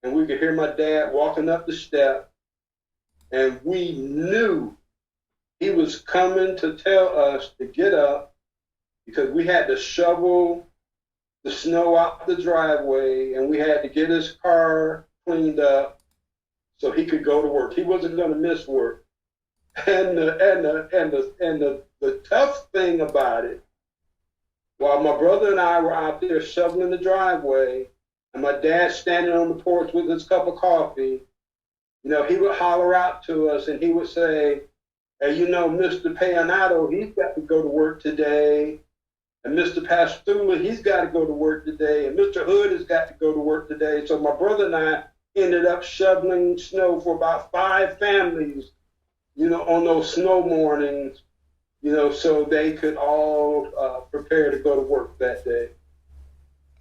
and we could hear my dad walking up the step, and we knew he was coming to tell us to get up because we had to shovel the snow out the driveway, and we had to get his car cleaned up so he could go to work. He wasn't going to miss work. And the tough thing about it, while my brother and I were out there shoveling the driveway, and my dad standing on the porch with his cup of coffee, he would holler out to us, and he would say, "Hey, Mr. Peonato, he's got to go to work today. And Mr. Pastula, he's got to go to work today. And Mr. Hood has got to go to work today." So my brother and I ended up shoveling snow for about 5 families, on those snow mornings, so they could all prepare to go to work that day.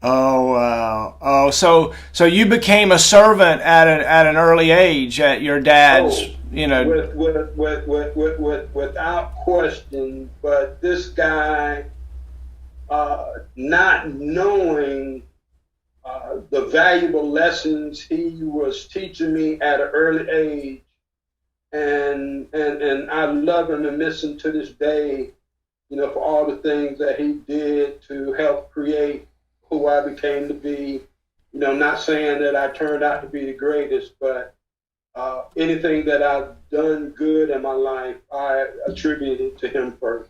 Oh, wow. Oh, so you became a servant at an early age at your dad's, Without question. But this guy, not knowing the valuable lessons he was teaching me at an early age, and I love him and miss him to this day, for all the things that he did to help create who I became to be. Not saying that I turned out to be the greatest, but anything that I've done good in my life, I attribute it to him first.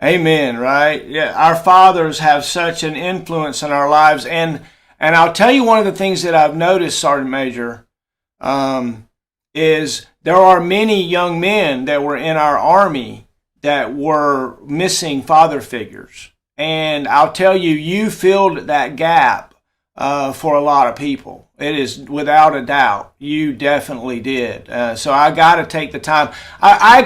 Amen, right? Yeah, our fathers have such an influence in our lives. And I'll tell you, one of the things that I've noticed, Sergeant Major, is there are many young men that were in our Army that were missing father figures. And I'll tell you, you filled that gap for a lot of people. It is without a doubt. You definitely did. So I got to take the time. I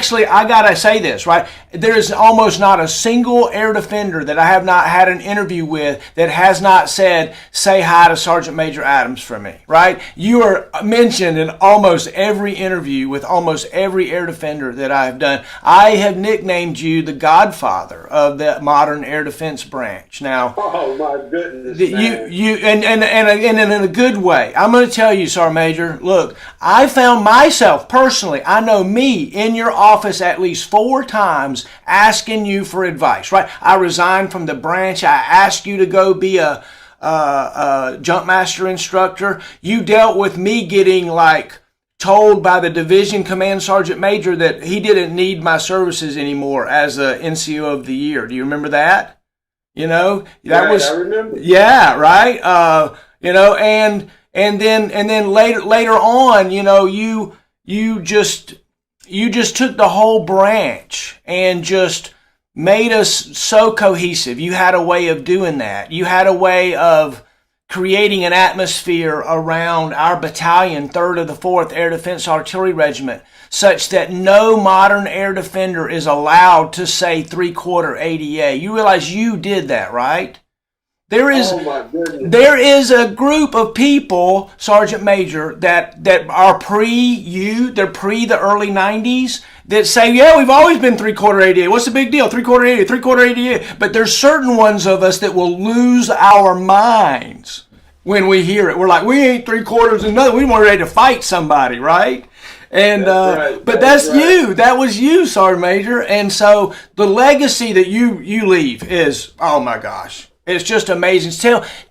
got to say this, right? There is almost not a single air defender that I have not had an interview with that has not said, "Say hi to Sergeant Major Adams for me," right? You are mentioned in almost every interview with almost every air defender that I have done. I have nicknamed you the Godfather of the modern air defense branch. Now, oh my goodness, and in a good way. I'm going to tell you, Sergeant Major, look, I found myself personally, I know me, in your office at least 4 times asking you for advice, right? I resigned from the branch. I asked you to go be a jump master instructor. You dealt with me getting told by the division command sergeant major that he didn't need my services anymore as a NCO of the year. Do you remember that? I remember. Yeah, right. And then later on, you just took the whole branch and just made us so cohesive. You had a way of doing that. You had a way of creating an atmosphere around our battalion, 3rd of the 4th Air Defense Artillery Regiment, such that no modern air defender is allowed to say 3/4 ADA. You realize you did that, right? There is a group of people, Sergeant Major, that are they're pre the early 90s, that say, yeah, we've always been 3/4 ADA. What's the big deal? 3/4 ADA, 3/4 ADA. But there's certain ones of us that will lose our minds when we hear it. We're like, we ain't 3/4 and nothing. We're ready to fight somebody, right? And but that's you. That was you, Sergeant Major. And so the legacy that you leave is, oh my gosh. It's just amazing.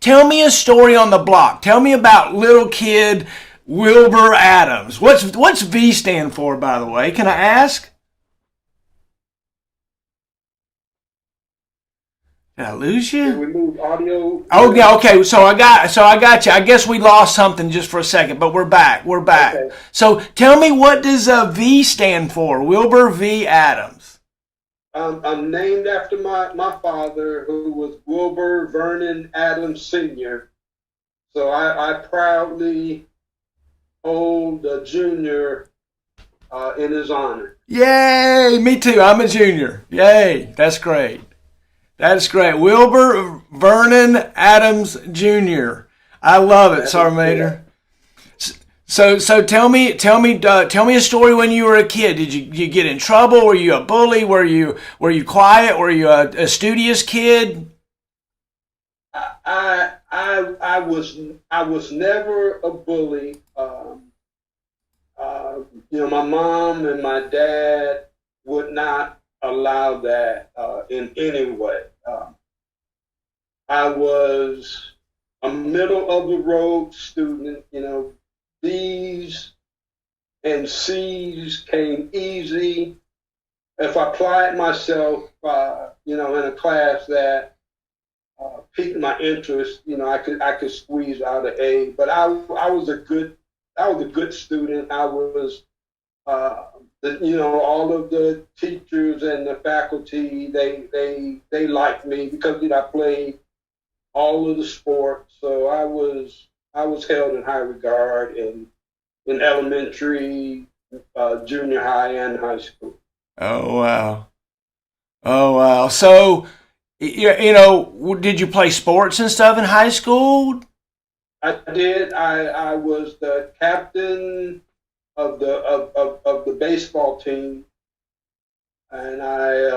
Tell me a story on the block. Tell me about little kid Wilbur Adams. What's V stand for, by the way? Can I ask? Did I lose you? Did we lose audio? Oh yeah, okay. So I got you. I guess we lost something just for a second, but we're back. Okay. So tell me, what does V stand for? Wilbur V. Adams. I'm named after my father, who was Wilbur Vernon Adams Sr. So I proudly hold a junior in his honor. Yay! Me too. I'm a junior. Yay! That's great. That's great. Wilbur Vernon Adams Jr. I love it, Sergeant Major. So tell me a story when you were a kid. Did you get in trouble? Were you a bully? Were you quiet? Were you a studious kid? I I was never a bully. My mom and my dad would not allow that in any way. I was a middle of the road student. B's and C's came easy. If I applied myself, in a class that piqued my interest, I could squeeze out an A. But I was a good student. I was, all of the teachers and the faculty, they liked me because I played all of the sports. So I was held in high regard in elementary, junior high, and high school. Oh wow! Oh wow! So, did you play sports and stuff in high school? I did. I was the captain of the baseball team, and I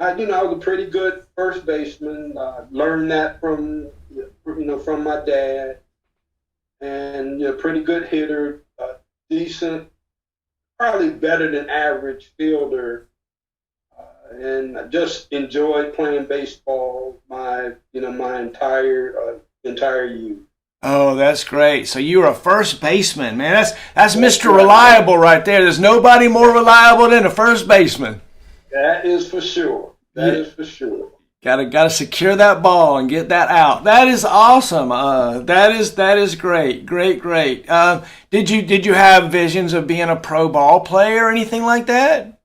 was a pretty good first baseman. Learned that from my dad, and pretty good hitter, decent, probably better than average fielder, and I just enjoyed playing baseball my entire youth. Oh, that's great. So you were a first baseman, man. That's Mr. Reliable right there. There's nobody more reliable than a first baseman. That is for sure. That is for sure. Gotta secure that ball and get that out. That is awesome. That is great. Great. Did you have visions of being a pro ball player or anything like that?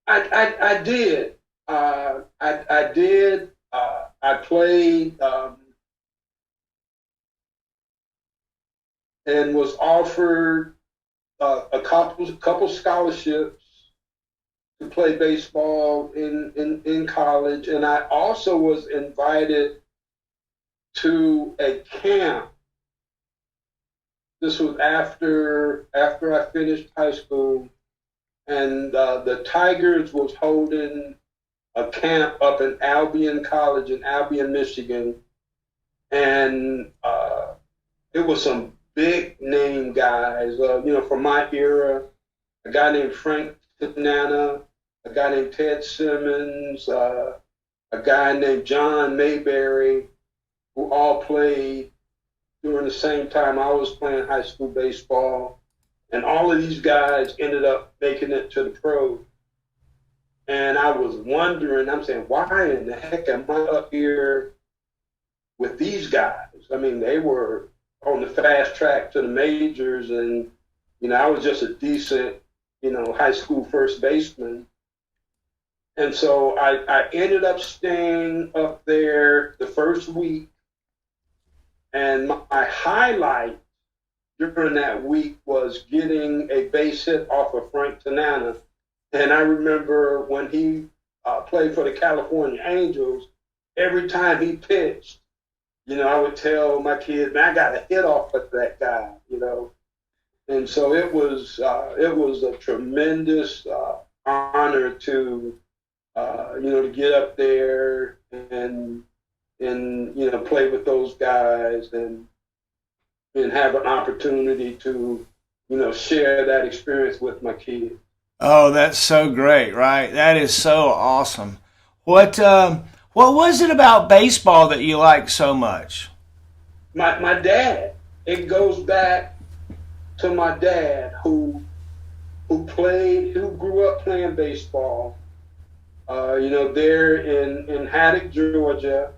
I did. I did. I played and was offered a couple scholarships to play baseball in college, and I also was invited to a camp. This was after I finished high school, and the Tigers was holding a camp up in Albion College in Albion, Michigan, and it was some big name guys, from my era. A guy named Frank Tanana, a guy named Ted Simmons, a guy named John Mayberry, who all played during the same time I was playing high school baseball. And all of these guys ended up making it to the pros. And I was wondering, I'm saying, why in the heck am I up here with these guys? I mean, they were on the fast track to the majors, and, I was just a decent, high school first baseman. And so I ended up staying up there the first week, and my highlight during that week was getting a base hit off of Frank Tanana. And I remember when he played for the California Angels, every time he pitched, I would tell my kids, man, I got a hit off of that guy, And so it was a tremendous honor to get up there and play with those guys and have an opportunity to share that experience with my kids. Oh, that's so great, right? That is so awesome. What was it about baseball that you liked so much? My dad. It goes back to my dad who grew up playing baseball. There in Haddock, Georgia,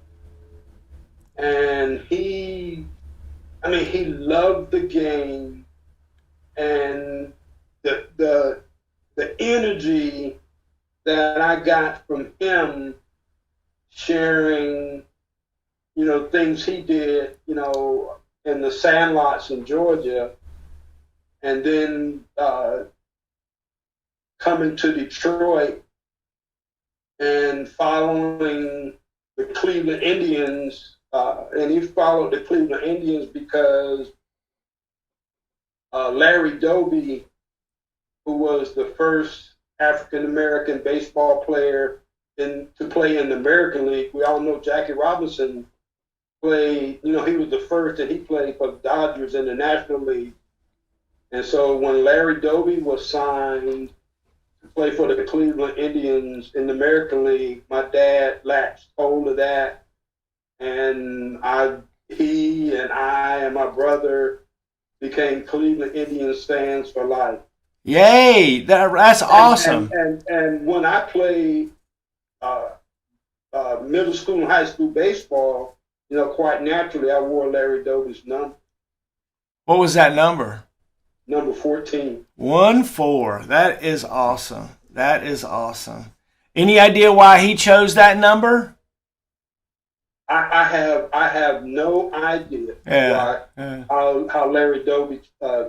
and he loved the game, and the energy that I got from him sharing, things he did, in the sandlots in Georgia, and then coming to Detroit and following the Cleveland Indians. And he followed the Cleveland Indians because Larry Doby, who was the first African-American baseball player to play in the American League. We all know Jackie Robinson played, you know, he was the first, and he played for the Dodgers in the National League. And so when Larry Doby was signed to play for the Cleveland Indians in the American League, my dad latched hold of that, and he and I and my brother became Cleveland Indians fans for life. Yay! That's awesome. And when I played middle school and high school baseball, you know, quite naturally, I wore Larry Doby's number. What was that number? Number 14. 1-4. That is awesome. That is awesome. Any idea why he chose that number? I have no idea how Larry Doby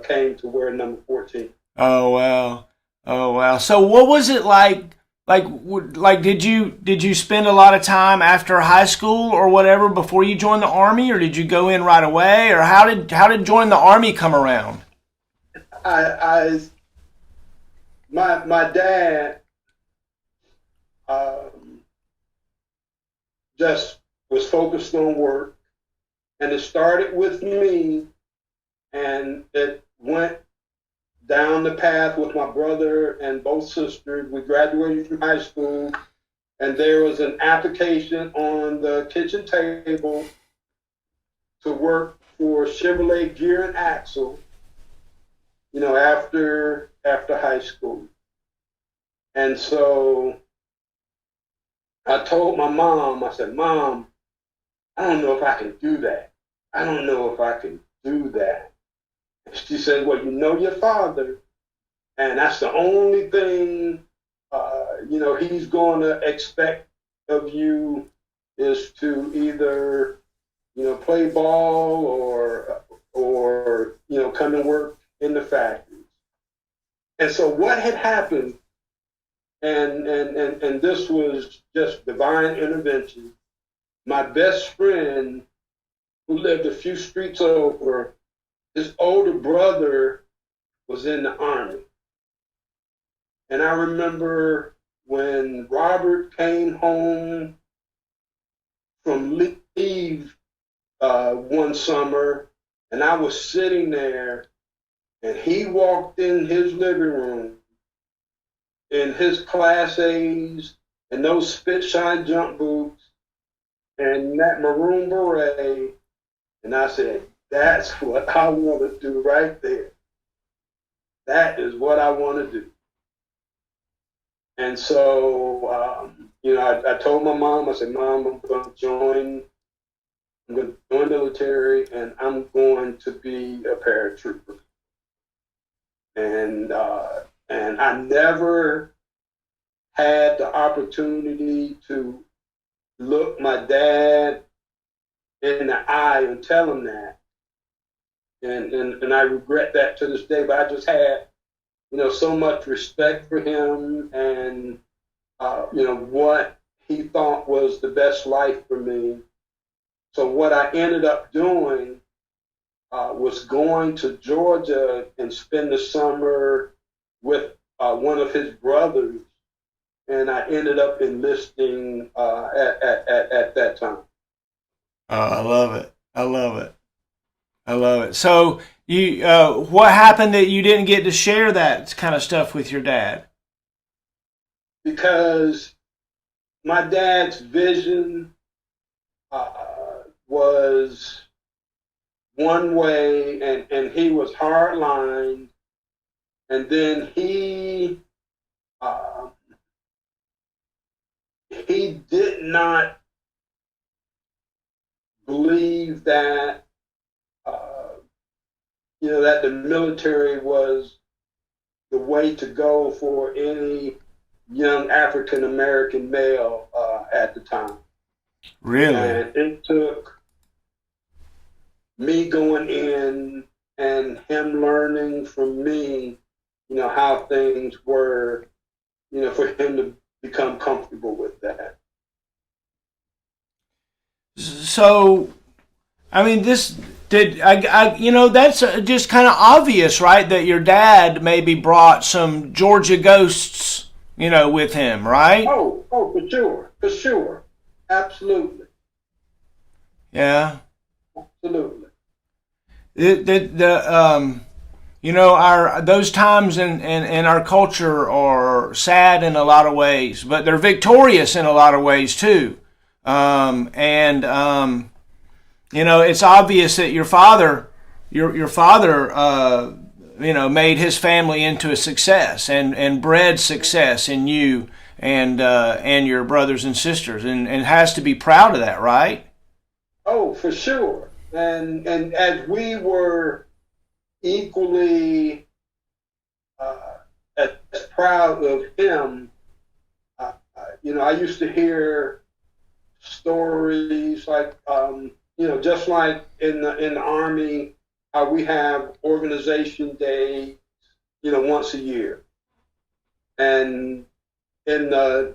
came to wear number 14. Oh wow. So what was it like? Like did you spend a lot of time after high school or whatever before you joined the Army, or did you go in right away, or how did joining the Army come around? My dad just was focused on work, and it started with me, and it went down the path with my brother and both sisters. We graduated from high school, and there was an application on the kitchen table to work for Chevrolet Gear and Axle, you know, after high school. And so I told my mom, I said, Mom, I don't know if I can do that. I don't know if I can do that. And she said, well, you know your father, and that's the only thing, you know, he's going to expect of you is to either, you know, play ball or you know, come and work in the factories. And so what had happened, and this was just divine intervention, my best friend, who lived a few streets over, his older brother was in the Army. And I remember when Robert came home from leave one summer, and I was sitting there, and he walked in his living room in his Class A's and those spit shine jump boots and that maroon beret, and I said, that's what I want to do right there. That is what I want to do. And so, you know, I told my mom, I said, Mom, I'm going to join the military, and I'm going to be a paratrooper. And I never had the opportunity to look my dad in the eye and tell him that. And I regret that to this day, but I just had, you know, so much respect for him and, you know, what he thought was the best life for me. So what I ended up doing was going to Georgia and spend the summer with one of his brothers, and I ended up enlisting at that time. Oh, I love it. I love it. I love it. So you, what happened that you didn't get to share that kind of stuff with your dad? Because my dad's vision was one way, and he was hard-lined, and then he did not believe that you know, that the military was the way to go for any young African American male at the time. Really? And it took me going in and him learning from me, you know, how things were, you know, for him to become comfortable with that. So, I mean, you know, that's just kind of obvious, right? That your dad maybe brought some Georgia ghosts, you know, with him, right? Oh, for sure, absolutely. Yeah. Absolutely. You know, our those times in our culture are sad in a lot of ways, but they're victorious in a lot of ways too. And you know, it's obvious that your father, you know, made his family into a success and bred success in you and your brothers and sisters, and has to be proud of that, right? Oh, for sure. And as we were equally as proud of him, you know, I used to hear stories like, you know, just like in the Army, how we have organization day, you know, once a year, and in the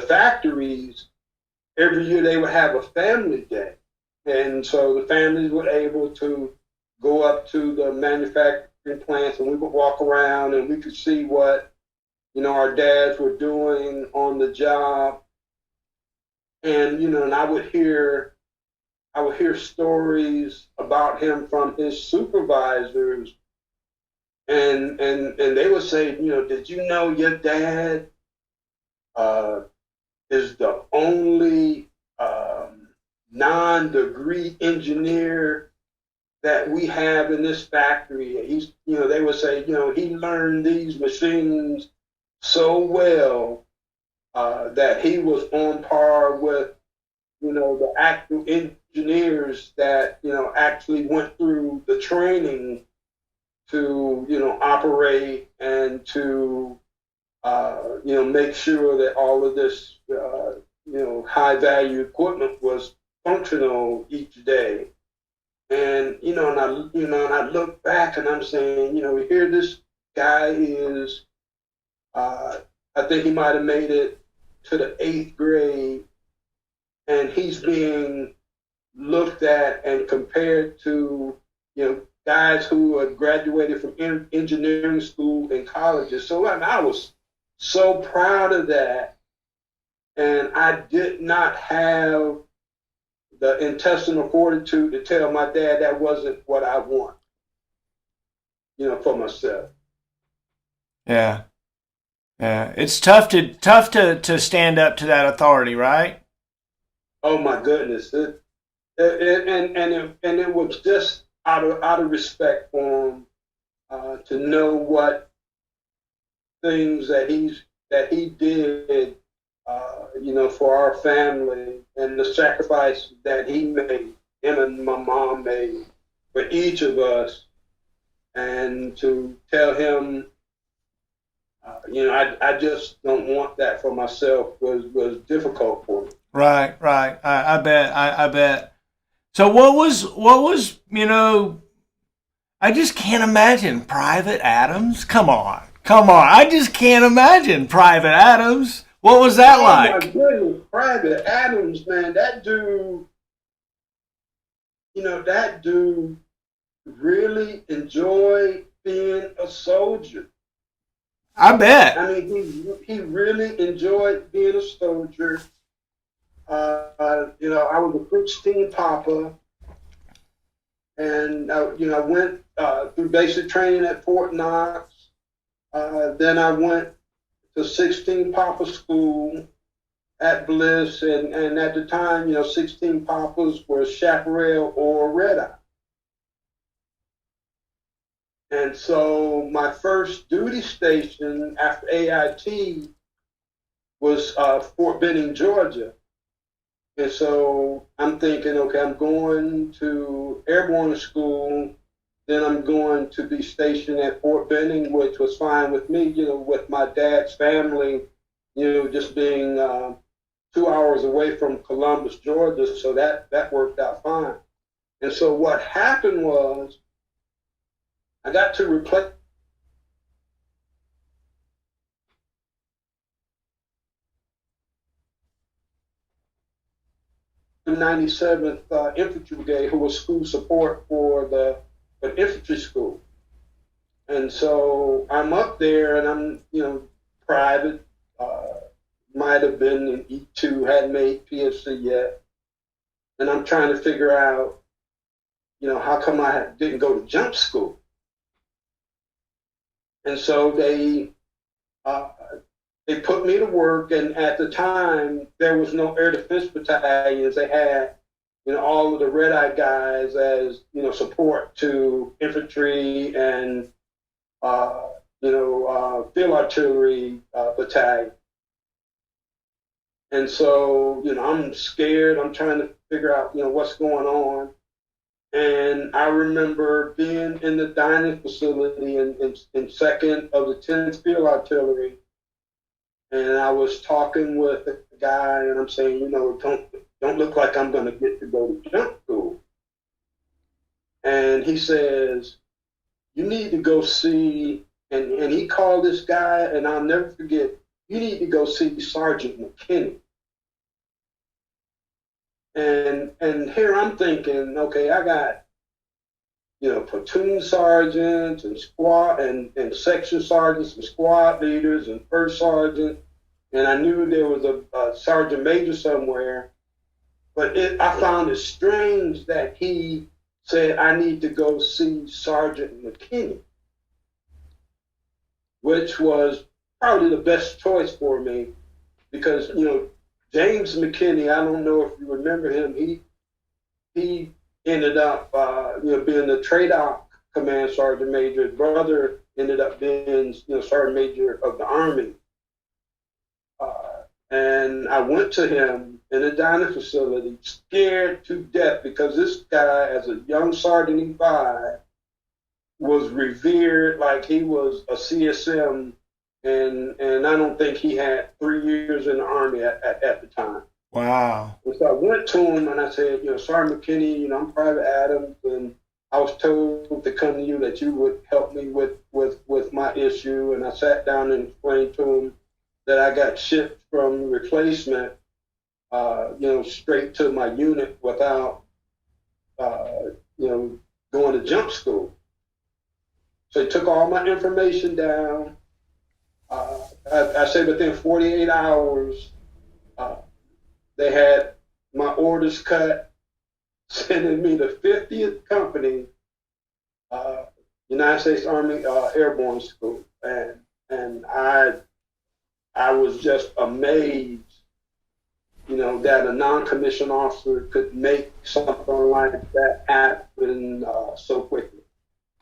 factories, every year they would have a family day, and so the families were able to go up to the manufacturing plants, and we would walk around, and we could see what, you know, our dads were doing on the job, and you know, and I would hear stories about him from his supervisors, and they would say, you know, did you know your dad uh, is the only non-degree engineer that we have in this factory? He's, you know, they would say, you know, he learned these machines so well that he was on par with, you know, the actual engineers that, you know, actually went through the training to, you know, operate and to, you know, make sure that all of this, you know, high value equipment was functional each day. And, and I look back and I'm saying, you know, here this guy is, I think he might have made it to the eighth grade, and he's being looked at and compared to, you know, guys who had graduated from engineering school and colleges. So I was so proud of that, and I did not have the intestinal fortitude to tell my dad that wasn't what I want, you know, for myself. Yeah, yeah. It's tough to stand up to that authority, right? Oh my goodness! And it was just out of respect for him, to know what things that he did, you know, for our family, and the sacrifice that he made, him and my mom made for each of us, and to tell him, you know, I just don't want that for myself was difficult for me. Right, right. I bet. So what was you know? I just can't imagine Private Adams. Come on, come on. I just can't imagine Private Adams. What was that Oh my like? goodness, Private Adams, man, that dude, you know, that dude really enjoyed being a soldier. I bet. I mean, he really enjoyed being a soldier. You know, I was a 16 Papa, and you know, I went through basic training at Fort Knox. Then I went to 16 Papa school at Bliss, and at the time, you know, 16 Papas were chaparral or red eye. And so my first duty station after AIT was Fort Benning, Georgia. And so I'm thinking, okay, I'm going to airborne school, then I'm going to be stationed at Fort Benning, which was fine with me, you know, with my dad's family, you know, just being 2 hours away from Columbus, Georgia. So that worked out fine. And so what happened was I got to replace the 97th Infantry Brigade, who was school support for the infantry school. And so I'm up there, and I'm, you know, private, might have been in E2, hadn't made PFC yet. and I'm trying to figure out, how come I didn't go to jump school? And so they put me to work, and at the time there was no air defense battalions. They had, all of the red eye guys as, support to infantry and field artillery battalion. And so, I'm scared. I'm trying to figure out, what's going on. And I remember being in the dining facility in second of the 10th Field Artillery. And I was talking with a guy, and I'm saying, don't look like I'm going to get to go to jump school. And he says, you need to go see, and he called this guy, and I'll never forget, you need to go see Sergeant McKinney. And here I'm thinking, okay, I got, platoon sergeants and squad and section sergeants and squad leaders and first sergeant. And I knew there was a sergeant major somewhere. But I found it strange that he said, I need to go see Sergeant McKinney, which was probably the best choice for me because, James McKinney, I don't know if you remember him, he ended up, being the TRADOC command sergeant major. His brother ended up being, sergeant major of the Army. And I went to him in a dining facility, scared to death because this guy, as a young Sergeant E5, was revered like he was a CSM, and I don't think he had 3 years in the Army at the time. Wow. And so I went to him and I said, Sergeant McKinney, I'm Private Adams, and I was told to come to you that you would help me with my issue. And I sat down and explained to him that I got shipped from replacement, straight to my unit without, going to jump school. So he took all my information down. I say within 48 hours, they had my orders cut, sending me to 50th Company, United States Army Airborne School. And I was just amazed, that a non-commissioned officer could make something like that happen so quickly.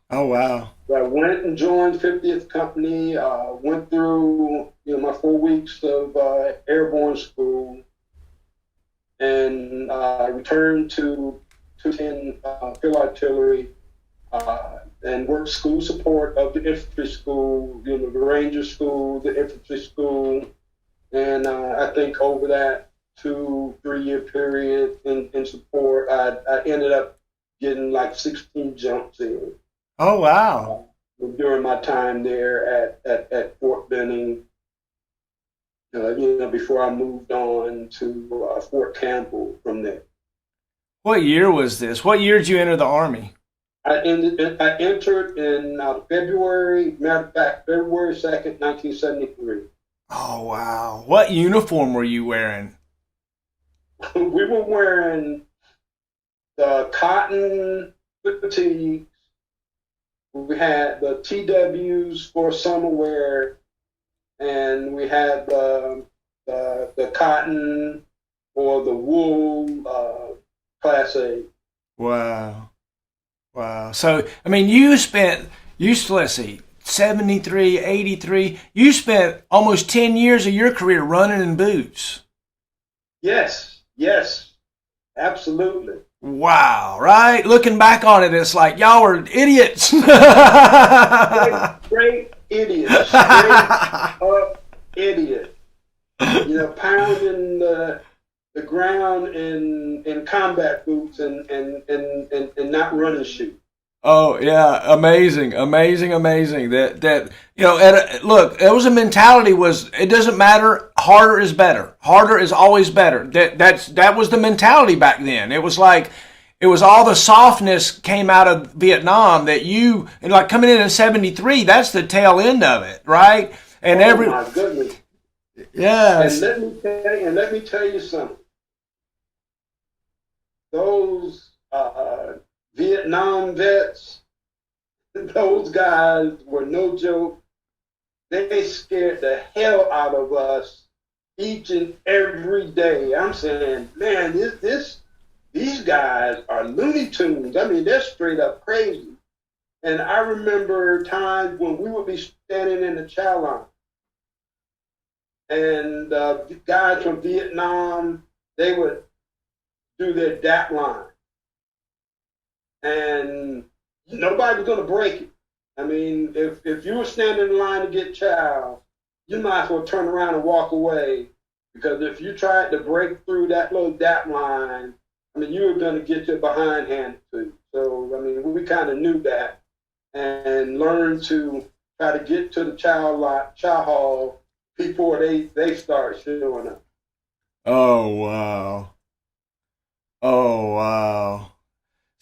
Oh, wow. So I went and joined 50th Company, went through, my 4 weeks of airborne school, and returned to 210 Field Artillery, and worked school support of the infantry school, the Ranger school, the infantry school. And I think over that 2-3 year period in support, I ended up getting like 16 jumps in. Oh, wow. During my time there at Fort Benning, before I moved on to Fort Campbell from there. What year was this? What year did you enter the Army? I entered in February 2nd, 1973. Oh, wow. What uniform were you wearing? We were wearing the cotton fatigues. We had the TWs for summer wear, and we had the cotton or the wool Class A. Wow. Wow. So, I mean, let's see, 73, 83, you spent almost 10 years of your career running in boots. Yes, absolutely. Wow, right? Looking back on it, it's like, y'all were idiots. Great idiots. Straight up idiot. Pounding the ground in combat boots and not running shoes. Oh yeah, amazing. That look, there was a mentality it doesn't matter. Harder is better. Harder is always better. That was the mentality back then. It was like all the softness came out of Vietnam and like coming in 73. That's the tail end of it, right? And my goodness. Yes. And let me tell you something. those Vietnam vets, those guys were no joke. They scared the hell out of us each and every day. I'm saying, man, these guys are Looney Tunes. I mean, they're straight up crazy. And I remember times when we would be standing in the chow line, and guys from Vietnam, they would do their DAP line, and nobody was going to break it. I mean, if you were standing in line to get chow, you might as well turn around and walk away, because if you tried to break through that little DAP line, I mean, you were going to get your behind handed to. So, I mean, we kind of knew that and learned to try to get to the chow hall before they start showing up. Oh, wow. Oh, wow.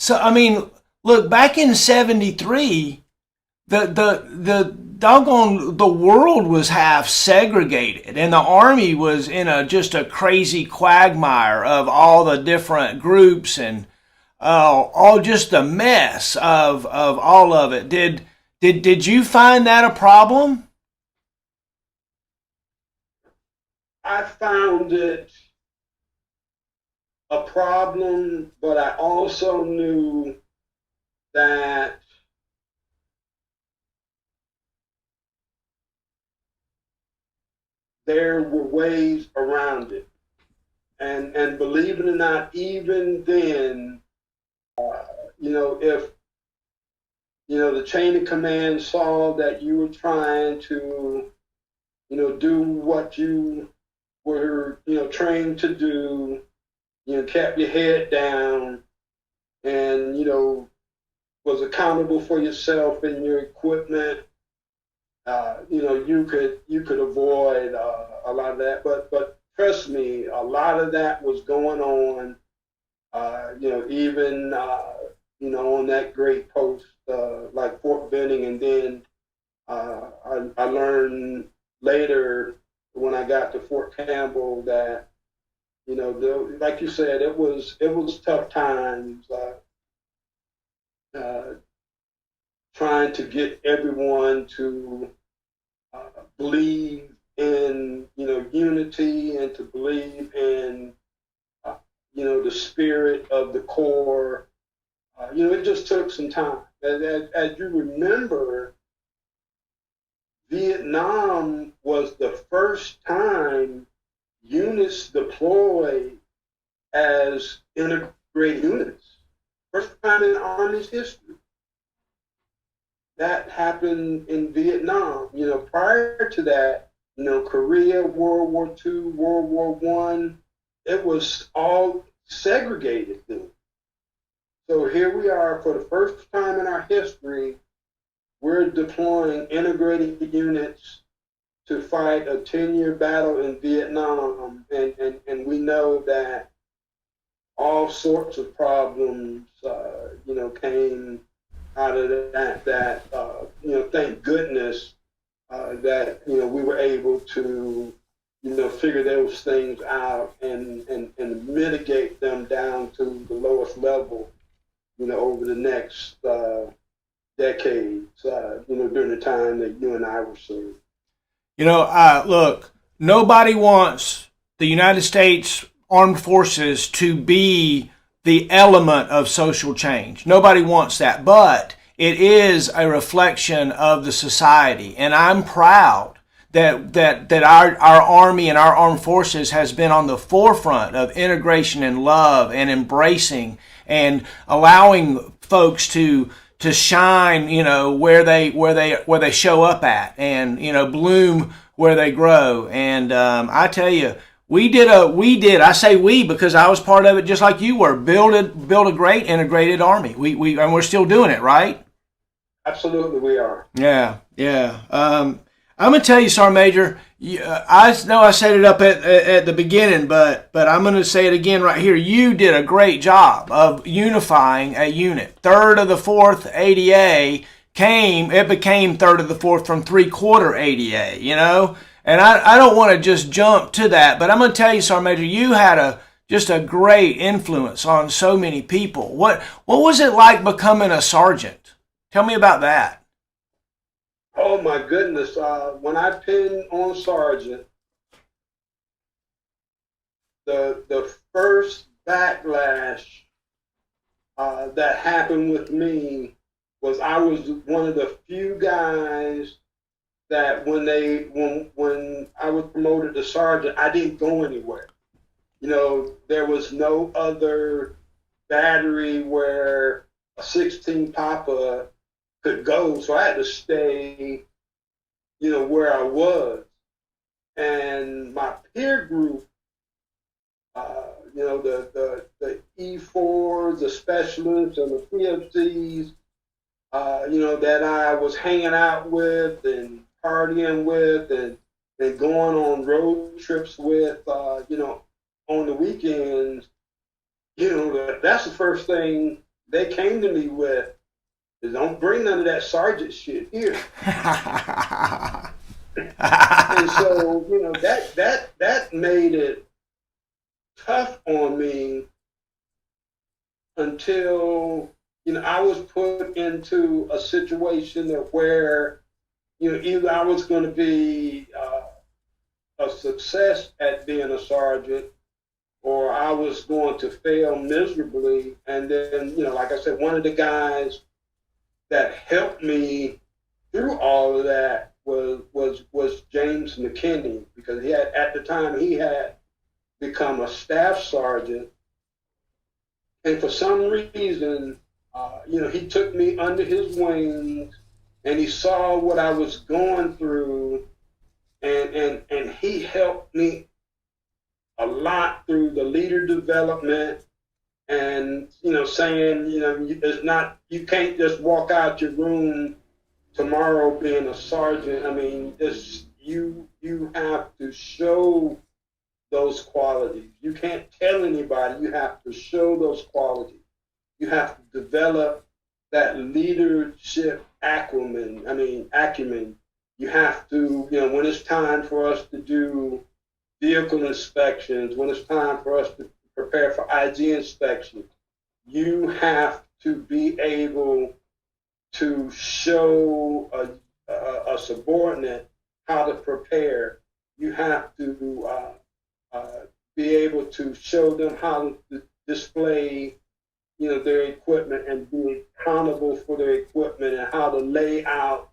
So, I mean, look, back in 73, the doggone, the world was half segregated, and the Army was in just a crazy quagmire of all the different groups, and all just a mess of all of it. Did you find that a problem? I found it a problem, but I also knew that there were ways around it. And believe it or not, even then, if the chain of command saw that you were trying to, do what you were, trained to do, kept your head down, and, was accountable for yourself and your equipment, you could avoid a lot of that. But trust me, a lot of that was going on, even, on that great post, like Fort Benning. And then I learned later when I got to Fort Campbell that, like you said, it was tough times, trying to get everyone to believe in, unity, and to believe in, the spirit of the Corps. It just took some time. As you remember, Vietnam was the first time units deployed as integrated units. First time in the Army's history. That happened in Vietnam. Prior to that, Korea, World War II, World War I, it was all segregated then. So here we are, for the first time in our history, we're deploying integrated units to fight a 10-year battle in Vietnam. And we know that all sorts of problems, came out of that, thank goodness that, we were able to, figure those things out and mitigate them down to the lowest level, over the next decades, during the time that you and I were serving. Look, nobody wants the United States Armed Forces to be the element of social change. Nobody wants that, but it is a reflection of the society, and I'm proud that our Army and our armed forces has been on the forefront of integration and love and embracing and allowing folks to shine, where they show up at, and bloom where they grow. And I tell you, we did. I say we because I was part of it, just like you were. Build a great integrated Army. And we're still doing it, right? Absolutely, we are. Yeah. I'm gonna tell you, Sergeant Major. I know I set it up at the beginning, but I'm gonna say it again right here. You did a great job of unifying a unit. 3rd of the 4th ADA became 3rd of the 4th from 3/4 ADA. And I don't want to just jump to that, but I'm going to tell you, Sergeant Major, you had just a great influence on so many people. What was it like becoming a sergeant? Tell me about that. Oh my goodness! When I pinned on sergeant, the first backlash that happened with me was I was one of the few guys that when I was promoted to sergeant, I didn't go anywhere. You know, there was no other battery where a 16 Papa could go, so I had to stay, you know, where I was. And my peer group, you know, the E4s, the specialists, and the PFCs, you know, that I was hanging out with and partying with and going on road trips with, you know, on the weekends, you know, that's the first thing they came to me with is don't bring none of that sergeant shit here. And so, you know, that made it tough on me until, you know, I was put into a situation where, you know, either I was going to be a success at being a sergeant or I was going to fail miserably. And then, you know, like I said, one of the guys that helped me through all of that was James McKinney, because he had, at the time, he had become a staff sergeant. And for some reason, you know, he took me under his wings and he saw what I was going through, and he helped me a lot through the leader development and, you know, saying, you know, it's not, you can't just walk out your room tomorrow being a sergeant. I mean, it's, you have to show those qualities. You can't tell anybody, you have to show those qualities. You have to develop that leadership acumen. You have to, you know, when it's time for us to do vehicle inspections, when it's time for us to prepare for IG inspections, you have to be able to show a subordinate how to prepare. You have to be able to show them how to display, you know, their equipment and be accountable for their equipment and how to lay out,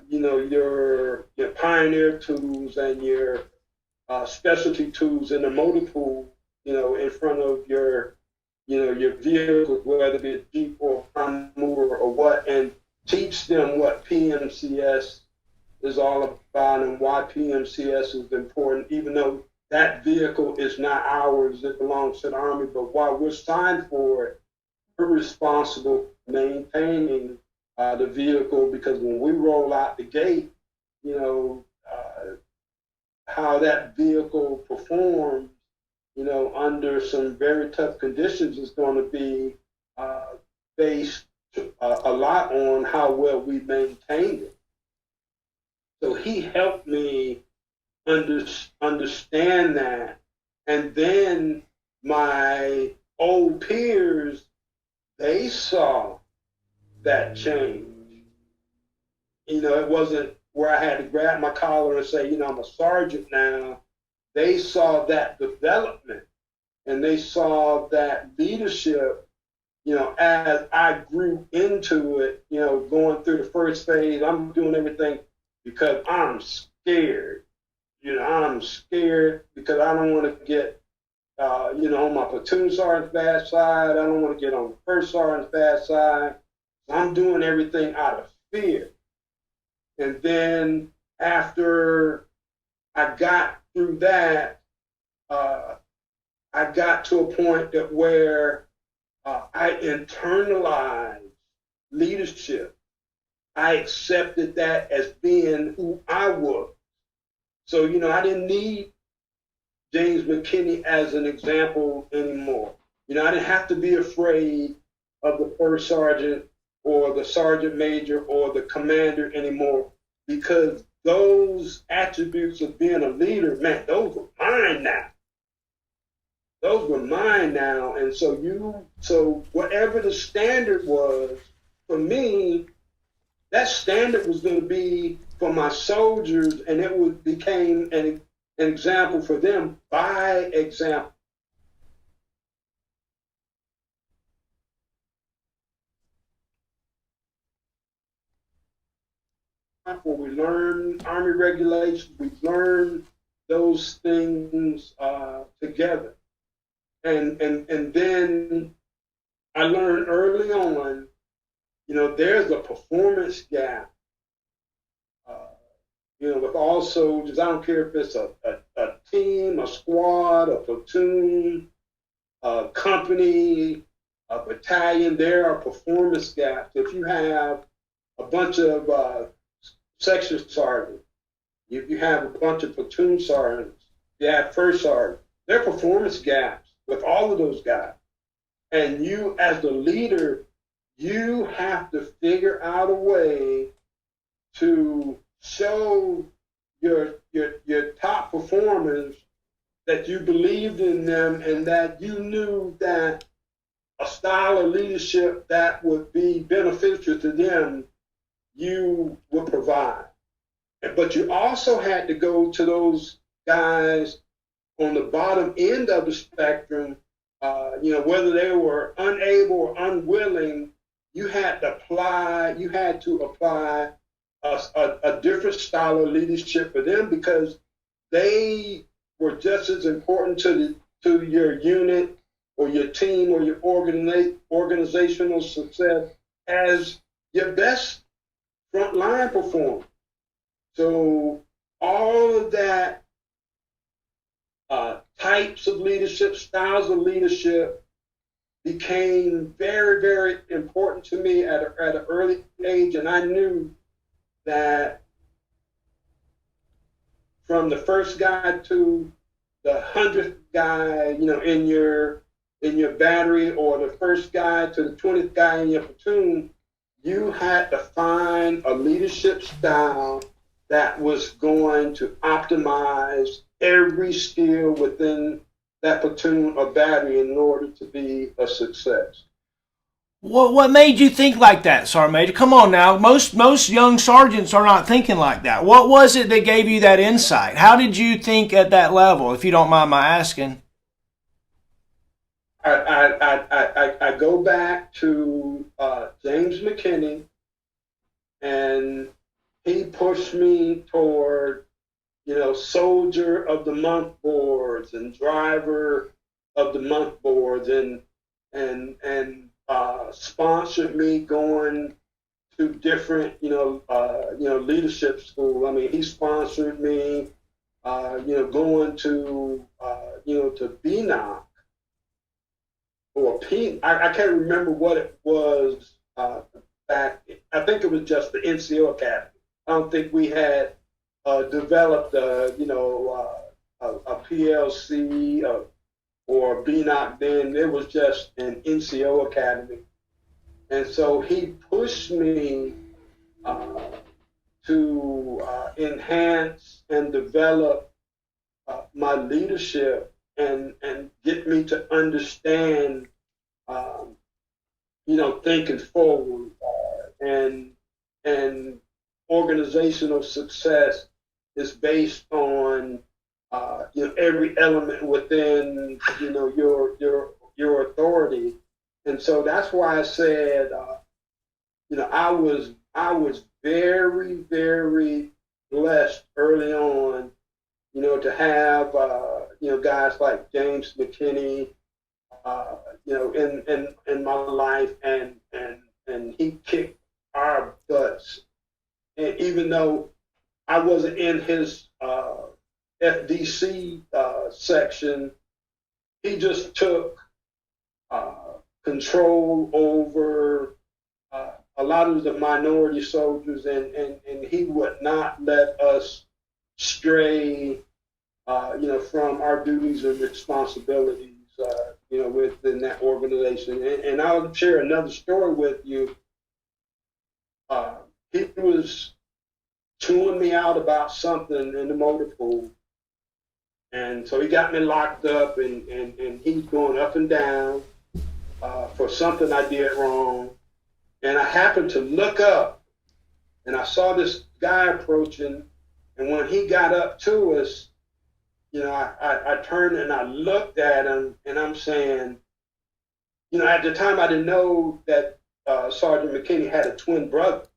you know, your pioneer tools and your specialty tools in the motor pool, you know, in front of your, you know, your vehicles, whether it be a Jeep or a prime mover or what, and teach them what PMCS is all about and why PMCS is important, even though that vehicle is not ours, it belongs to the Army, but while we're signed for it, we're responsible for maintaining the vehicle, because when we roll out the gate, you know, how that vehicle performs, you know, under some very tough conditions is going to be based a lot on how well we maintained it. So he helped me understand that. And then my old peers, they saw that change. You know, it wasn't where I had to grab my collar and say, you know, I'm a sergeant now. They saw that development and they saw that leadership, you know, as I grew into it, you know, going through the first phase. I'm doing everything because I'm scared. You know, I'm scared because I don't want to get, you know, on my platoon sergeant's bad side. I don't want to get on the first sergeant's bad side. So I'm doing everything out of fear. And then after I got through that, I got to a point that where I internalized leadership. I accepted that as being who I was. So, you know, I didn't need James McKinney as an example anymore. You know, I didn't have to be afraid of the first sergeant or the sergeant major or the commander anymore, because those attributes of being a leader, man, those are mine now. those were mine now. And so whatever the standard was for me, that standard was going to be for my soldiers, and became an example for them by example. Where we learn Army regulations, we learn those things together. And then I learned early on, there's a performance gap, with all soldiers. I don't care if it's a team, a squad, a platoon, a company, a battalion. There are performance gaps. If you have a bunch of section sergeants, you have a bunch of platoon sergeants, you have first sergeants, there are performance gaps with all of those guys. And you, as the leader, you have to figure out a way to show your top performers that you believed in them, and that you knew that a style of leadership that would be beneficial to them, you would provide. But you also had to go to those guys on the bottom end of the spectrum, whether they were unable or unwilling. You had to apply a different style of leadership for them, because they were just as important to your unit or your team or your organizational success as your best frontline performer. So all of that types of leadership, styles of leadership became very, very important to me at an early age. And I knew that from the first guy to the 100th guy, in your battery, or the first guy to the 20th guy in your platoon, you had to find a leadership style that was going to optimize every skill within that platoon or battery in order to be a success. What made you think like that, Sergeant Major? Come on now. Most young sergeants are not thinking like that. What was it that gave you that insight? How did you think at that level, if you don't mind my asking? I go back to James McKinney, and he pushed me toward, soldier of the month boards and driver of the month boards, and sponsored me going to different, leadership school. I mean, he sponsored me, going to, to BNOC or I can't remember what it was back. I think it was just the NCO Academy. I don't think we had developed, a PLC or BNOC then. It was just an NCO Academy. And so he pushed me to enhance and develop my leadership, and get me to understand, thinking forward, and organizational success is based on every element within your authority. And so that's why I said I was very, very blessed early on, to have guys like James McKinney in my life, and he kicked our butts. And even though I wasn't in his FDC section, he just took control over a lot of the minority soldiers, and he would not let us stray, from our duties and responsibilities, within that organization. And I'll share another story with you. He was chewing me out about something in the motor pool, And so he got me locked up, and he was going up and down for something I did wrong. And I happened to look up, and I saw this guy approaching. And when he got up to us, I turned and I looked at him, and I'm saying, at the time I didn't know that Sergeant McKinney had a twin brother.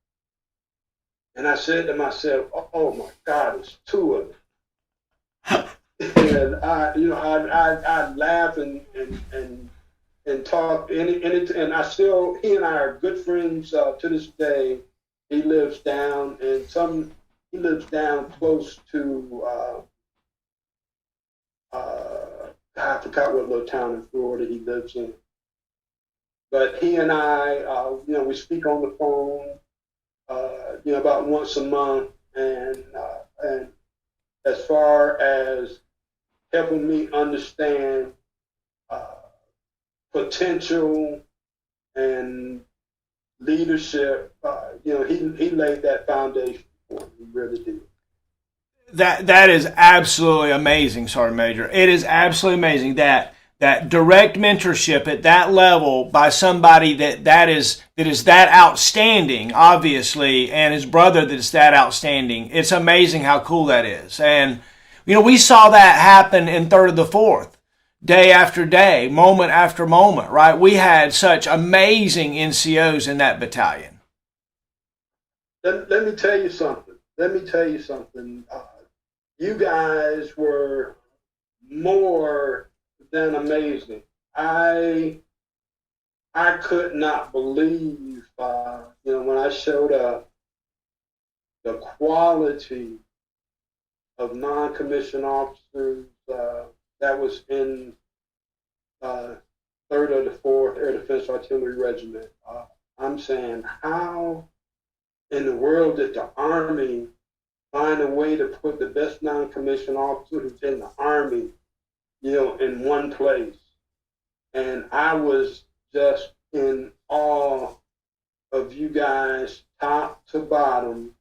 And I said to myself, oh my God, it's two of them. And I laugh and talk, and I still, he and I are good friends to this day. He lives down close to, I forgot what little town in Florida he lives in. But he and I, we speak on the phone, about once a month, and as far as helping me understand potential and leadership, he laid that foundation for me. He really did. That is absolutely amazing, Sergeant Major. It is absolutely amazing that direct mentorship at that level by somebody that is that outstanding, obviously, and his brother that is that outstanding. It's amazing how cool that is. And we saw that happen in 3rd of the 4th, day after day, moment after moment, right? We had such amazing NCOs in that battalion. Let me tell you something. You guys were more than amazing. I could not believe, when I showed up, the quality of non-commissioned officers that was in 3rd of the 4th Air Defense Artillery Regiment. I'm saying, how in the world did the Army find a way to put the best non-commissioned officers in the Army, in one place? And I was just in awe of you guys, top to bottom,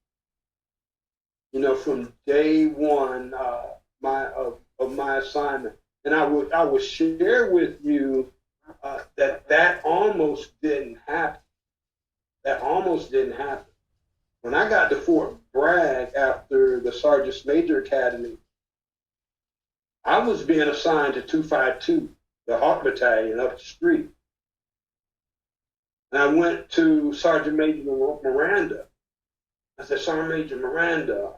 from day one of my assignment. And I would share with you that almost didn't happen. When I got to Fort Bragg after the Sergeant's Major Academy, I was being assigned to 252, the Hawk Battalion up the street. And I went to Sergeant Major Miranda. I said, Sergeant Major Miranda,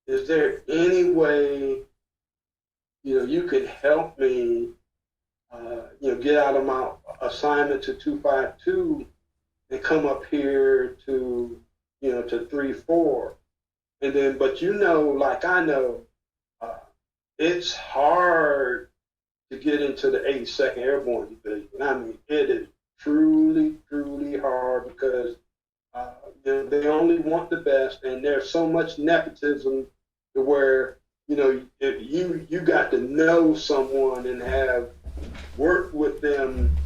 is there any way, you could help me, get out of my assignment to 252 and come up here to 3-4. And then, but like I know, it's hard to get into the 82nd Airborne Division. I mean, it is truly, truly hard because they only want the best, and there's so much nepotism to where, if you got to know someone and have worked with them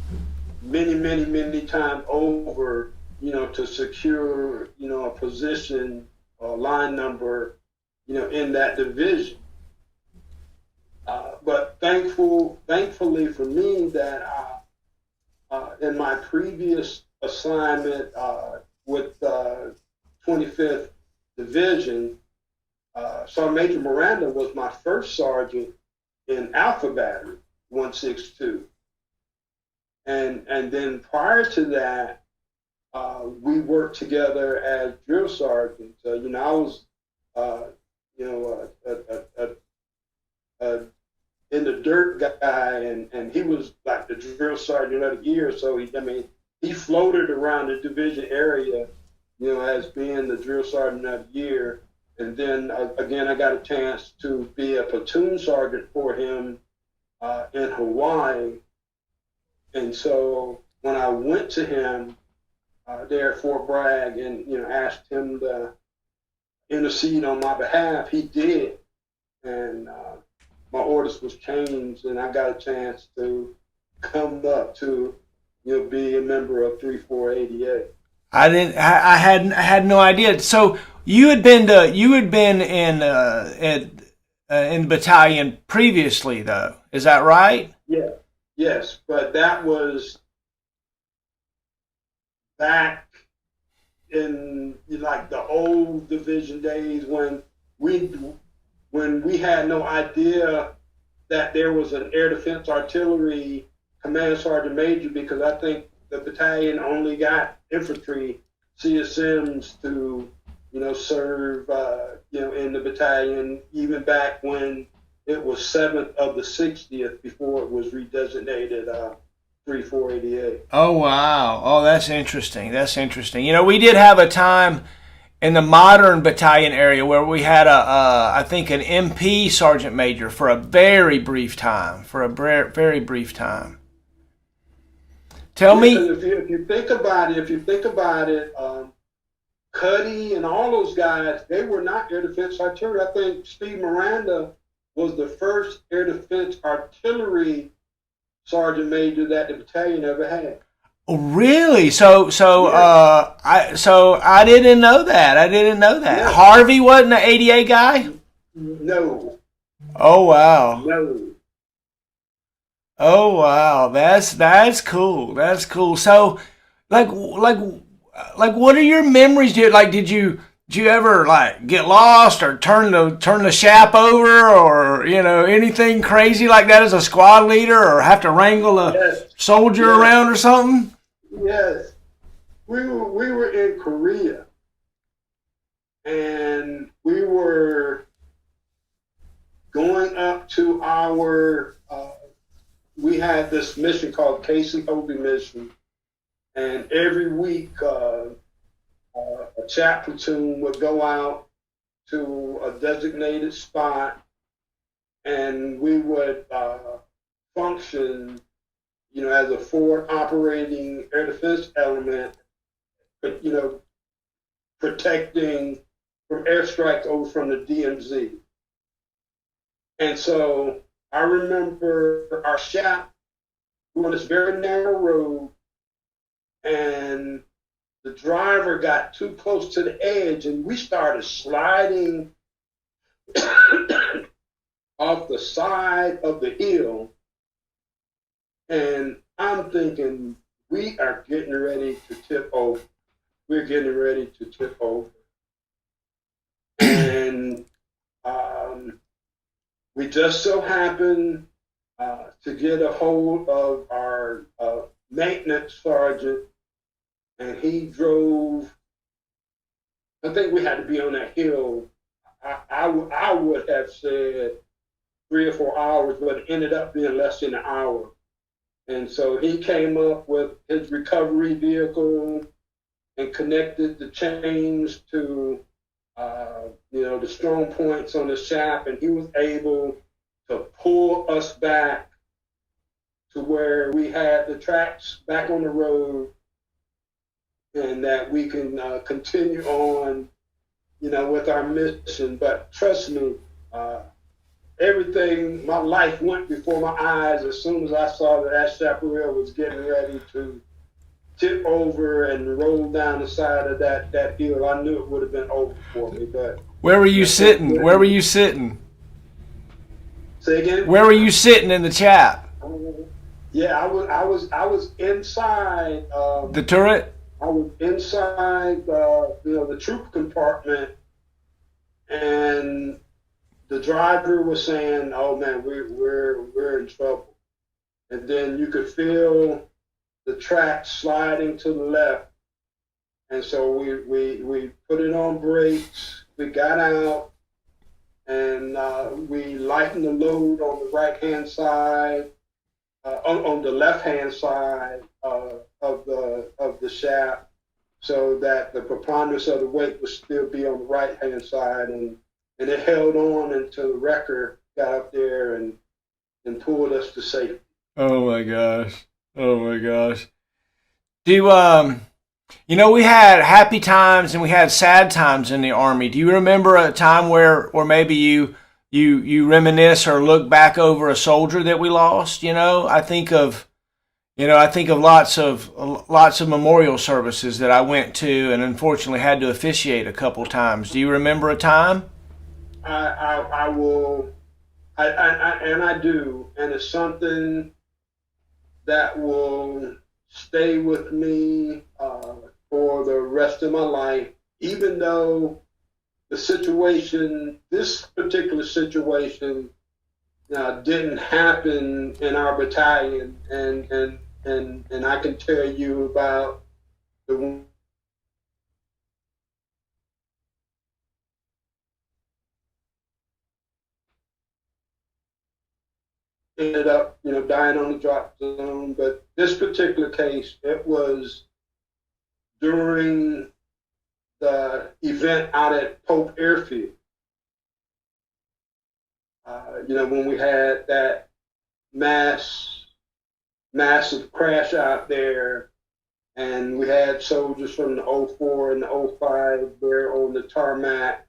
many, many, many times over, to secure, a position or line number, in that division. But thankfully for me that in my previous assignment with 25th Division, Sergeant Major Miranda was my first sergeant in Alpha Battery 162. And then prior to that, we worked together as drill sergeants. I was, in the dirt guy, and he was like the drill sergeant of the year. So he floated around the division area, as being the drill sergeant of the year. And then again, I got a chance to be a platoon sergeant for him in Hawaii. And so when I went to him there at Fort Bragg and asked him to intercede on my behalf, he did. And my orders was changed, and I got a chance to come up to be a member of 3488. I had no idea. So you had been in in the battalion previously, though. Is that right? Yeah, yes, but that was back in like the old division days when we had no idea that there was an air defense artillery command sergeant major, because I think the battalion only got infantry CSMs to, serve, in the battalion, even back when it was 7th of the 60th before it was redesignated 3488. Oh, wow. Oh, that's interesting. That's interesting. We did have a time in the modern battalion area where we had I think an MP sergeant major for a very brief time, very brief time. Tell me. If you think about it, Cuddy and all those guys, they were not air defense artillery. I think Steve Miranda was the first air defense artillery sergeant major that the battalion ever had. Oh, really? So yeah. I didn't know that. Yeah. Harvey wasn't an ADA guy? No. Oh, wow. No. Oh, wow. That's cool. That's cool. So, like, what are your memories? Did you ever get lost or turn the shap over, or anything crazy like that as a squad leader, or have to wrangle a soldier around or something? Yes, we were in Korea, and we were going up to our. We had this mission called KCOB mission, and every week a chat platoon would go out to a designated spot, and we would function, as a forward operating air defense element, but, protecting from airstrikes over from the DMZ. And so I remember our shop, we were on this very narrow road, and the driver got too close to the edge, and we started sliding off the side of the hill. And I'm thinking, we are getting ready to tip over. We're getting ready to tip over. And we just so happened to get a hold of our maintenance sergeant, and he drove. I think we had to be on that hill. I would have said 3 or 4 hours, but it ended up being less than an hour. And so he came up with his recovery vehicle and connected the chains to, the strong points on the shaft, and he was able to pull us back to where we had the tracks back on the road, and that we can continue on, with our mission. But trust me, everything, my life went before my eyes as soon as I saw that chaparral was getting ready to tip over and roll down the side of that hill. I knew it would have been over for me. But where were you sitting? Where were you sitting? Say again? Where were you sitting in the chap? Yeah, I was inside the turret. I was inside the troop compartment, and the driver was saying, "Oh man, we're in trouble." And then you could feel the track sliding to the left, and so we put it on brakes. We got out, and we lightened the load on the right hand side, on the left hand side of the shaft, so that the preponderance of the weight would still be on the right hand side, and it held on until the wrecker got up there and pulled us to safety. Oh my gosh. Oh my gosh. We had happy times and we had sad times in the Army. Do you remember a time where maybe you reminisce or look back over a soldier that we lost? I think of lots of memorial services that I went to and unfortunately had to officiate a couple times. Do you remember a time? I will I do, and it's something that will stay with me for the rest of my life, even though this particular situation, didn't happen in our battalion, and I can tell you about the ended up, dying on the drop zone. But this particular case, it was during the event out at Pope Airfield. When we had that massive crash out there, and we had soldiers from the '04 and the '05 there on the tarmac.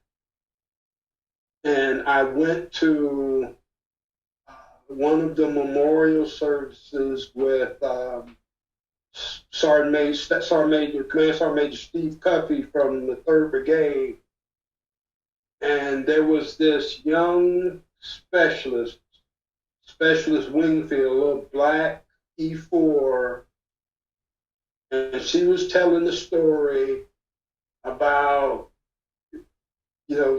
And I went to one of the memorial services with Command Sergeant Major Steve Cuffey from the 3rd Brigade. And there was this young specialist Wingfield, a little black E4, and she was telling the story about,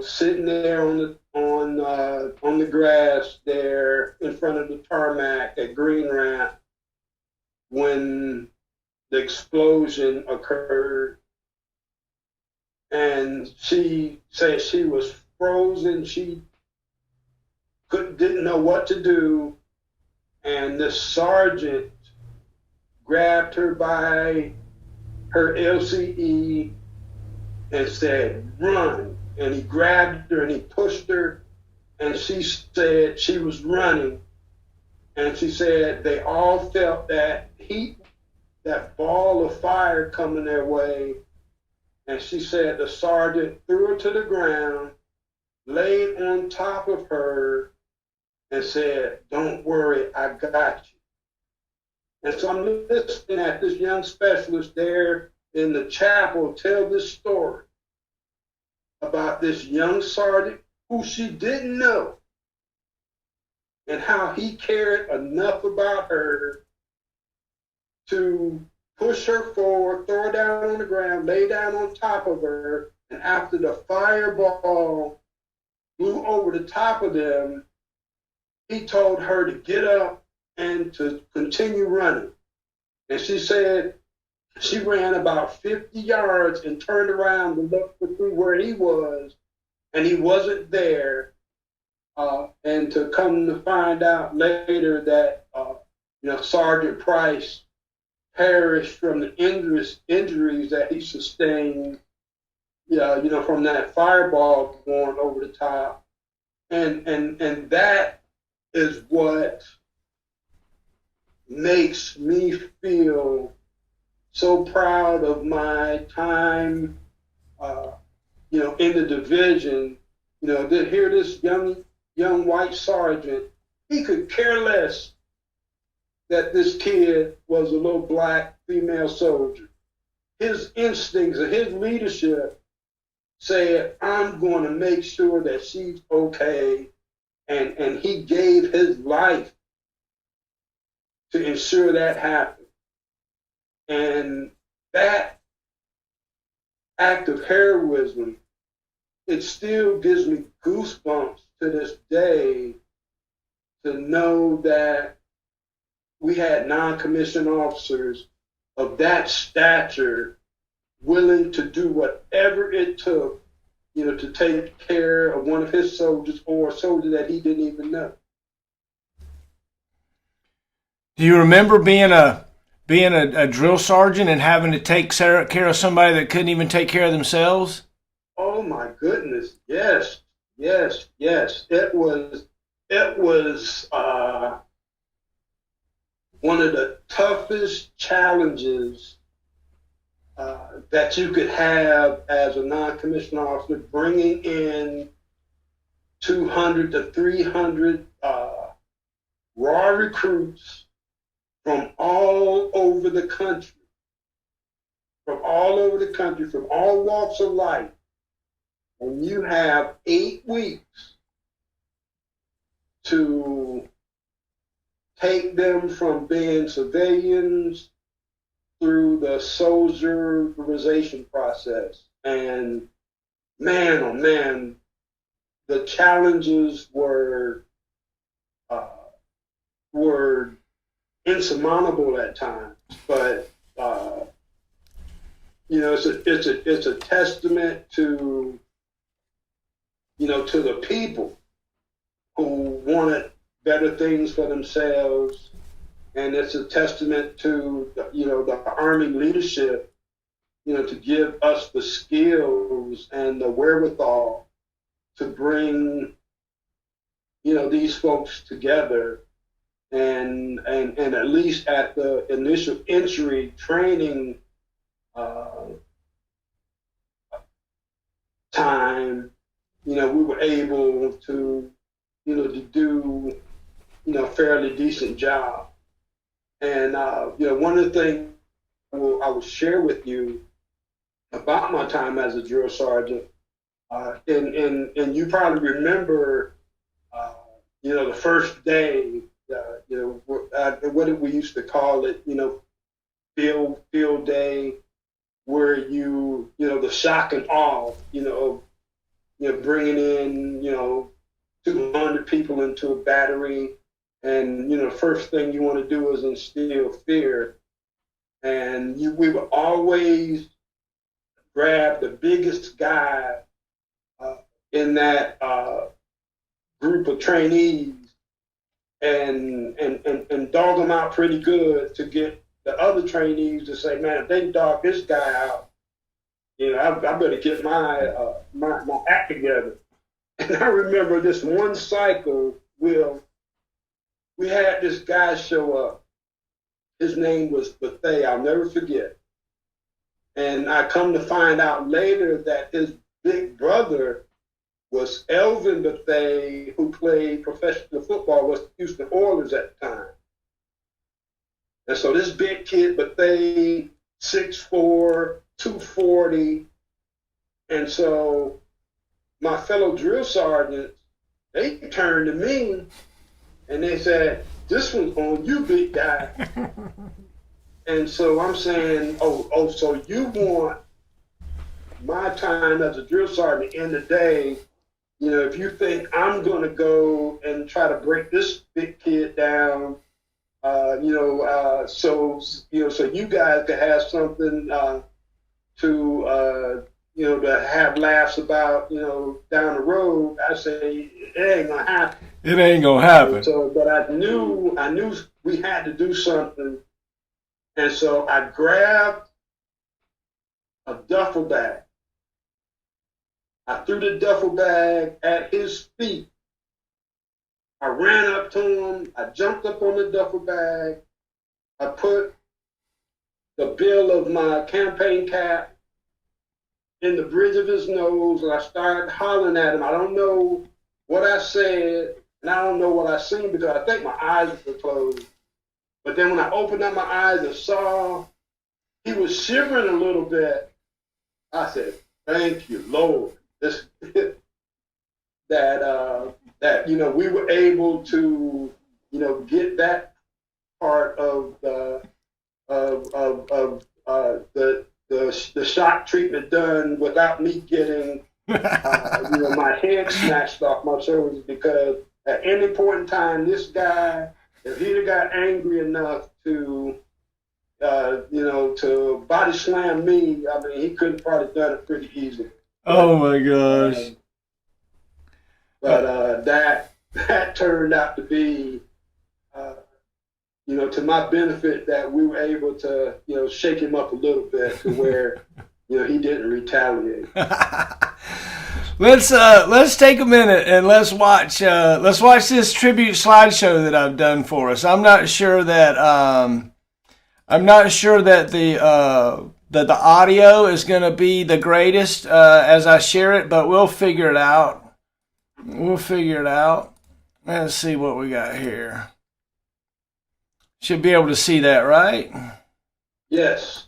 sitting there on the grass there in front of the tarmac at Green Ramp when the explosion occurred. And she said she was frozen. She didn't know what to do. And the sergeant grabbed her by her LCE and said, "Run." And he grabbed her and he pushed her. And she said she was running. And she said they all felt that heat, that ball of fire coming their way. And she said the sergeant threw her to the ground, laid on top of her, and said, "Don't worry, I got you." And so I'm listening at this young specialist there in the chapel tell this story about this young sergeant who she didn't know, and how he cared enough about her to push her forward, throw her down on the ground, lay down on top of her, and after the fireball flew over the top of them, he told her to get up and to continue running. And she said she ran about 50 yards and turned around to look to see where he was, and he wasn't there. And to come to find out later that Sergeant Price perished from the injuries that he sustained, from that fireball going over the top, and that is what makes me feel so proud of my time, in the division. To hear this young white sergeant, he could care less that this kid was a little black female soldier. His instincts and his leadership said, "I'm going to make sure that she's okay," and he gave his life to ensure that happened. And that act of heroism, it still gives me goosebumps to this day to know that we had non-commissioned officers of that stature willing to do whatever it took, to take care of one of his soldiers or a soldier that he didn't even know. Do you remember being a drill sergeant and having to take care of somebody that couldn't even take care of themselves? Oh my goodness, yes. It was one of the toughest challenges that you could have as a non-commissioned officer, bringing in 200 to 300 raw recruits from all over the country, from all walks of life. And you have 8 weeks to take them from being civilians through the soldierization process. And man, oh man, the challenges were insurmountable at times. But you know, it's a testament to, you know, to the people who wanted better things for themselves, and it's a testament to, you know, the Army leadership, you know, to give us the skills and the wherewithal to bring, you know, these folks together, and at least at the initial entry training time, you know, we were able to, you know, to do, you know, a fairly decent job. And you know, one of the things I will share with you about my time as a drill sergeant, and you probably remember, you know, the first day, you know, what did we used to call it, you know, field day, where you know, the shock and awe, you know, bringing in, you know, 200 people into a battery, and you know, the first thing you want to do is instill fear, and we would always grab the biggest guy in that group of trainees and dog them out pretty good to get the other trainees to say, man, if they dog this guy out, you know, I better get my act together. And I remember this one cycle, Will, we had this guy show up. His name was Bethay, I'll never forget. And I come to find out later that his big brother was Elvin Bethay, who played professional football with the Houston Oilers at the time. And so this big kid, Bethay, 6'4", 240. And so my fellow drill sergeants, they turned to me and they said, this one's on you, big guy. And so I'm saying, oh, so you want my time as a drill sergeant in the day, you know, if you think I'm going to go and try to break this big kid down, so you guys could have something to have laughs about, you know, down the road, I say, it ain't going to happen. It ain't going to happen. So, but I knew we had to do something. And so I grabbed a duffel bag. I threw the duffel bag at his feet. I ran up to him. I jumped up on the duffel bag. I put the bill of my campaign cap in the bridge of his nose, and I started hollering at him. I don't know what I said, and I don't know what I seen because I think my eyes were closed. But then when I opened up my eyes and saw he was shivering a little bit, I said, thank you, Lord. That you know, we were able to, you know, get that part of the shock treatment done without me getting my head snatched off my shoulders, because at any point in time, this guy, if he'd have got angry enough to to body slam me, I mean, he could have probably done it pretty easily. Oh my gosh. But that turned out to be, to my benefit, that we were able to, shake him up a little bit to where, he didn't retaliate. Let's take a minute and let's watch this tribute slideshow that I've done for us. I'm not sure that the audio is going to be the greatest as I share it, but we'll figure it out. Let's see what we got here. Should be able to see that, right? Yes.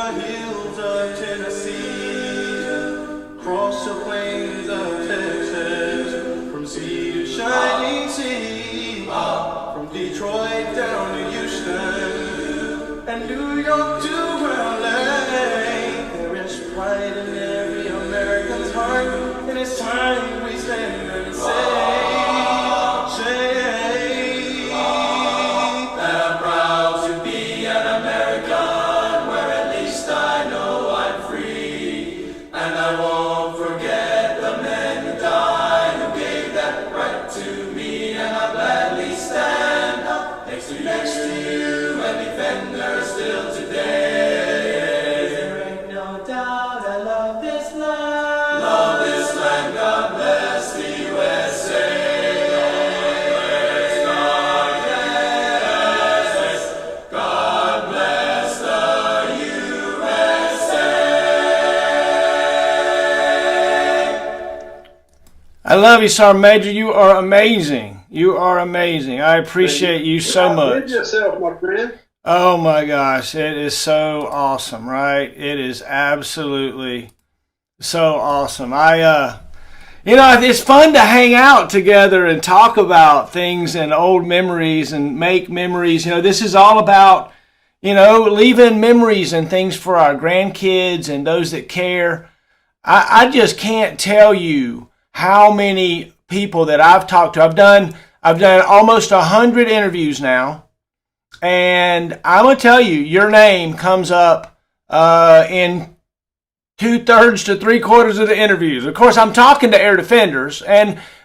the hills of Tennessee, across the plains of Texas, from sea to shining sea, from Detroit down to Houston, and New York to LA. There is pride in every American's heart, and it's time we stand and say. I love you, Sergeant Major. You are amazing. You are amazing. I appreciate you so much. Yourself, my friend. Oh my gosh, it is so awesome, right? It is absolutely so awesome. It's fun to hang out together and talk about things and old memories and make memories. This is all about, leaving memories and things for our grandkids and those that care. I just can't tell you how many people that I've talked to. I've done almost 100 interviews now, and I'm gonna tell you, your name comes up in 2/3 to 3/4 of the interviews. Of course, I'm talking to air defenders,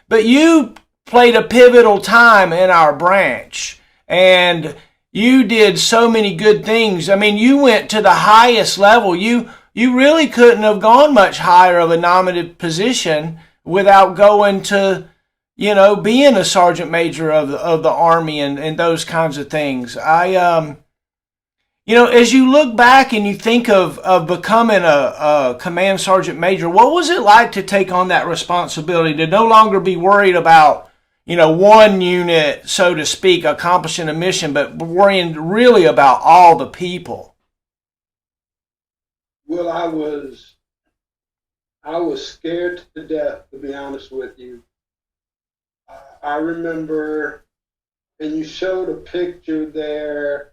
but you played a pivotal time in our branch, and you did so many good things. I mean, you went to the highest level. You really couldn't have gone much higher of a nominative position without going to, being a sergeant major of the Army and those kinds of things. As you look back and you think of becoming a command sergeant major, what was it like to take on that responsibility, to no longer be worried about, one unit, so to speak, accomplishing a mission, but worrying really about all the people? Well, I was scared to death, to be honest with you. I remember, and you showed a picture there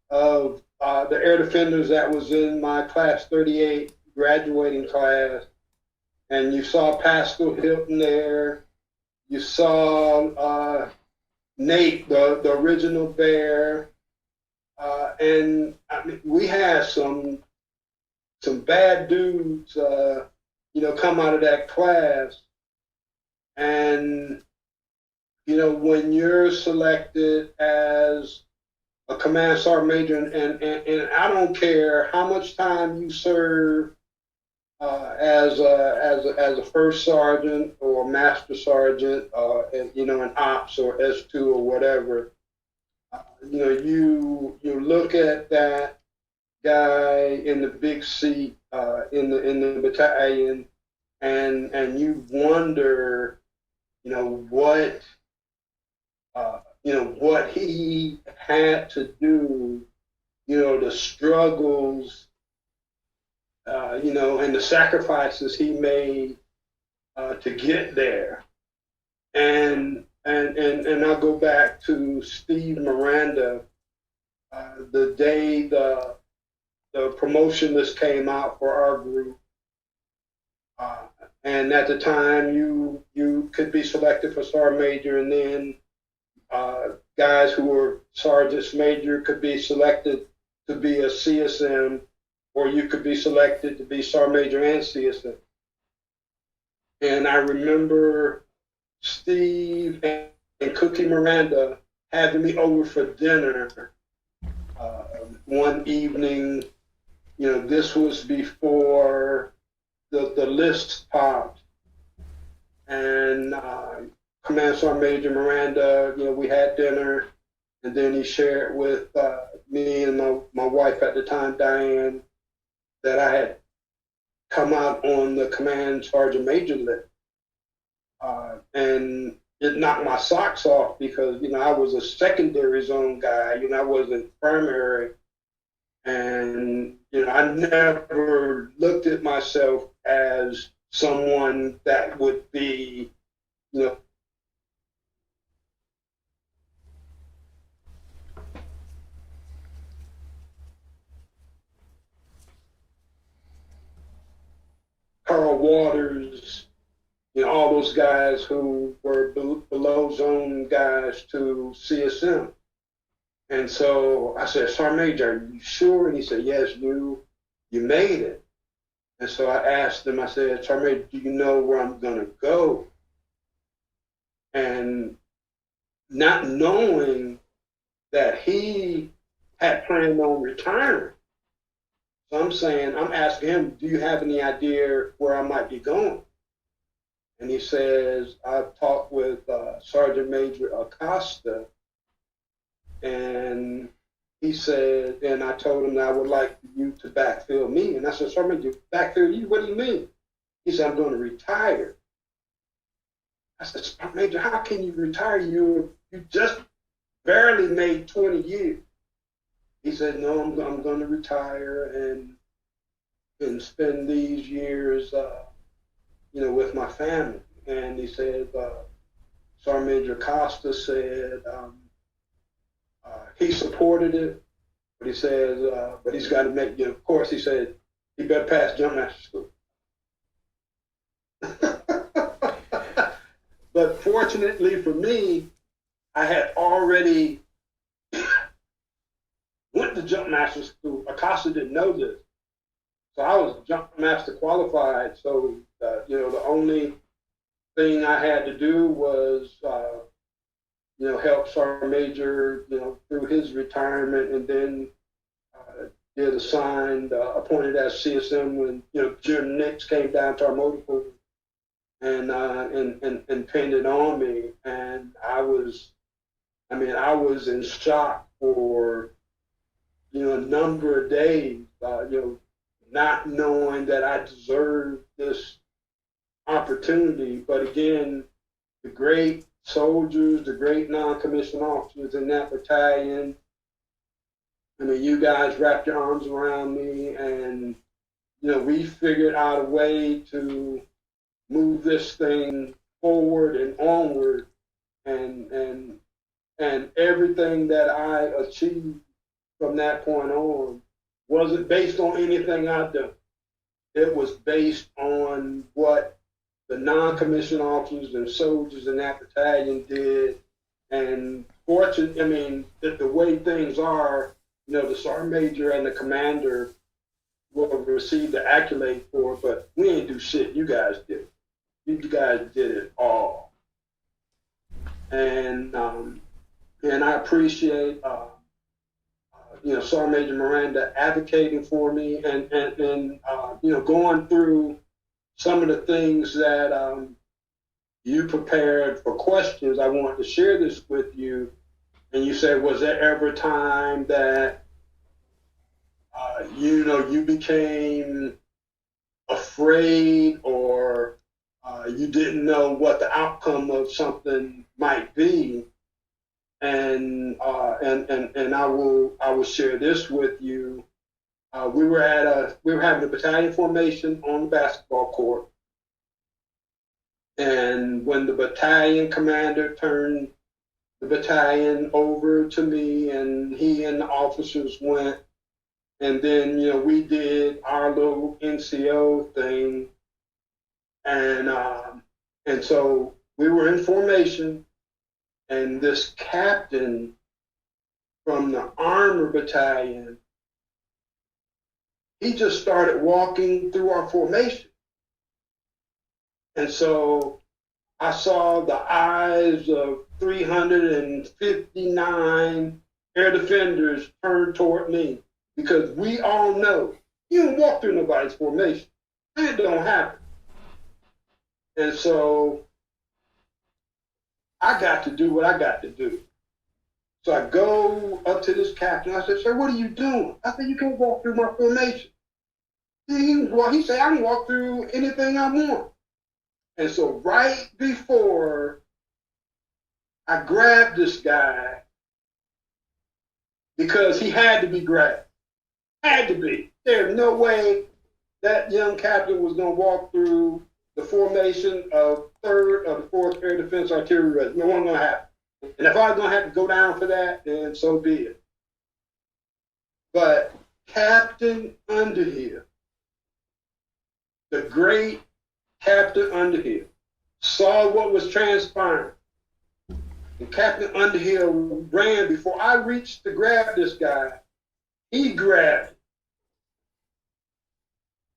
of the air defenders that was in my class 38 graduating class, and you saw Pascal Hilton there. You saw Nate, the original bear, and I mean, we had some bad dudes. Come out of that class. And, when you're selected as a command sergeant major, and I don't care how much time you serve as a first sergeant or master sergeant, in ops or S2 or whatever, you look at that guy in the big seat in the battalion, and you wonder, what he had to do, the struggles, and the sacrifices he made to get there. And I'll go back to Steve Miranda, the day the promotion list came out for our group. And at the time, you could be selected for sergeant major, and then guys who were sergeants major could be selected to be a CSM, or you could be selected to be sergeant major and CSM. And I remember Steve and Cookie Miranda having me over for dinner one evening. This was before the list popped, and Command Sergeant Major Miranda, we had dinner, and then he shared with me and my wife at the time, Diane, that I had come out on the Command Sergeant Major list. And it knocked my socks off because, I was a secondary zone guy, I wasn't primary. And, I never looked at myself as someone that would be, you know, Carl Waters, all those guys who were below zone guys to CSM. And so I said, Sergeant Major, are you sure? And he said, yes, you made it. And so I asked him, I said, Sergeant Major, do you know where I'm going to go? And not knowing that he had planned on retiring. So I'm asking him, do you have any idea where I might be going? And he says, I've talked with Sergeant Major Acosta, and he said, and I told him that I would like you to backfill me. And I said, Sergeant Major, backfill you? What do you mean? He said, I'm going to retire. I said, Sergeant Major, how can you retire? You just barely made 20 years. He said, no, I'm going to retire and spend these years, with my family. And he said, Sergeant Major Costa said he supported it, but he says, but he's got to make, of course, he said, he better pass jump master school. But fortunately for me, I had already went to jump master school. Acosta didn't know this. So I was jump master qualified. So, the only thing I had to do was, help Sergeant Major, through his retirement, and then did appointed as CSM when, Jim Nix came down to our motor pool and pinned it on me. And I was in shock for, a number of days, not knowing that I deserved this opportunity. But again, the great soldiers, the great non-commissioned officers in that battalion, you guys wrapped your arms around me, and, we figured out a way to move this thing forward and onward, and everything that I achieved from that point on wasn't based on anything I'd done. It was based on what the non-commissioned officers and soldiers in that battalion did. And fortunately, the way things are, the sergeant major and the commander will receive the accolade for it, but we ain't do shit. You guys did it. You guys did it all. And I appreciate Sergeant Major Miranda advocating for me and going through some of the things that you prepared for questions. I wanted to share this with you. And you said, was there ever a time that, you became afraid or you didn't know what the outcome of something might be? And I will share this with you. We were having a battalion formation on the basketball court, and when the battalion commander turned the battalion over to me, and he and the officers went, and then we did our little NCO thing, and so we were in formation. And this captain from the armor battalion, he just started walking through our formation. And so I saw the eyes of 359 air defenders turn toward me, because we all know you don't walk through nobody's formation. That don't happen. And so I got to do what I got to do. So I go up to this captain. I said, sir, what are you doing? I said, you can't walk through my formation. He said, I can walk through anything I want. And so right before I grabbed this guy, because he had to be grabbed, Had to be. There's no way that young captain was going to walk through the formation of 3rd of the 4th Air Defense Artillery Regiment. No one going to happen. And if I was going to have to go down for that, then so be it. But Captain Underhill, the great Captain Underhill, saw what was transpiring. And Captain Underhill ran before I reached to grab this guy. He grabbed it.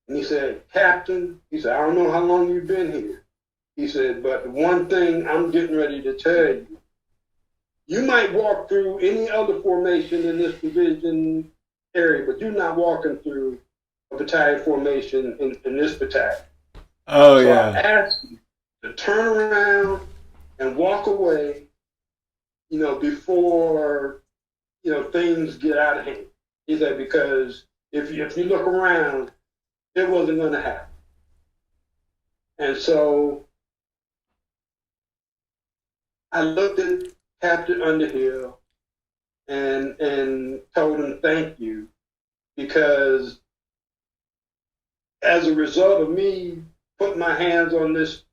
And he said, Captain, he said, I don't know how long you've been here. He said, but the one thing I'm getting ready to tell you, you might walk through any other formation in this division area, but you're not walking through a battalion formation in this battalion. Oh, so yeah. I asked you to turn around and walk away, before, things get out of hand. He said, because if you look around, it wasn't going to happen. And so I looked at Captain Underhill and told him thank you, because as a result of me putting my hands on this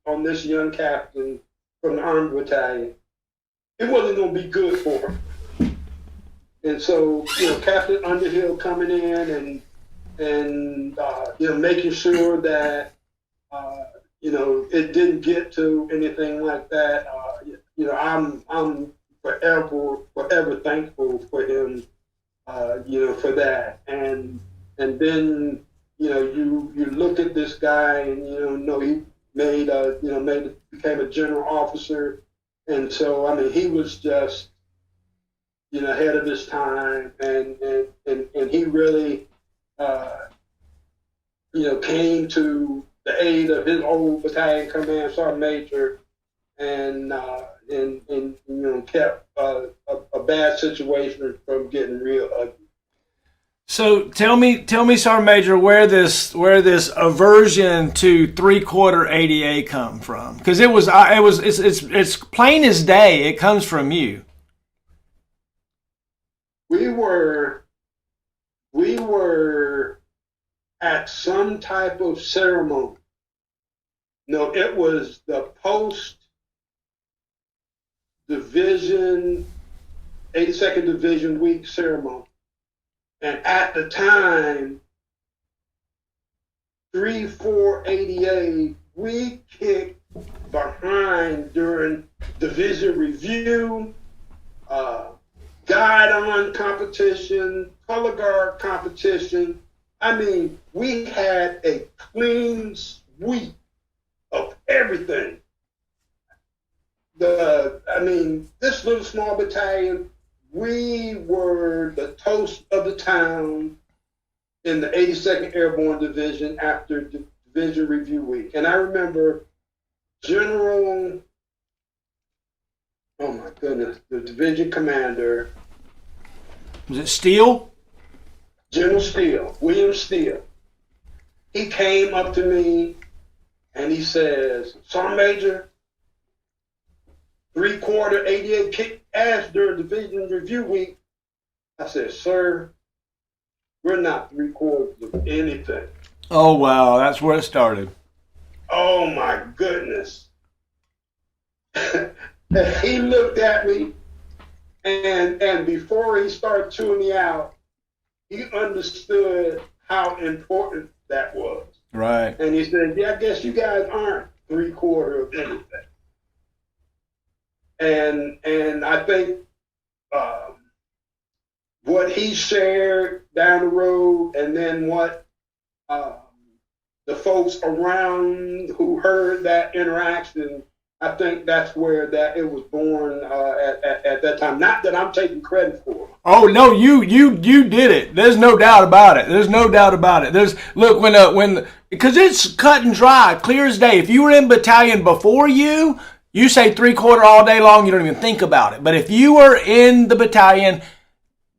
young captain from the Army Battalion, it wasn't going to be good for him. And so, Captain Underhill coming in and making sure that it didn't get to anything like that. I'm forever thankful for him, for that. And then you look at this guy and he became a general officer, and so I mean he was just ahead of his time, and he really came to the aid of his old battalion command sergeant major, and kept a bad situation from getting real ugly. So tell me, Sergeant Major, where this aversion to 3/4 ADA come from? Because it's plain as day. It comes from you. We were at some type of ceremony. No, it was the post-division, 82nd Division Week ceremony. And at the time, 3/4 ADA, we kicked behind during division review, guide-on competition, color guard competition. I mean, we had a clean sweep of everything. This little small battalion, we were the toast of the town in the 82nd Airborne Division after Division Review Week. And I remember the division commander. Was it Steele? General Steele, William Steele. He came up to me and he says, Sergeant Major, 3/4 ADA kicked ass during Division Review Week. I said, sir, we're not 3/4 of anything. Oh, wow. That's where it started. Oh, my goodness. He looked at me, and before he started chewing me out, he understood how important that was. Right. And he said, yeah, I guess you guys aren't 3/4 of anything. And I think what he shared down the road, and then what the folks around who heard that interaction, I think that's where it was born at that time. Not that I'm taking credit for it. Oh no, you did it. There's no doubt about it. Because it's cut and dry, clear as day. If you were in battalion before you say 3/4 all day long, you don't even think about it. But if you were in the battalion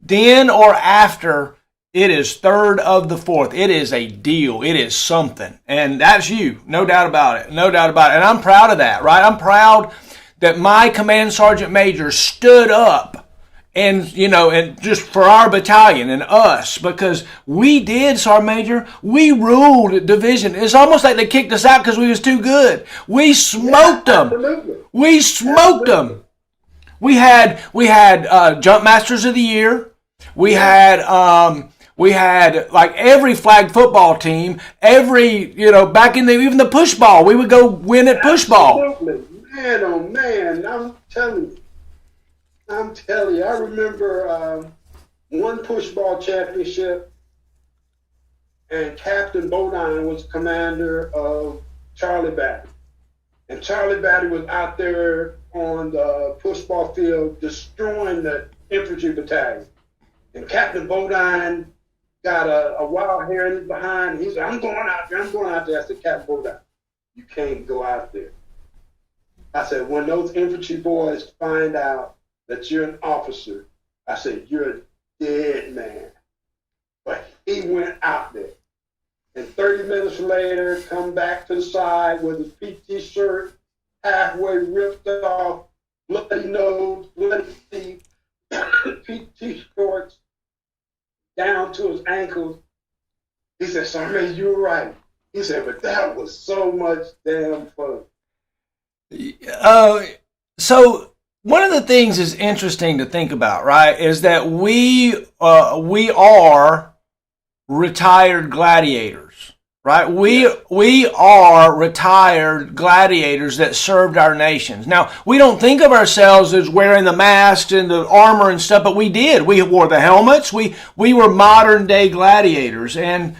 then or after, it is 3rd of the 4th. It is a deal. It is something. And that's you. No doubt about it. No doubt about it. And I'm proud of that, right? I'm proud that my command sergeant major stood up And, you know, and just for our battalion and us, because we did, Sergeant Major, we ruled division. It's almost like they kicked us out because we was too good. We smoked them. Absolutely. We smoked them. We had Jump Masters of the Year. We had like every flag football team, back in even the push ball, we would go win at push ball. Absolutely. Man, oh man, I'm telling you, I remember one push ball championship, and Captain Bodine was commander of Charlie Battery. And Charlie Battery was out there on the push ball field destroying the infantry battalion. And Captain Bodine got a wild hair in his behind. He said, I'm going out there. I said, Captain Bodine, you can't go out there. I said, when those infantry boys find out that you're an officer, I said, you're a dead man. But he went out there. And 30 minutes later, come back to the side with his PT shirt halfway ripped off, bloody nose, bloody teeth, PT shorts down to his ankles. He said, Sergeant, you were right. He said, but that was so much damn fun. So one of the things is interesting to think about, right, is that we are retired gladiators, right? We are retired gladiators that served our nations. Now, we don't think of ourselves as wearing the masks and the armor and stuff, but we did. We wore the helmets. We were modern day gladiators. And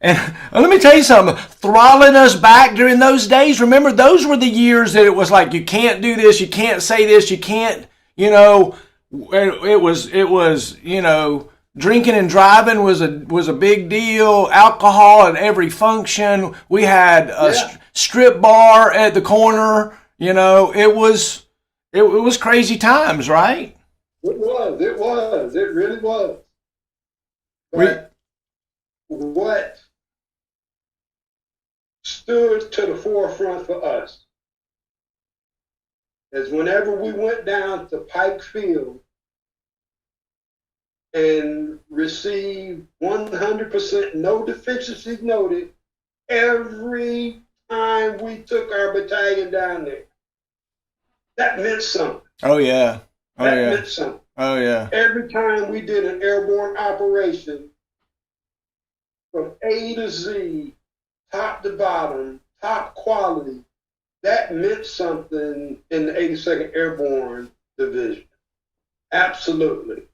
let me tell you something, throttling us back during those days, remember, those were the years that it was like, you can't do this, you can't say this, you can't, it was, drinking and driving was a big deal, alcohol at every function. We had a strip bar at the corner, it was crazy times, right? It really was. But what stood to the forefront for us is whenever we went down to Pike Field and received 100% no deficiencies noted every time we took our battalion down there. That meant something. Oh, yeah. That meant something. Oh, yeah. Every time we did an airborne operation, from A to Z, top to bottom, top quality, that meant something in the 82nd Airborne Division. Absolutely.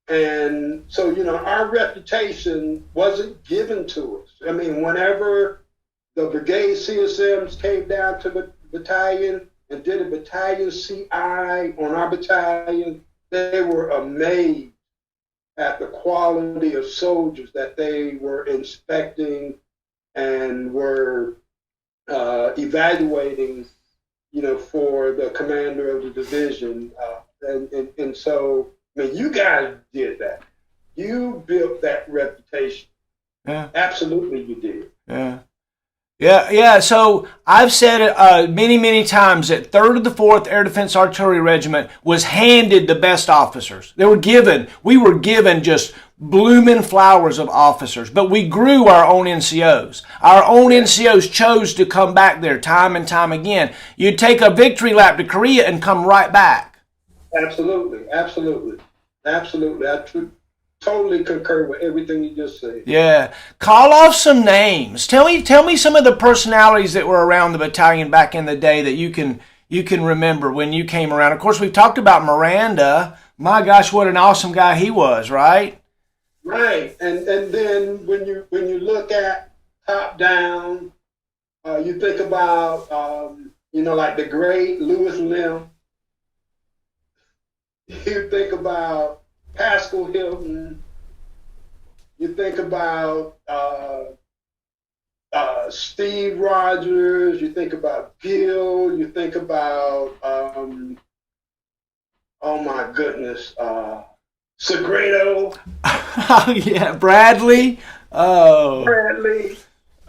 And so, our reputation wasn't given to us. I mean, whenever the brigade CSMs came down to the battalion and did a battalion CI on our battalion, they were amazed at the quality of soldiers that they were inspecting and were evaluating, for the commander of the division. And so, I mean, you guys did that. You built that reputation. Yeah. Absolutely you did. Yeah. Yeah. So I've said it many, many times that 3rd of the 4th Air Defense Artillery Regiment was handed the best officers. We were given just blooming flowers of officers, but we grew our own NCOs. Our own NCOs chose to come back there time and time again. You'd take a victory lap to Korea and come right back. Absolutely. I totally concur with everything you just said. Yeah. Call off some names. Tell me some of the personalities that were around the battalion back in the day that you can remember when you came around. Of course, we've talked about Miranda. My gosh, what an awesome guy he was, right? Right. And then when you look at top down, you think about like the great Louis Lim. You think about Pascal Hilton, you think about Steve Rogers, you think about Gil, you think about, oh my goodness, Segredo. Oh, yeah, Bradley. Oh. Bradley.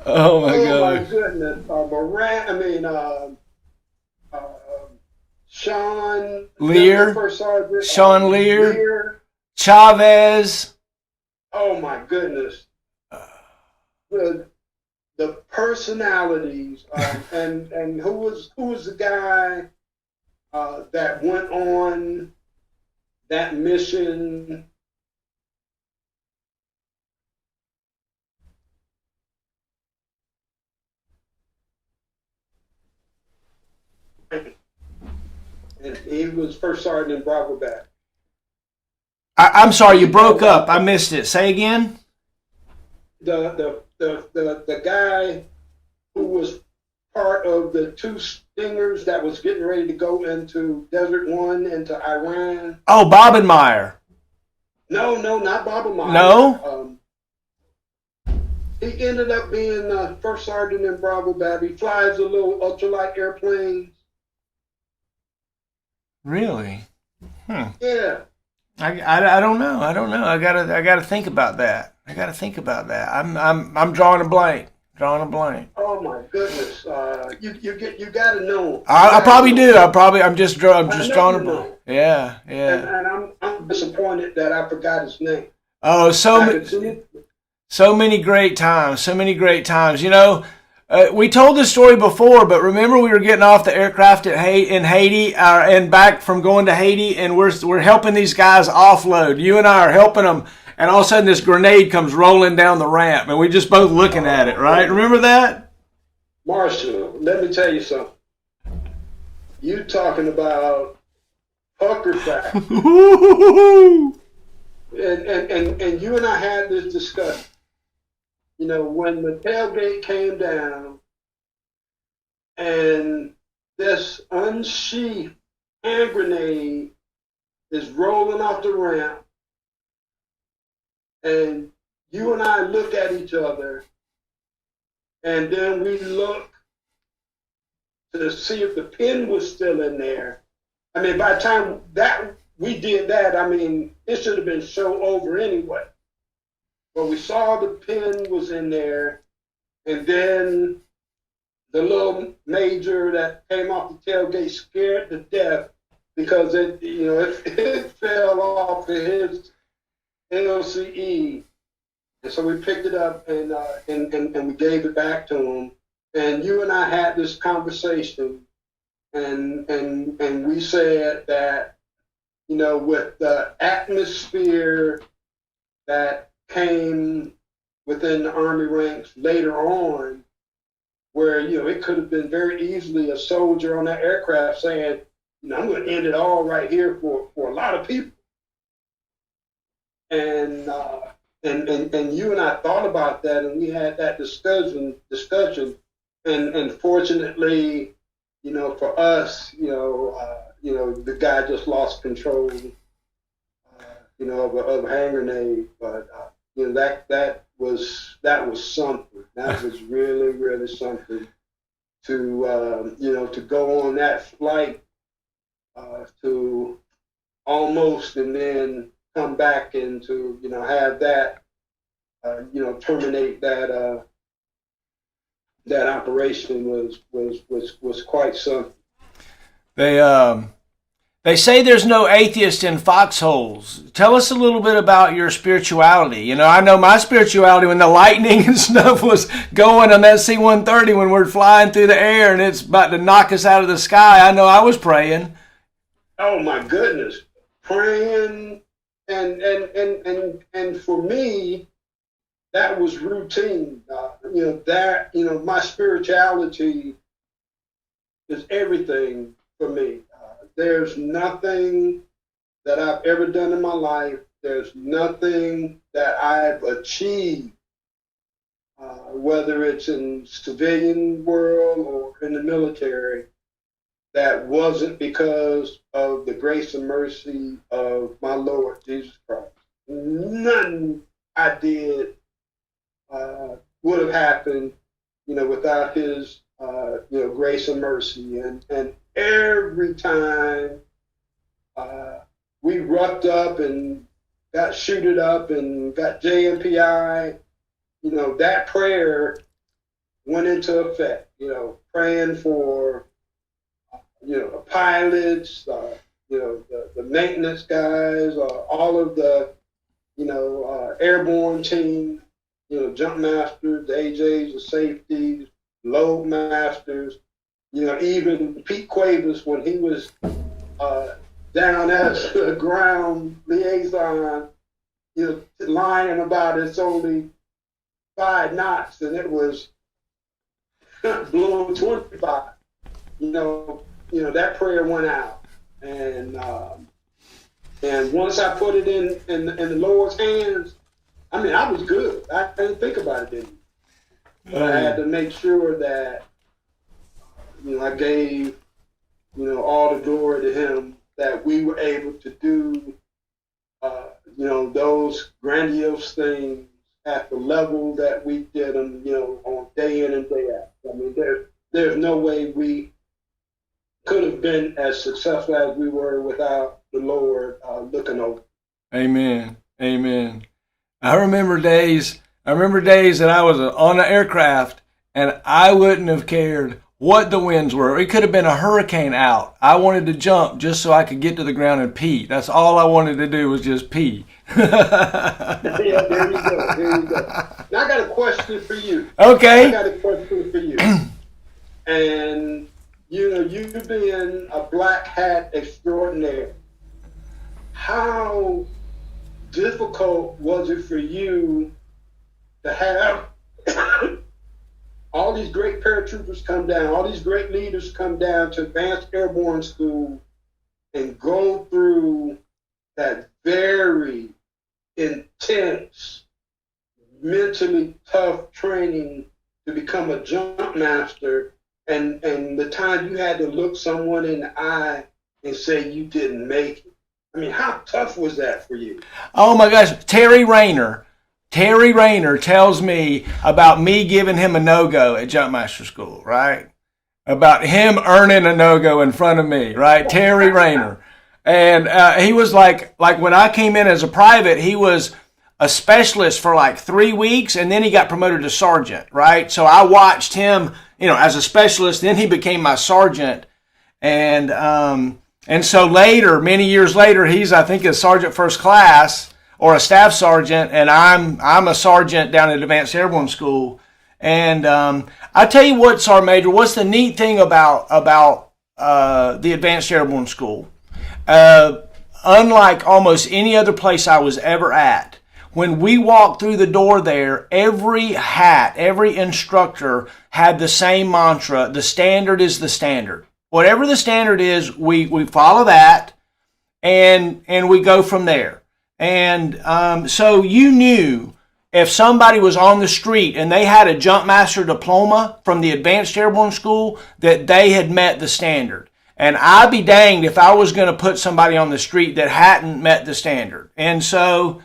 Oh, my God. Oh, my goodness. Sean Lear, First Sergeant, Sean Lear, Chavez. Oh my goodness, the personalities, and who was the guy that went on that mission? And he was first sergeant in Bravo Back. I'm sorry, you broke up. I missed it. Say again. The guy who was part of the 2 stingers that was getting ready to go into Desert One, into Iran. Oh, Bobenmeyer. No, not Bobenmeyer. No. He ended up being first sergeant in Bravo Back. He flies the little ultralight airplanes. Really? Yeah. I don't know. I gotta think about that. I'm drawing a blank. Oh my goodness. You gotta know. I probably do. I'm just drawing a blank. Yeah. And I'm disappointed that I forgot his name. Oh, so many great times. You know, we told this story before, but remember we were getting off the aircraft in Haiti, and back from going to Haiti, and we're helping these guys offload. You and I are helping them, and all of a sudden this grenade comes rolling down the ramp, and we just both looking at it, right? Remember that? Marshall, let me tell you something. You talking about pucker factor. And you and I had this discussion. You know, when the tailgate came down and this unsheathed hand grenade is rolling off the ramp, and you and I look at each other, and then we look to see if the pin was still in there. I mean, by the time that we did that, I mean, it should have been show over anyway. But we saw the pin was in there, and then the little major that came off the tailgate scared to death because it fell off of his LCE, and so we picked it up and we gave it back to him. And you and I had this conversation, and we said that, you know, with the atmosphere that came within the Army ranks later on, where, you know, it could have been very easily a soldier on that aircraft saying, you know, I'm going to end it all right here for a lot of people. And you and I thought about that, and we had that discussion. And fortunately, you know, for us, the guy just lost control, of a hand grenade. But you know, that was something. That was really, really something to go on that flight to almost, and then come back and to, you know, have that, terminate that that operation was quite something. They say there's no atheist in foxholes. Tell us a little bit about your spirituality. You know, I know my spirituality when the lightning and stuff was going on that C-130 when we're flying through the air and it's about to knock us out of the sky. I know I was praying. Oh my goodness, praying, and for me, that was routine. My spirituality is everything for me. There's nothing that I've ever done in my life. There's nothing that I've achieved, whether it's in civilian world or in the military, that wasn't because of the grace and mercy of my Lord Jesus Christ. None I did would have happened, without His, grace and mercy. And every time we rucked up and got shooted up and got JMPI, that prayer went into effect. Praying for pilots, the maintenance guys, all of the, airborne team, jump masters, the AJs, the safeties, load masters, even Pete Cuevas when he was down as the ground liaison, lying about it's only 5 knots and it was blowing 25. That prayer went out, and once I put it in the Lord's hands, I was good. I didn't think about it, but I had to make sure that I gave all the glory to Him, that we were able to do those grandiose things at the level that we did them, on day in and day out. There's no way we could have been as successful as we were without the Lord looking over. Amen. Amen. I remember days that I was on an aircraft and I wouldn't have cared what the winds were. It could have been a hurricane out. I wanted to jump just so I could get to the ground and pee. That's all I wanted to do was just pee. Yeah, there you go. Now I got a question for you. Okay. I got a question for you. And you being a black hat extraordinaire, how difficult was it for you to have all these great paratroopers come down, all these great leaders come down to advanced airborne school and go through that very intense, mentally tough training to become a jump master, and the time you had to look someone in the eye and say you didn't make it? How tough was that for you? Oh my gosh, Terry Rayner tells me about me giving him a no-go at Jumpmaster School, right? About him earning a no-go in front of me, right? Terry Rayner. And he was like when I came in as a private, he was a specialist for like 3 weeks, and then he got promoted to sergeant, right? So I watched him, as a specialist, then he became my sergeant. And so later, many years later, he's, I think, a sergeant first class, or a staff sergeant, and I'm a sergeant down at Advanced Airborne School. And I tell you what, Sergeant Major, what's the neat thing about the Advanced Airborne School? Unlike almost any other place I was ever at, when we walked through the door there, every instructor had the same mantra: the standard is the standard. Whatever the standard is, we follow that, and we go from there. And so you knew if somebody was on the street and they had a jump master diploma from the Advanced Airborne School, that they had met the standard. And I'd be danged if I was going to put somebody on the street that hadn't met the standard. And so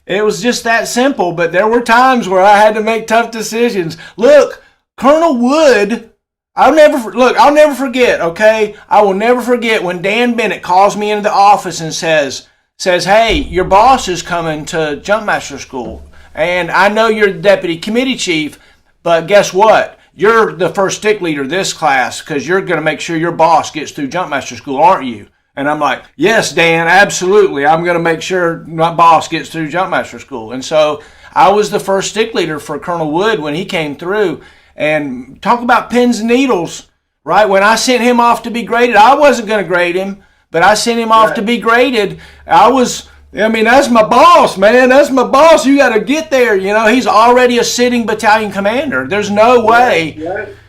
it was just that simple. But there were times where I had to make tough decisions. Look, Colonel Wood, I'll never forget, okay? I will never forget when Dan Bennett calls me into the office and says, hey, your boss is coming to Jumpmaster School, and I know you're the deputy committee chief, but guess what? You're the first stick leader this class because you're going to make sure your boss gets through Jumpmaster School, aren't you? And I'm like, yes, Dan, absolutely. I'm going to make sure my boss gets through Jumpmaster School. And so I was the first stick leader for Colonel Wood when he came through. And talk about pins and needles, right? When I sent him off to be graded, I wasn't going to grade him, but I sent him off to be graded. That's my boss, man. That's my boss. You got to get there. He's already a sitting battalion commander. There's no way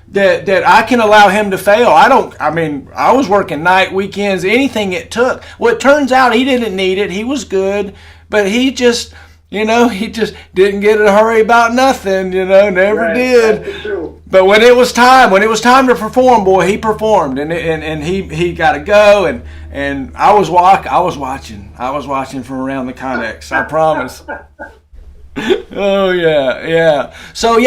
that I can allow him to fail. I was working night, weekends, anything it took. Well, it turns out he didn't need it. He was good, but he just didn't get in a hurry about nothing, never did. But when it was time to perform, boy, he performed, and he got to go, and I was watching from around the Connex, I promise. Oh yeah. So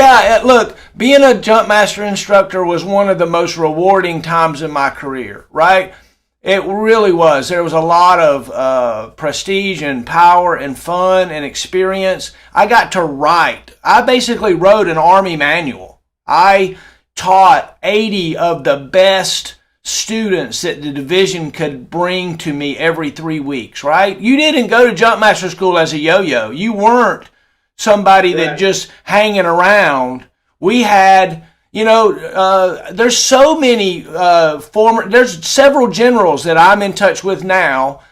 look, being a jump master instructor was one of the most rewarding times in my career, right? It really was. There was a lot of prestige and power and fun and experience. I got to write. I basically wrote an Army manual. I taught 80 of the best students that the division could bring to me every 3 weeks, right? You didn't go to jump master school as a yo-yo. You weren't somebody that just hanging around. We had, there's so many there's several generals that I'm in touch with now.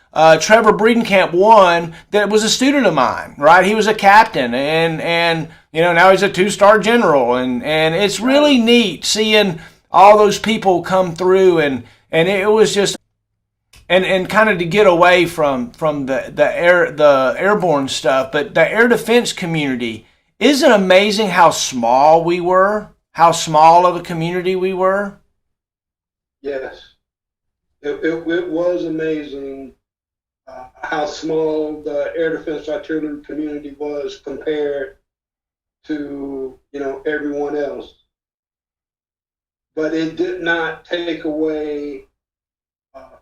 Trevor Breedenkamp, one that was a student of mine, right? He was a captain, and now he's a 2-star general, and it's really neat seeing all those people come through, and it was just and kind of to get away from the airborne stuff, but the air defense community. Isn't it amazing how small we were? How small of a community we were? Yes, it was amazing how small the air defense artillery community was compared to everyone else. But it did not take away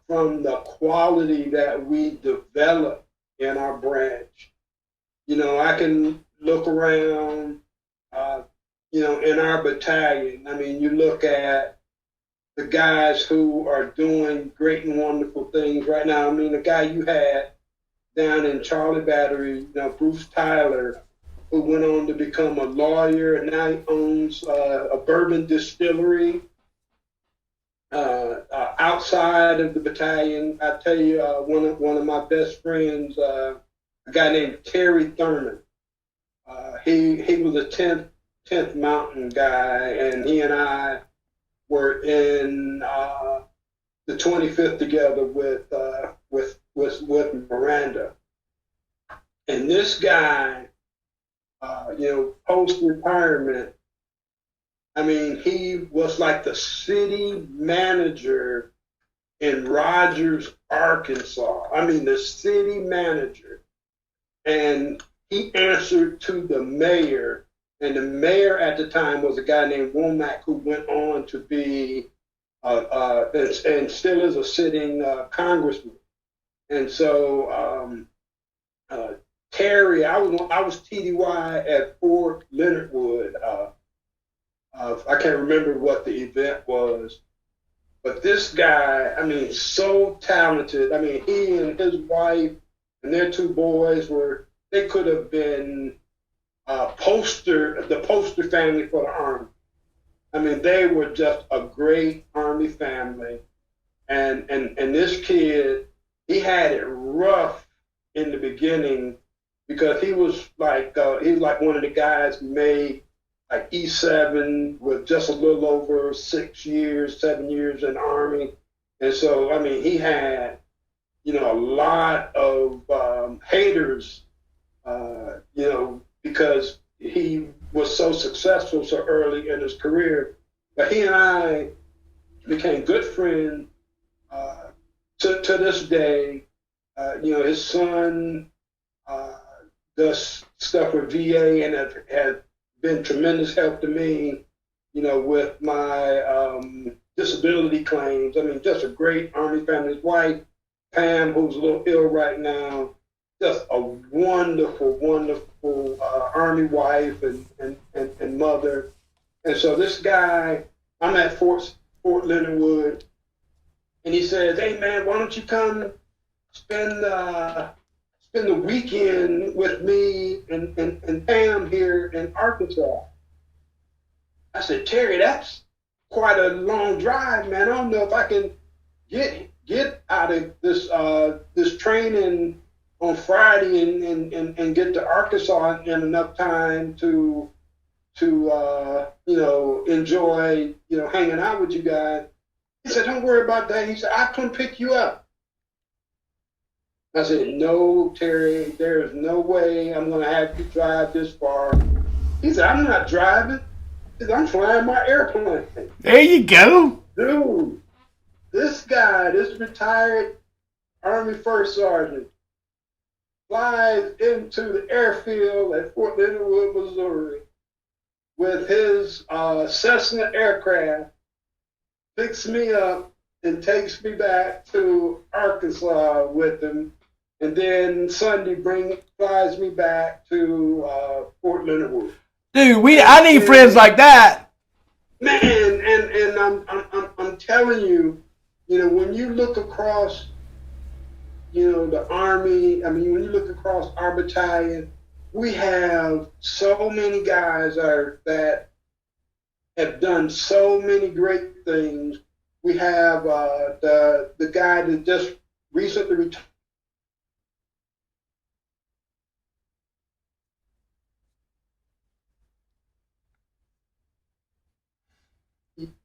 from the quality that we developed in our branch. I can look around, in our battalion. I mean, you look at the guys who are doing great and wonderful things right now. I mean, the guy you had down in Charlie Battery, Bruce Tyler, who went on to become a lawyer, and now he owns a bourbon distillery outside of the battalion. I tell you, one of my best friends, a guy named Terry Thurman. He was a 10th Mountain guy, and he and I were in the 25th together with Miranda. And this guy, post-retirement, I mean, he was like the city manager in Rogers, Arkansas. I mean, the city manager. And he answered to the mayor. And the mayor at the time was a guy named Womack, who went on to be, and still is a sitting congressman. And so Terry, I was TDY at Fort Leonard Wood. I can't remember what the event was, but this guy, I mean, so talented. I mean, he and his wife and their 2 boys they could have been the poster family for the Army. I mean, they were just a great Army family. And this kid, he had it rough in the beginning because he was like one of the guys who made like E7 with just a little over 7 years in the Army. And so, I mean, he had, a lot of haters, because he was so successful so early in his career. But he and I became good friends to this day. His son does stuff with VA and has been tremendous help to me, with my disability claims. I mean, just a great Army family. His wife, Pam, who's a little ill right now, just a wonderful, wonderful Army wife and mother. And so this guy, I'm at Fort Leonard Wood, and he says, "Hey man, why don't you come spend the weekend with me and Pam here in Arkansas?" I said, "Terry, that's quite a long drive, man. I don't know if I can get out of this training on Friday and get to Arkansas in enough time to enjoy hanging out with you guys." He said, "Don't worry about that." He said, "I'll come pick you up." I said, "No, Terry, there's no way I'm going to have you drive this far." He said, "I'm not driving. He said, I'm flying my airplane." There you go. Dude, this guy, this retired Army First Sergeant, flies into the airfield at Fort Leonard Wood, Missouri, with his Cessna aircraft, picks me up and takes me back to Arkansas with him, and then Sunday flies me back to Fort Leonard Wood. Dude, I need friends like that. Man, and I'm telling you, when you look across, the Army, when you look across our battalion, we have so many guys that have done so many great things. We have the guy that just recently retired.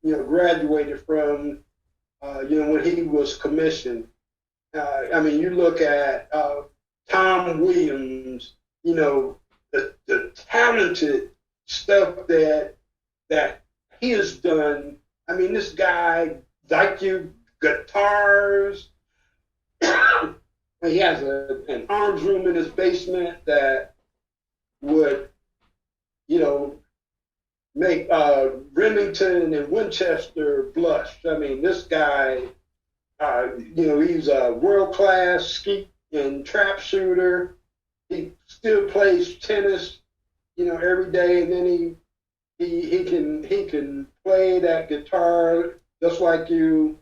Graduated from, when he was commissioned. You look at Tom Williams, the talented stuff that he has done. This guy, like you, guitars. He has an arms room in his basement that would, make Remington and Winchester blush. This guy, he's a world-class skeet and trap shooter. He still plays tennis, every day, and then he can play that guitar just like you.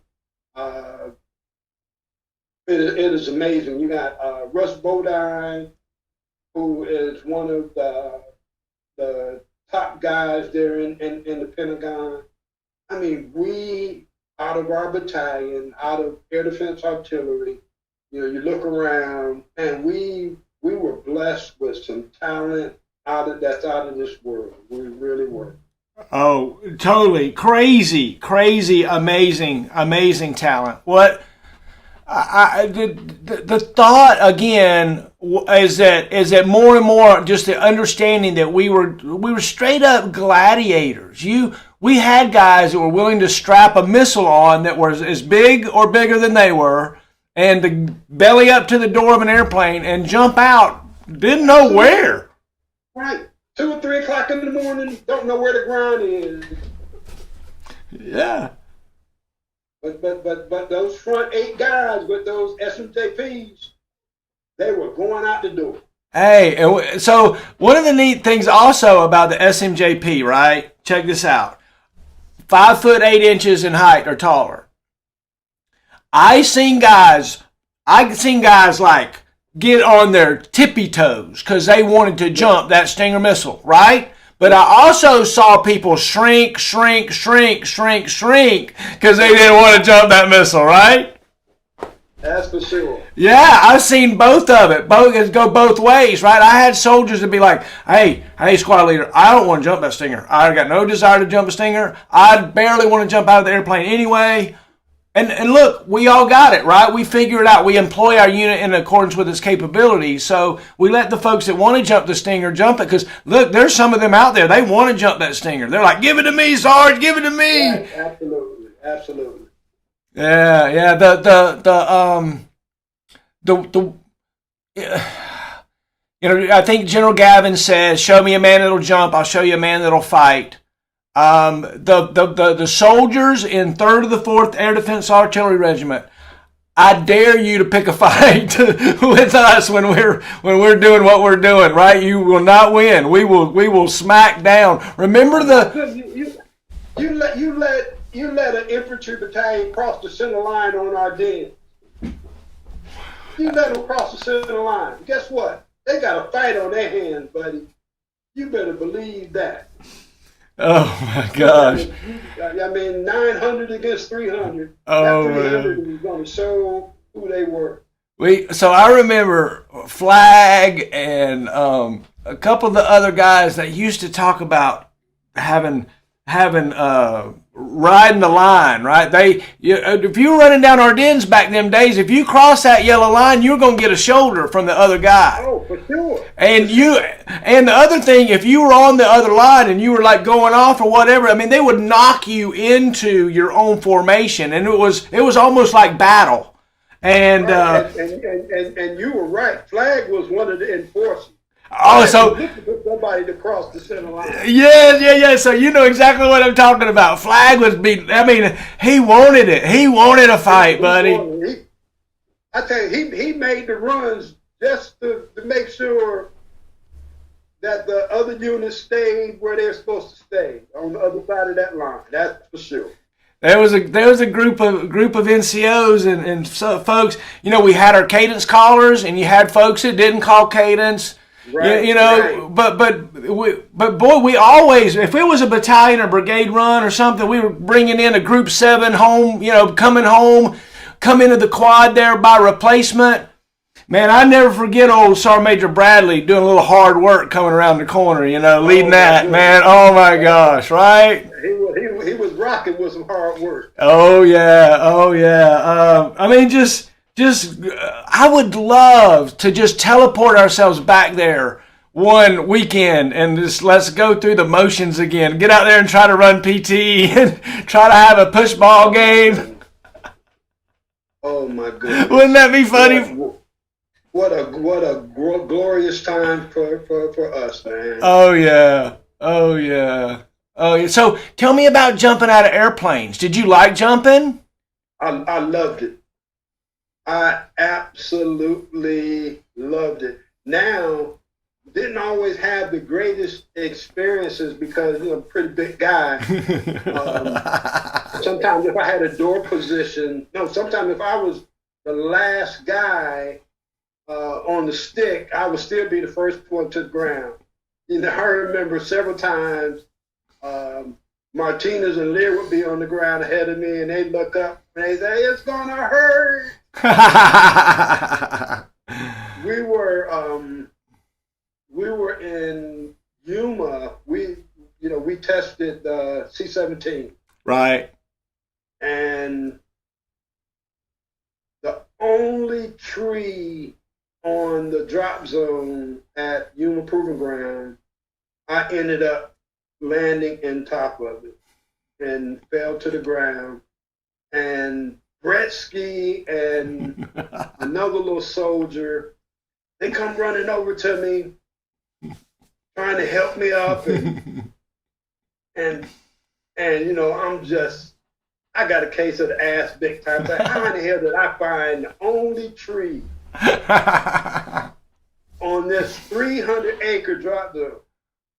It is amazing. You got Russ Bodine, who is one of the top guys there in the Pentagon. We, out of our battalion, out of Air Defense Artillery, you look around, and we were blessed with some talent that's out of this world. We really were. Oh, totally. Crazy, amazing talent. What the thought again is that more and more just the understanding that we were straight up gladiators. We had guys that were willing to strap a missile on that was as big or bigger than they were, and to belly up to the door of an airplane and jump out, didn't know where. Right. 2 or 3 o'clock in the morning, don't know where the ground is. Yeah. But those front 8 guys with those SMJPs, they were going out the door. Hey, so one of the neat things also about the SMJP, right? Check this out. 5 foot 8 inches in height or taller. I seen guys like get on their tippy toes because they wanted to jump that Stinger missile, right? But I also saw people shrink because they didn't want to jump that missile, right? That's for sure. Yeah, I've seen both of it. Both go both ways, right? I had soldiers that be like, hey, squad leader, I don't want to jump that Stinger. I got no desire to jump a Stinger. I barely want to jump out of the airplane anyway. And look, we all got it, right? We figure it out. We employ our unit in accordance with its capabilities. So we let the folks that want to jump the Stinger jump it. Because, look, there's some of them out there. They want to jump that Stinger. They're like, give it to me, Sarge. Give it to me. Yeah, absolutely. Yeah. I think General Gavin says, show me a man that'll jump. I'll show you a man that'll fight. The soldiers in 3rd of the 4th Air Defense Artillery Regiment, I dare you to pick a fight with us when we're doing what we're doing, right? You will not win. We will smack down. Remember you let an infantry battalion cross the center line on our den. You let them cross the center line. Guess what? They got a fight on their hands, buddy. You better believe that. Oh my gosh! 900 against 300. Oh, that 300 was going to show who they were. So I remember Flag and a couple of the other guys that used to talk about having riding the line, right? If you were running down Ardennes back in them days, if you cross that yellow line, you were going to get a shoulder from the other guy. Oh, for sure. And the other thing, if you were on the other line and you were like going off or whatever, they would knock you into your own formation, and it was almost like battle. And right. And you were right. Flag was one of the enforcers. Oh, so somebody to cross the center line. Yeah. So you know exactly what I'm talking about. Flag was he wanted it. He wanted a fight, buddy. I tell you, he made the runs just to make sure that the other units stayed where they're supposed to stay on the other side of that line. That's for sure. There was a group of NCOs and so folks. You know, we had our cadence callers, and you had folks that didn't call cadence. Right, you know, right. but boy, we always, if it was a battalion or brigade run or something, we were bringing in a group 7 home. You know, coming home, come into the quad there by replacement. Man, I never forget old Sergeant Major Bradley doing a little hard work coming around the corner, you know, leading that, man. Oh, my gosh, right? He was rocking with some hard work. Oh, yeah. Oh, yeah. I mean, I would love to just teleport ourselves back there one weekend and just let's go through the motions again. Get out there and try to run PT and try to have a push ball game. Oh, my goodness. Wouldn't that be funny? What a glorious time for us, man. Oh yeah. Oh yeah. Oh yeah. So tell me about jumping out of airplanes. Did you like jumping? I loved it. I absolutely loved it. Now, didn't always have the greatest experiences because I'm a pretty big guy. Sometimes if I had a door position, sometimes if I was the last guy on the stick, I would still be the first one to the ground. You know, I remember several times Martinez and Lear would be on the ground ahead of me, and they'd look up and they'd say, "It's gonna hurt." We were in Yuma. We tested C-17. Right. And the only tree on the drop zone at Yuma Proving Ground, I ended up landing in top of it and fell to the ground. And Bretsky and another little soldier, they come running over to me, trying to help me up, and I got a case of the ass big time. Like, how in the hell did I find the only tree on this 300-acre drop zone?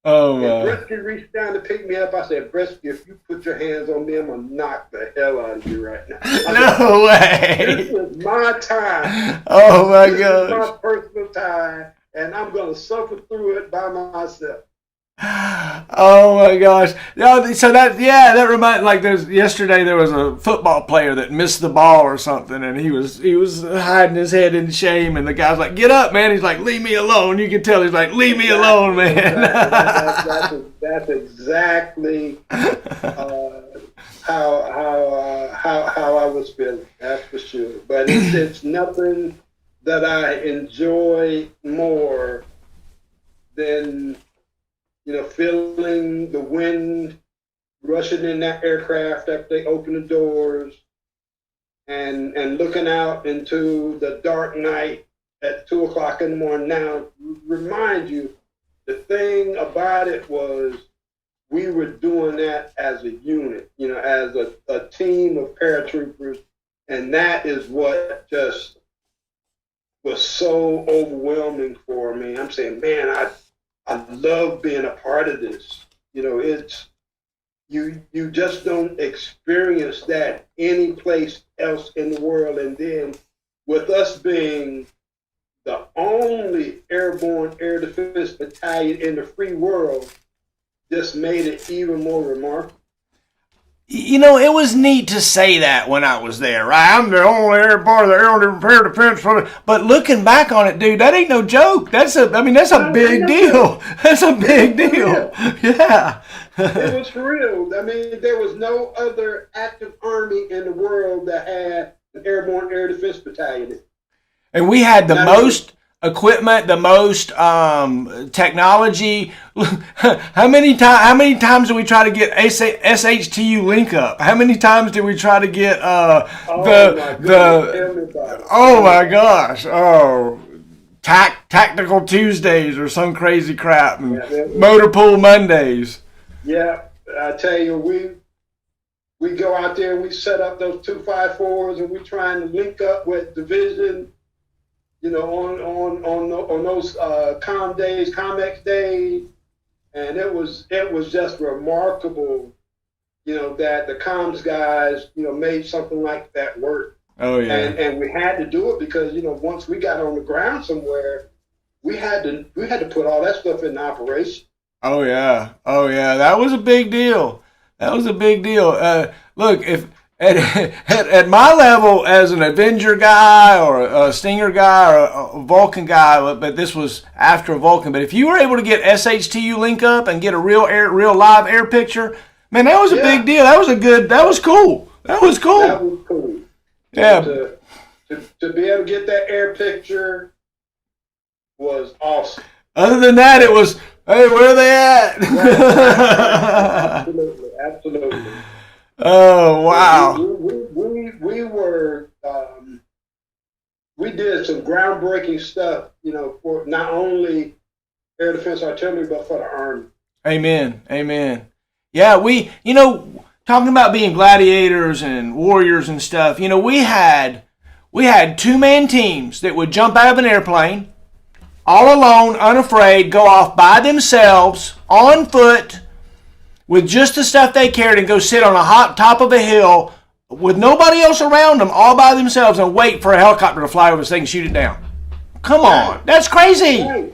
Oh, and wow. Bretsky reached down to pick me up. I said, "Bretsky, if you put your hands on me, I'm going to knock the hell out of you right now." No way. This is my time. Oh, my This gosh. is my personal time, and I'm going to suffer through it by myself. Oh my gosh! So that reminds yesterday there was a football player that missed the ball or something, and he was hiding his head in shame, and the guy's like, "Get up, man!" He's like, "Leave me alone." You can tell he's like, "Leave me alone, man." That's exactly how I was feeling. That's for sure. But it's nothing that I enjoy more than feeling the wind rushing in that aircraft after they open the doors and looking out into the dark night at 2:00 in the morning. Now, remind you, the thing about it was we were doing that as a unit, as a team of paratroopers, and that is what just was so overwhelming for me. I'm saying, man, I love being a part of this. It's you just don't experience that any place else in the world. And then with us being the only airborne air defense battalion in the free world, just made it even more remarkable. It was neat to say that when I was there, right? I'm the only part of the air defense. But looking back on it, dude, that ain't no joke. That's a big deal. That's a big deal. Yeah. It was for real. I mean, there was no other active army in the world that had an airborne air defense battalion. And we had the most equipment, the most technology. How many times did we try to get SHTU link up? How many times did we try to get Tactical Tuesdays or some crazy crap, and Motor Pool Mondays? Yeah, I tell you, we go out there and we set up those 254s and we trying to link up with division. On those COMEX days, and it was just remarkable, that the comms guys, made something like that work. Oh yeah. And we had to do it because, once we got on the ground somewhere, we had to put all that stuff in operation. Oh yeah. That was a big deal. Look, if at my level as an Avenger guy or a Stinger guy or a Vulcan guy, but this was after a Vulcan. But if you were able to get SHTU link up and get a real live air picture, man, that was a big deal. That was cool. That was cool. Yeah. To be able to get that air picture was awesome. Other than that, it was, hey, where are they at? Absolutely. Oh, wow. We did some groundbreaking stuff, for not only air defense artillery, but for the Army. Amen. Yeah, talking about being gladiators and warriors and stuff, we had 2-man teams that would jump out of an airplane, all alone, unafraid, go off by themselves, on foot, with just the stuff they carried, and go sit on top of a hill with nobody else around them, all by themselves, and wait for a helicopter to fly over so they can shoot it down. Come on. That's crazy. Right.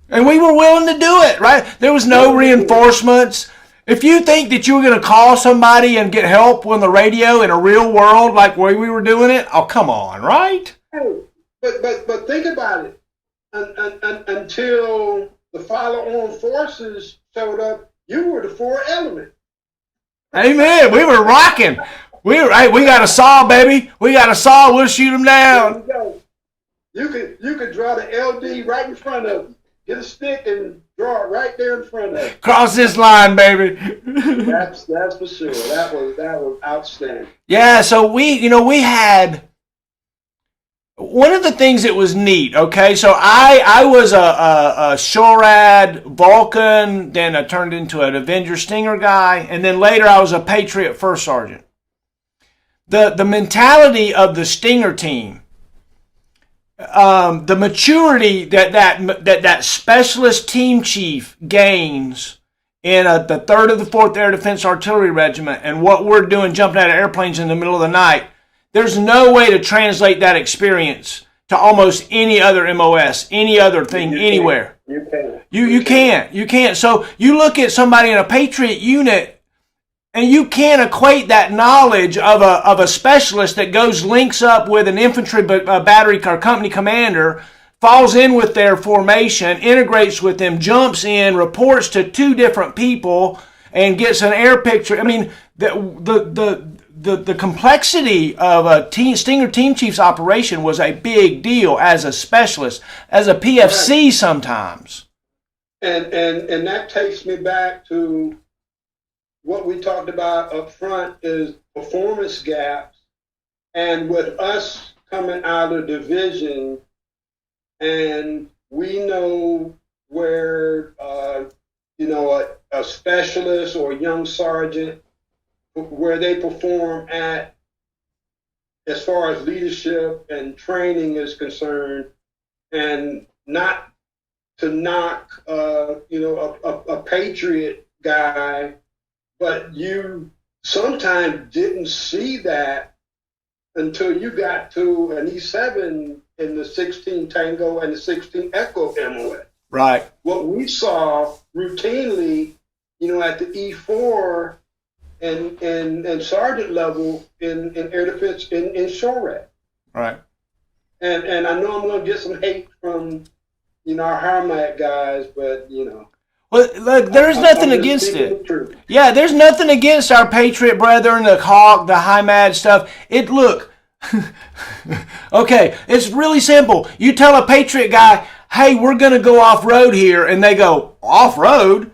And we were willing to do it, right? There was no reinforcements. If you think that you were going to call somebody and get help on the radio in a real world like where we were doing it, oh, come on, right? Hey, but think about it. Until the follow-on forces showed up, you were the four element. Amen. We were rocking. We got a saw, baby. We got a saw. We'll shoot them down. You could draw the LD right in front of you. Get a stick and draw it right there in front of you. Cross this line, baby. That's for sure. That was outstanding. Yeah. So we had. One of the things that was neat, okay, so I was a SHORAD Vulcan, then I turned into an Avenger Stinger guy, and then later I was a Patriot First Sergeant. The mentality of the Stinger team, the maturity that specialist team chief gains in the 3rd of the 4th Air Defense Artillery Regiment, and what we're doing jumping out of airplanes in the middle of the night, there's no way to translate that experience to almost any other MOS, any other thing, anywhere. You can't. You can't. So you look at somebody in a Patriot unit, and you can't equate that knowledge of a specialist that links up with an infantry battery or company commander, falls in with their formation, integrates with them, jumps in, reports to 2 different people, and gets an air picture. I mean, the complexity of a Stinger Team Chief's operation was a big deal as a specialist, as a PFC right. Sometimes. And that takes me back to what we talked about up front is performance gaps. And with us coming out of division, and we know where, a specialist or a young sergeant, where they perform at as far as leadership and training is concerned, and not to knock a Patriot guy, but you sometimes didn't see that until you got to an E7 in the 16 Tango and the 16 Echo MOS. Right. What we saw routinely, at the E4 and sergeant level in air defense in SHORAD. Right. And I know I'm going to get some hate from, our HARMAC guys, but, Well, look, there's nothing against it. Yeah, there's nothing against our Patriot brethren, the Hawk, the HIMAD stuff. Okay, it's really simple. You tell a Patriot guy, hey, we're going to go off-road here, and they go, off-road?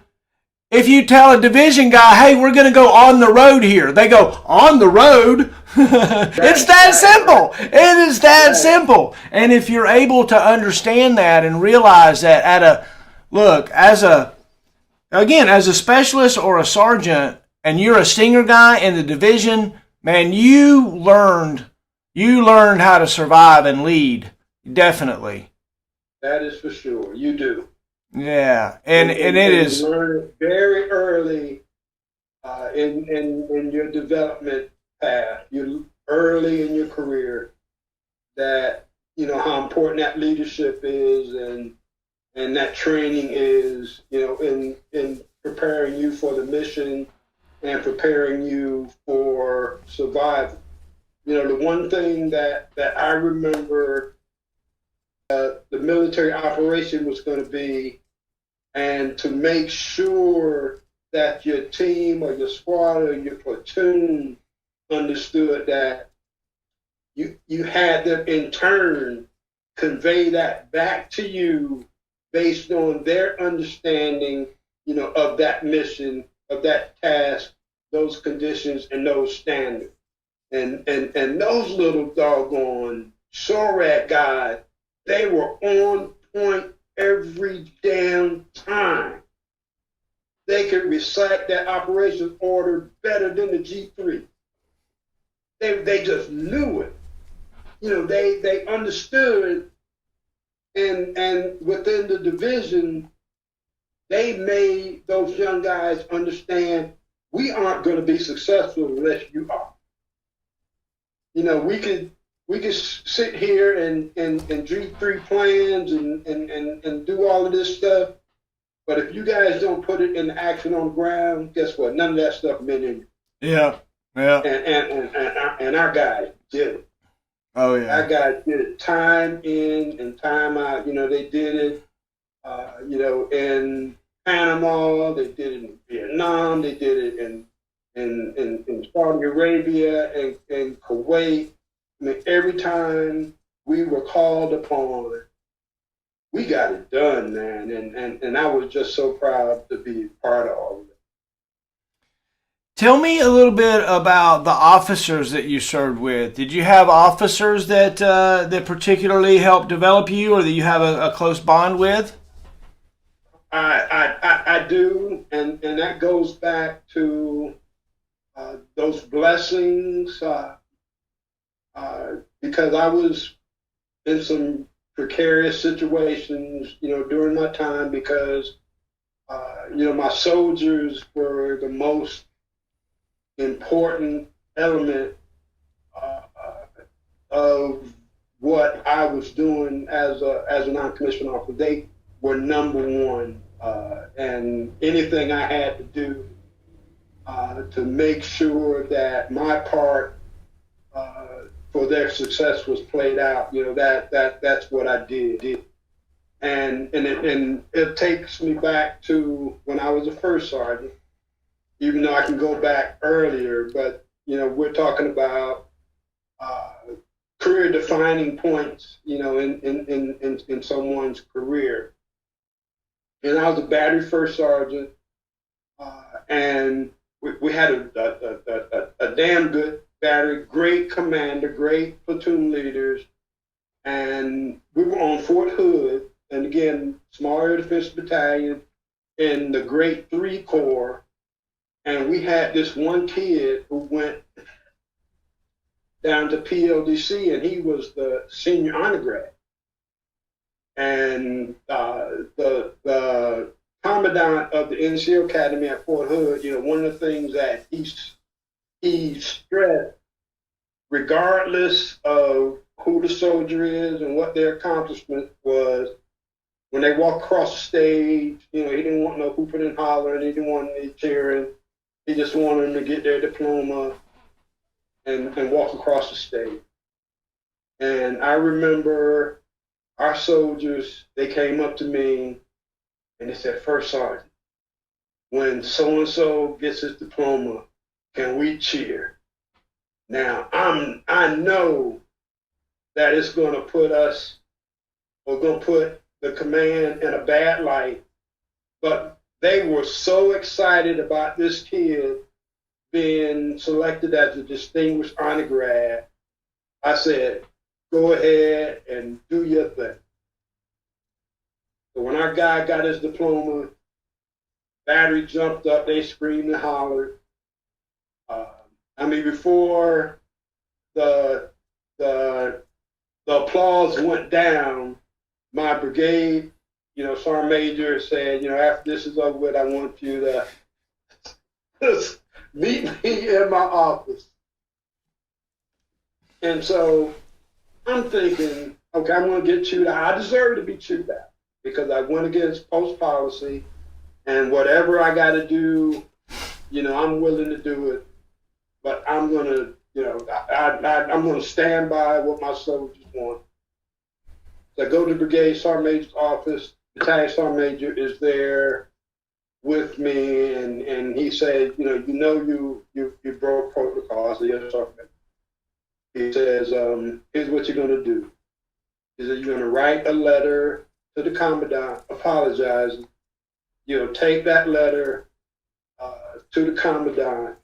If you tell a division guy, hey, we're going to go on the road here, they go, on the road? It's that simple. It is that simple. And if you're able to understand that and realize that as a specialist or a sergeant, and you're a Stinger guy in the division, man, you learned how to survive and lead. Definitely. That is for sure. You do. Yeah, and it is. You learn it very early in your development path, you early in your career, that how important that leadership is, and that training is, in preparing you for the mission and preparing you for survival. The one thing that I remember the military operation was going to be, and to make sure that your team or your squad or your platoon understood that you had them in turn convey that back to you based on their understanding, of that mission, of that task, those conditions, and those standards. And those little doggone SORAD guys, they were on point every damn time. They could recite that operations order better than the G3. They just knew it. They understood, and within the division, they made those young guys understand, we aren't going to be successful unless you are. We could sit here and G3 plans and do all of this stuff, but if you guys don't put it in action on the ground, guess what? None of that stuff meant anything. Yeah. And our guys did it. Oh yeah. Our guys did it time in and time out. They did it. In Panama, they did it in Vietnam, they did it in Saudi Arabia and Kuwait. I mean, every time we were called upon, we got it done, man. And I was just so proud to be part of all of it. Tell me a little bit about the officers that you served with. Did you have officers that particularly helped develop you, or that you have a close bond with? I do, and that goes back to those blessings, because I was in some precarious situations, during my time, because my soldiers were the most important element of what I was doing as a non-commissioned officer. They were number one, and anything I had to do to make sure that my part for their success was played out, that's what I did. And it takes me back to when I was a first sergeant, even though I can go back earlier, but we're talking about career defining points, in someone's career. And I was a battery first sergeant, and we had a damn good battery, great commander, great platoon leaders, and we were on Fort Hood, and again, small air defense battalion in the Great 3 Corps, and we had this one kid who went down to PLDC, and he was the senior honor grad. And the commandant of the NCO Academy at Fort Hood, one of the things that he stressed, regardless of who the soldier is and what their accomplishment was, when they walk across the stage, he didn't want no hooping and hollering, he didn't want any cheering. He just wanted them to get their diploma and walk across the stage. And I remember our soldiers, they came up to me and they said, "First Sergeant, when so-and-so gets his diploma, can we cheer?" Now, I know that it's going to put us, or going to put the command in a bad light, but they were so excited about this kid being selected as a distinguished honor grad. I said, go ahead and do your thing. So when our guy got his diploma, battery jumped up, they screamed and hollered. Before the applause went down, my brigade, Sergeant Major said, after this is over with, I want you to meet me in my office. And so I'm thinking, okay, I'm going to get chewed out. I deserve to be chewed out because I went against post policy, and whatever I got to do, I'm willing to do it. But I'm going to, I'm going to stand by what my soldiers want. So I go to the brigade sergeant major's office. Battalion sergeant major is there with me, and he said, you broke protocol. I said, yes, sergeant major. He says, here's what you're going to do. He said, you're going to write a letter to the commandant apologizing. Take that letter to the commandant,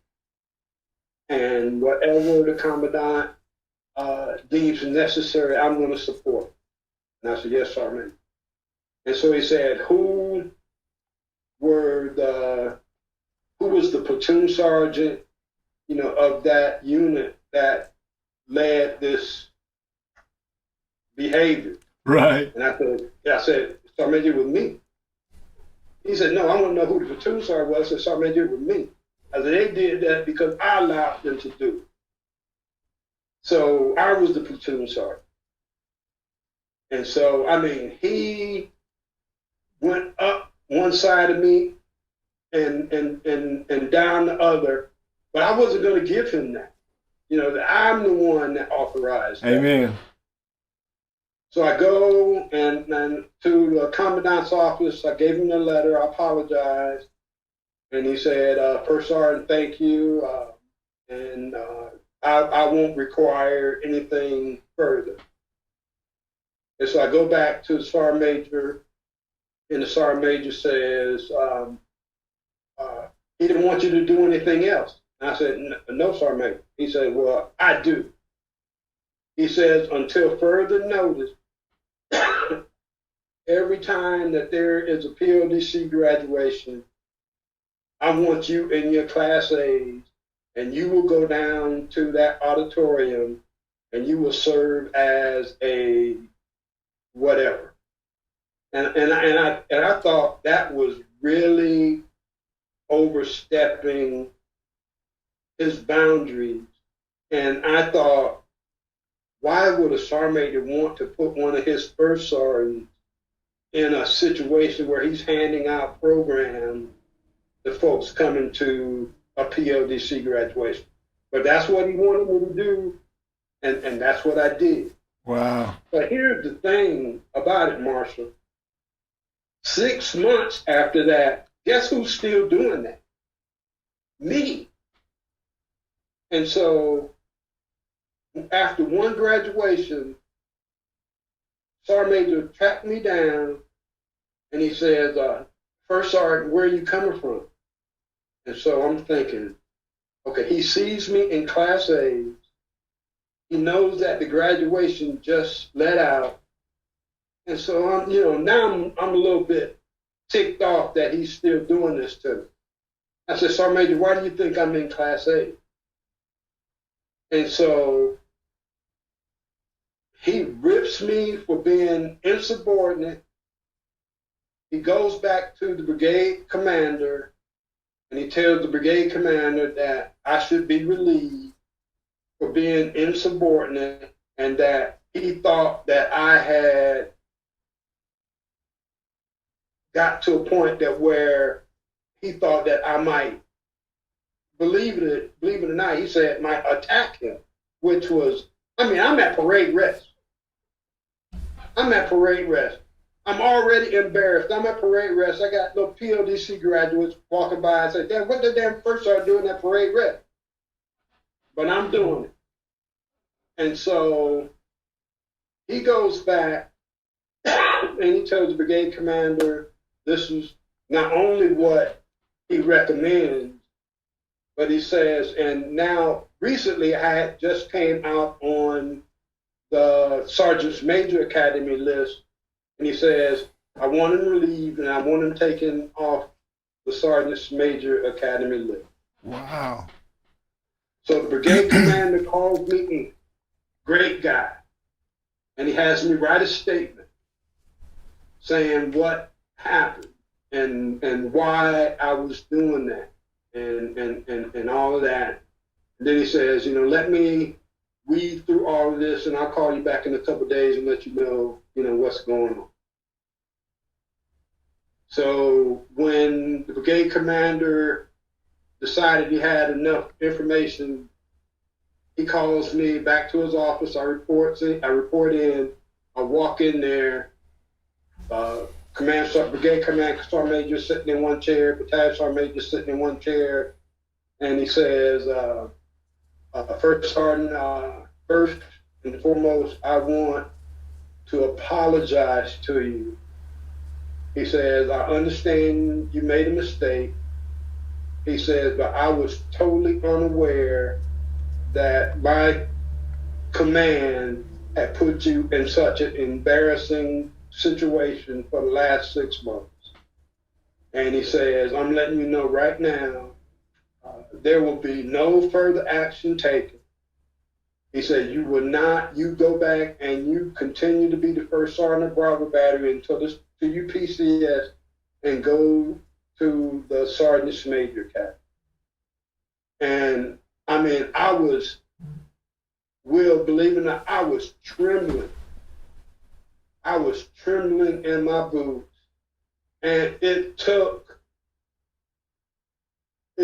and whatever the commandant deems necessary, I'm going to support. And I said, yes, sergeant. And so he said, who was the platoon sergeant, of that unit that led this behavior? Right. And I said, Sergeant Major, with me. He said, no, I want to know who the platoon sergeant was. I said, Sergeant Major, with me. I said, they did that because I allowed them to do it. So I was the platoon sergeant. And so, he went up one side of me and down the other, but I wasn't going to give him that. I'm the one that authorized that. Amen. So I go and to the commandant's office. I gave him the letter. I apologized. And he said, First Sergeant, thank you. And I won't require anything further. And so I go back to the sergeant major, and the sergeant major says, he didn't want you to do anything else. And I said, no, sergeant major. He said, well, I do. He says, until further notice, every time that there is a PODC graduation, I want you in your class A's, and you will go down to that auditorium, and you will serve as a whatever. And I thought that was really overstepping his boundaries. And I thought, why would a sergeant major want to put one of his first sergeants in a situation where he's handing out programs to folks coming to a PODC graduation? But that's what he wanted me to do, and that's what I did. Wow. But here's the thing about it, Marshall. 6 months after that, guess who's still doing that? Me. And so after one graduation, Sergeant Major tracked me down, and he says, First Sergeant, where are you coming from? And so I'm thinking, okay, he sees me in Class A's. He knows that the graduation just let out. And so now I'm a little bit ticked off that he's still doing this to me. I said, Sergeant Major, why do you think I'm in Class A? And so he rips me for being insubordinate. He goes back to the brigade commander, and he tells the brigade commander that I should be relieved for being insubordinate, and that he thought that I had got to a point that where he thought that I might, believe it or not, he said might attack him, which was, I'm at parade rest. I'm already embarrassed. I'm at parade rest. I got little PODC graduates walking by and say, damn, what the damn first sergeant doing at parade rest? But I'm doing it. And so he goes back and he tells the brigade commander, this is not only what he recommends, but he says, and now recently I had just came out on the Sergeant's Major Academy list, and he says, I want him relieved and I want him taken off the Sergeant's Major Academy list. Wow. So the brigade commander calls me in, great guy, and he has me write a statement saying what happened and why I was doing that. and all of that. And then he says, let me read through all of this, and I'll call you back in a couple of days and let you know, what's going on. So when the brigade commander decided he had enough information, he calls me back to his office. I report in. I walk in there. Brigade command sergeant major sitting in one chair, battalion sergeant major sitting in one chair, and he says, "First sergeant, first and foremost, I want to apologize to you." He says, "I understand you made a mistake." He says, "But I was totally unaware that my command had put you in such an embarrassing situation for the last 6 months." And he says, "I'm letting you know right now, there will be no further action taken." He said, "You go back and you continue to be the first sergeant of Bravo Battery until you PCS and go to the sergeant's major cap." And I mean, believe it or not, I was trembling. I was trembling in my boots. And it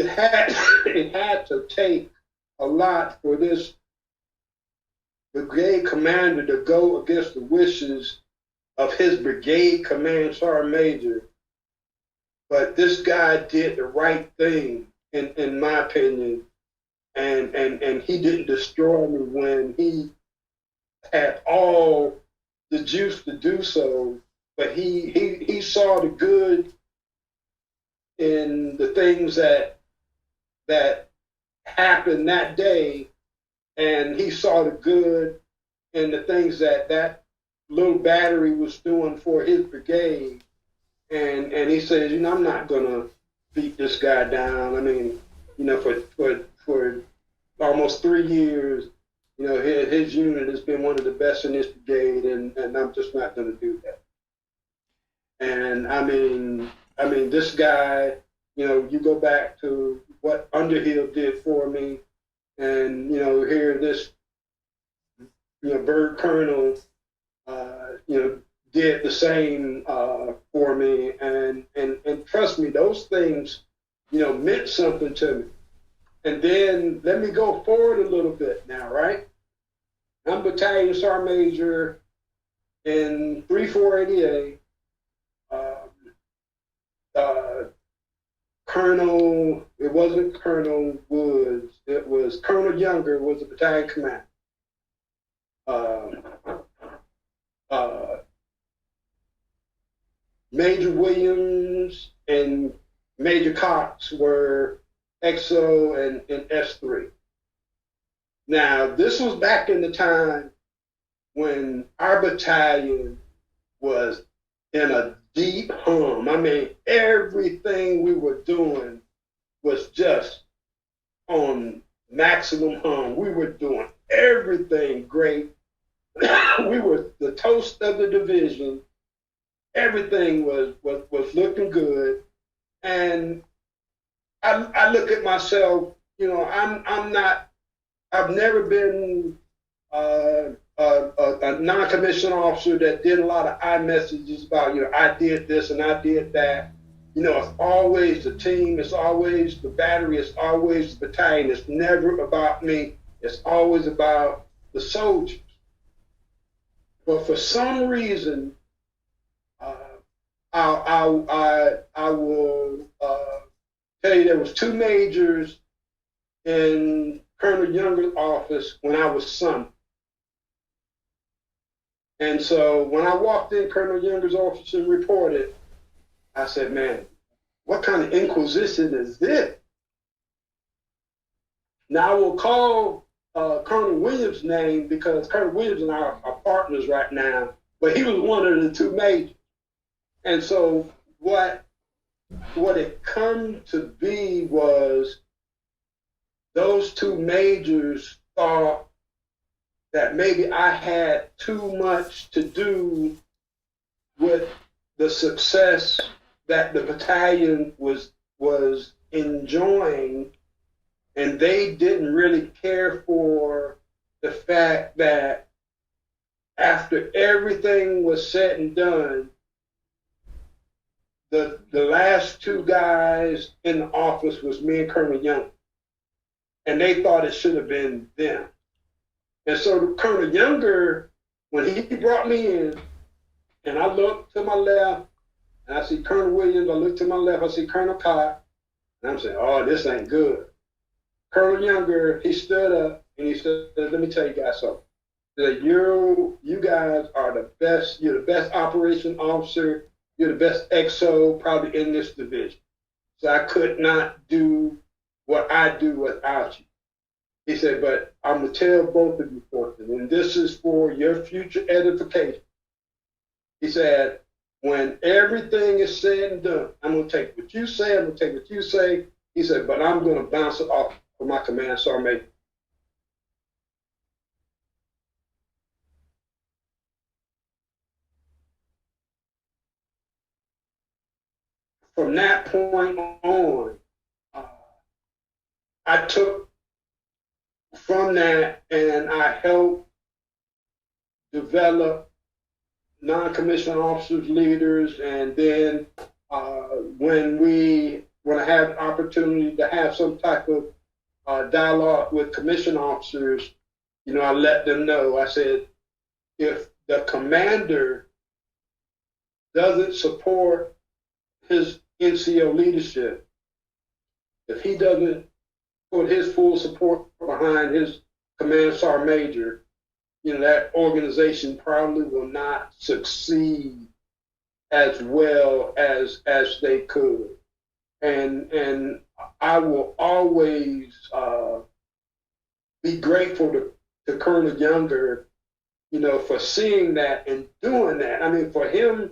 had to take a lot for this brigade commander to go against the wishes of his brigade command sergeant major. But this guy did the right thing, in my opinion. And he didn't destroy me when he had all the juice to do so, but he saw the good in the things that happened that day, and he saw the good in the things that little battery was doing for his brigade, and he says, I'm not gonna beat this guy down. I mean, for almost 3 years, his unit has been one of the best in this brigade, and I'm just not going to do that. And I mean, this guy, you go back to what Underhill did for me, and here this, Bird Colonel, did the same for me, and trust me, those things, meant something to me. And then let me go forward a little bit now, right? I'm battalion sergeant major in 3488. Colonel, it wasn't Colonel Woods, it was Colonel Younger was the battalion commander. Major Williams and Major Cox were XO and S3. Now, this was back in the time when our battalion was in a deep hum. I mean, everything we were doing was just on maximum hum. We were doing everything great. We were the toast of the division. Everything was looking good. And I look at myself, I've never been a non-commissioned officer that did a lot of iMessages about, I did this and I did that. It's always the team, it's always the battery, it's always the battalion. It's never about me. It's always about the soldiers. But for some reason, I will tell you there was 2 majors in Colonel Younger's office when I was son. And so when I walked in Colonel Younger's office and reported, I said, man, what kind of inquisition is this? Now I will call Colonel Williams' name because Colonel Williams and I are partners right now, but he was one of the 2 majors. And so what it come to be was those 2 majors thought that maybe I had too much to do with the success that the battalion was was enjoying, and they didn't really care for the fact that after everything was said and done, the last two guys in the office was me and Colonel Young, and they thought it should have been them. And so Colonel Younger, when he brought me in, and I looked to my left, and I see Colonel Williams, I look to my left, I see Colonel Cott, and I'm saying, oh, this ain't good. Colonel Younger, he stood up and he said, let me tell you guys something. That you guys are the best, you're the best operation officer, you're the best XO probably in this division. So I could not do what I do without you. He said, but I'm going to tell both of you something, and this is for your future edification. He said, when everything is said and done, I'm going to take what you say, I'm going to take what you say. He said, but I'm going to bounce it off for my command sergeant major. From that point on, I took from that and I helped develop non-commissioned officers, leaders, and then when I had the opportunity to have some type of dialogue with commissioned officers, I let them know. I said, if the commander doesn't support his NCO leadership, if he doesn't put his full support behind his command sergeant major, that organization probably will not succeed as well as they could. And I will always be grateful to Colonel Younger, for seeing that and doing that. I mean, for him to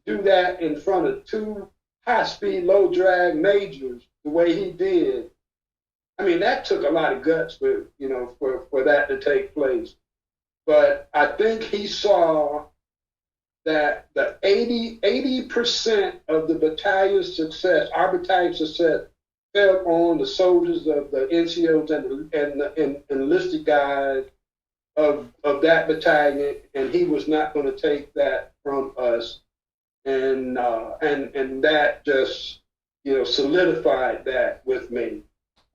do that in front of two high-speed, low-drag majors the way he did, I mean, that took a lot of guts for that to take place. But I think he saw that the 80% of the battalion's success, our battalion's success, fell on the soldiers of the NCOs and the enlisted guys of that battalion, and he was not going to take that from us. And that just solidified that with me.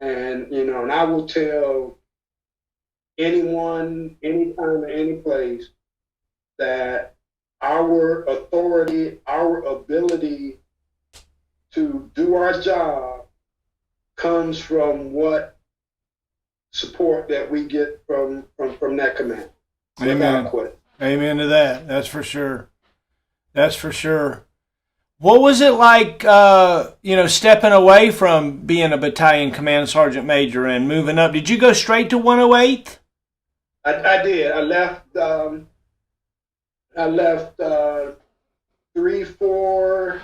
And and I will tell anyone, anytime, any place, that our authority, our ability to do our job comes from what support that we get from that command. Amen. Amen to that. That's for sure. That's for sure. What was it like, stepping away from being a battalion command sergeant major and moving up? Did you go straight to 108th? I did. I left 3-4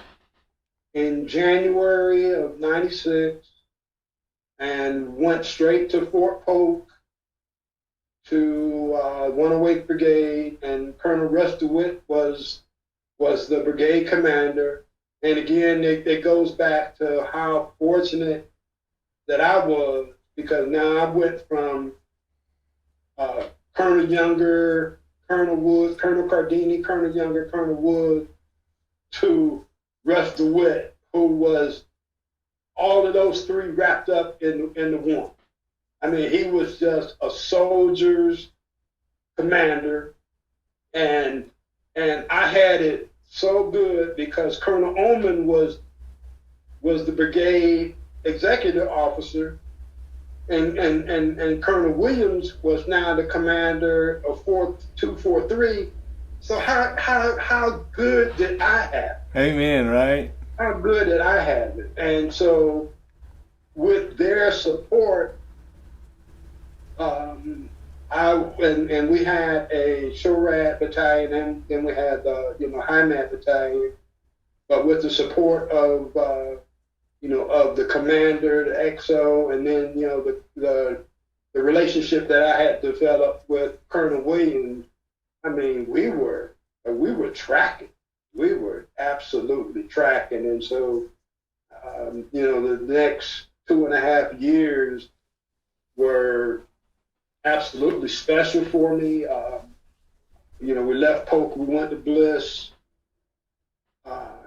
in January of '96 and went straight to Fort Polk to 108th Brigade, and Colonel Russ DeWitt was the brigade commander. And again, it goes back to how fortunate that I was, because now I went from Colonel Younger, Colonel Wood, Colonel Cardini, Colonel Younger, Colonel Wood, to Russ DeWitt, who was all of those three wrapped up in the one. I mean, he was just a soldier's commander, and I had it so good because Colonel Oman was the brigade executive officer, and Colonel Williams was now the commander of 243. So how good did I have? Amen, right? How good did I have it? And so with their support, and we had a SHORAD battalion, and then we had the HIMAT battalion, but with the support of of the commander, the XO, and then the relationship that I had developed with Colonel Williams, I mean, we were tracking. We were absolutely tracking, and so The next 2.5 years were absolutely special for me. We left Polk, we went to Bliss,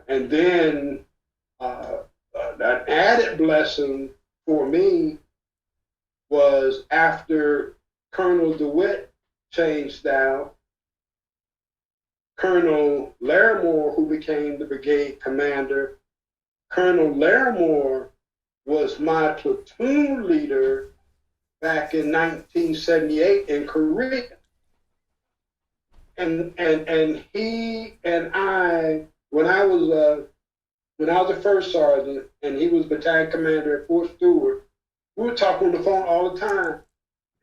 and then an added blessing for me was after Colonel DeWitt changed out, Colonel Larimore, who became the brigade commander. Colonel Larimore was my platoon leader back in 1978 in Korea. And he and I, when I was a first sergeant and he was battalion commander at Fort Stewart, we would talk on the phone all the time.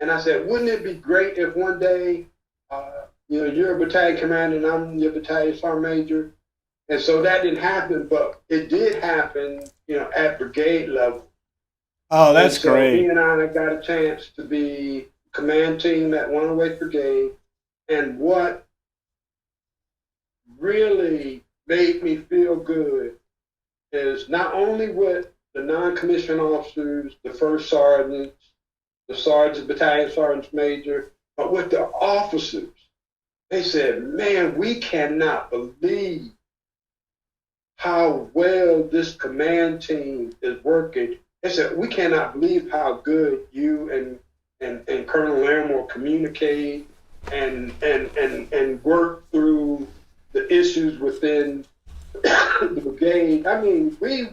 And I said, wouldn't it be great if one day, you're a battalion commander and I'm your battalion sergeant major? And so that didn't happen, but it did happen, at brigade level. Oh, that's great. He and I got a chance to be command team at 108th Brigade. And what really made me feel good is not only with the non-commissioned officers, the first sergeants, the sergeants, battalion sergeants major, but with the officers. They said, man, we cannot believe how well this command team is working. They said, we cannot believe how good you and Colonel Larimore communicate and work through the issues within the brigade. I mean, we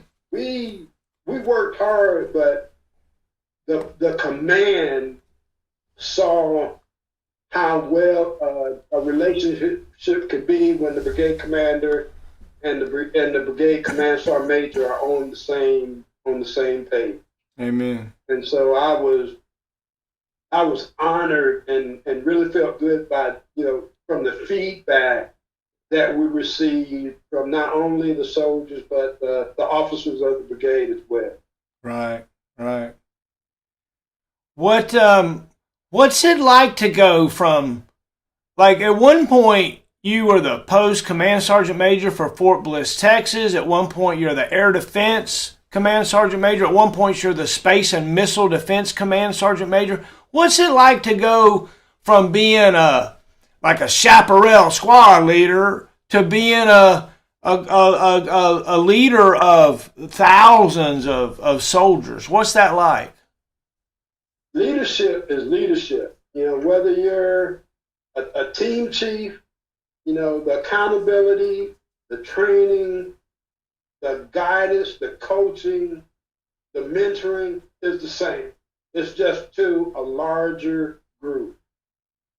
worked hard, but the command saw how well a relationship could be when the brigade commander and the brigade command sergeant major are on the same page. Amen. And so I was honored and really felt good by from the feedback that we received from not only the soldiers but the officers of the brigade as well. Right. What's it like to go from, like, at one point you were the post command sergeant major for Fort Bliss, Texas. At one point you're the air defense command sergeant major. At one point you're the space and missile defense command sergeant major. What's it like to go from being a chaparral squad leader to being a leader of thousands of soldiers? What's that like? Leadership is leadership. Whether you're a team chief, the accountability, the training, the guidance, the coaching, the mentoring is the same. It's just to a larger group.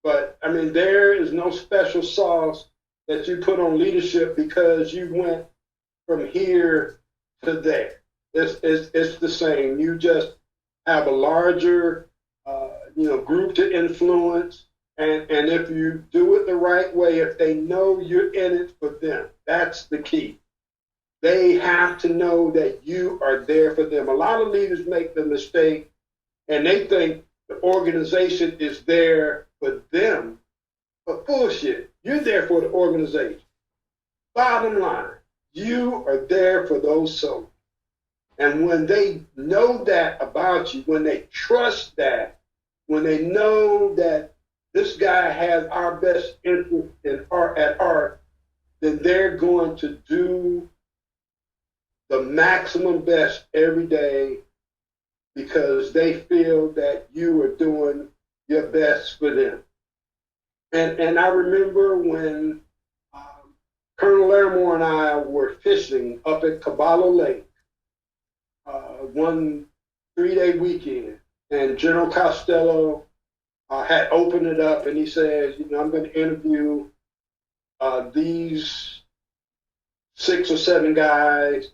But, I mean, there is no special sauce that you put on leadership because you went from here to there. It's the same. You just have a larger, group to influence. And if you do it the right way, if they know you're in it for them, that's the key. They have to know that you are there for them. A lot of leaders make the mistake and they think the organization is there for them. But bullshit, you're there for the organization. Bottom line, you are there for those soldiers. And when they know that about you, when they trust that, when they know that this guy has our best interest at heart, then they're going to do the maximum best every day because they feel that you are doing your best for them. And I remember when Colonel Larimore and I were fishing up at Caballo Lake one 3-day weekend, and General Costello had opened it up, and he says, I'm going to interview these 6 or 7 guys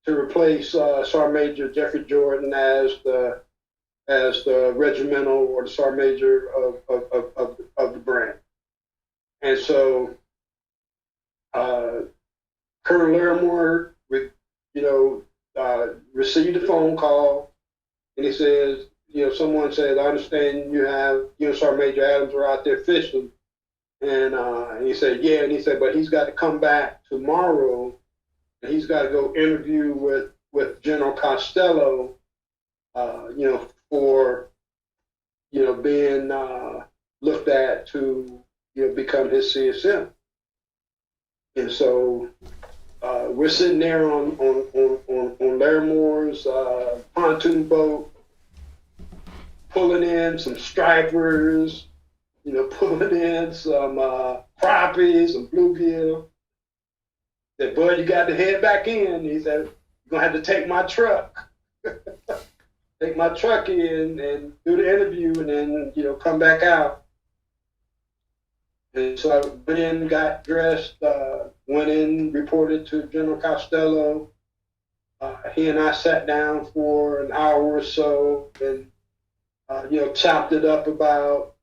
to replace Sergeant Major Jeffrey Jordan as the regimental or the Sergeant Major of the branch. And so Colonel Larimore, received a phone call, and he says, someone said, I understand you have, Sergeant Major Adams are out there fishing. And he said, yeah. And he said, but he's got to come back tomorrow, and he's got to go interview with with General Costello, for, being looked at to, become his CSM. And so we're sitting there on Larimor's pontoon boat, pulling in some stripers, pulling in some crappies, some bluegill. Said, "Bud, you got to head back in." He said, "You're going to have to take my truck." Take my truck in and do the interview and then, come back out. And so I went in, got dressed, went in, reported to General Costello. He and I sat down for an hour or so and, chopped it up about,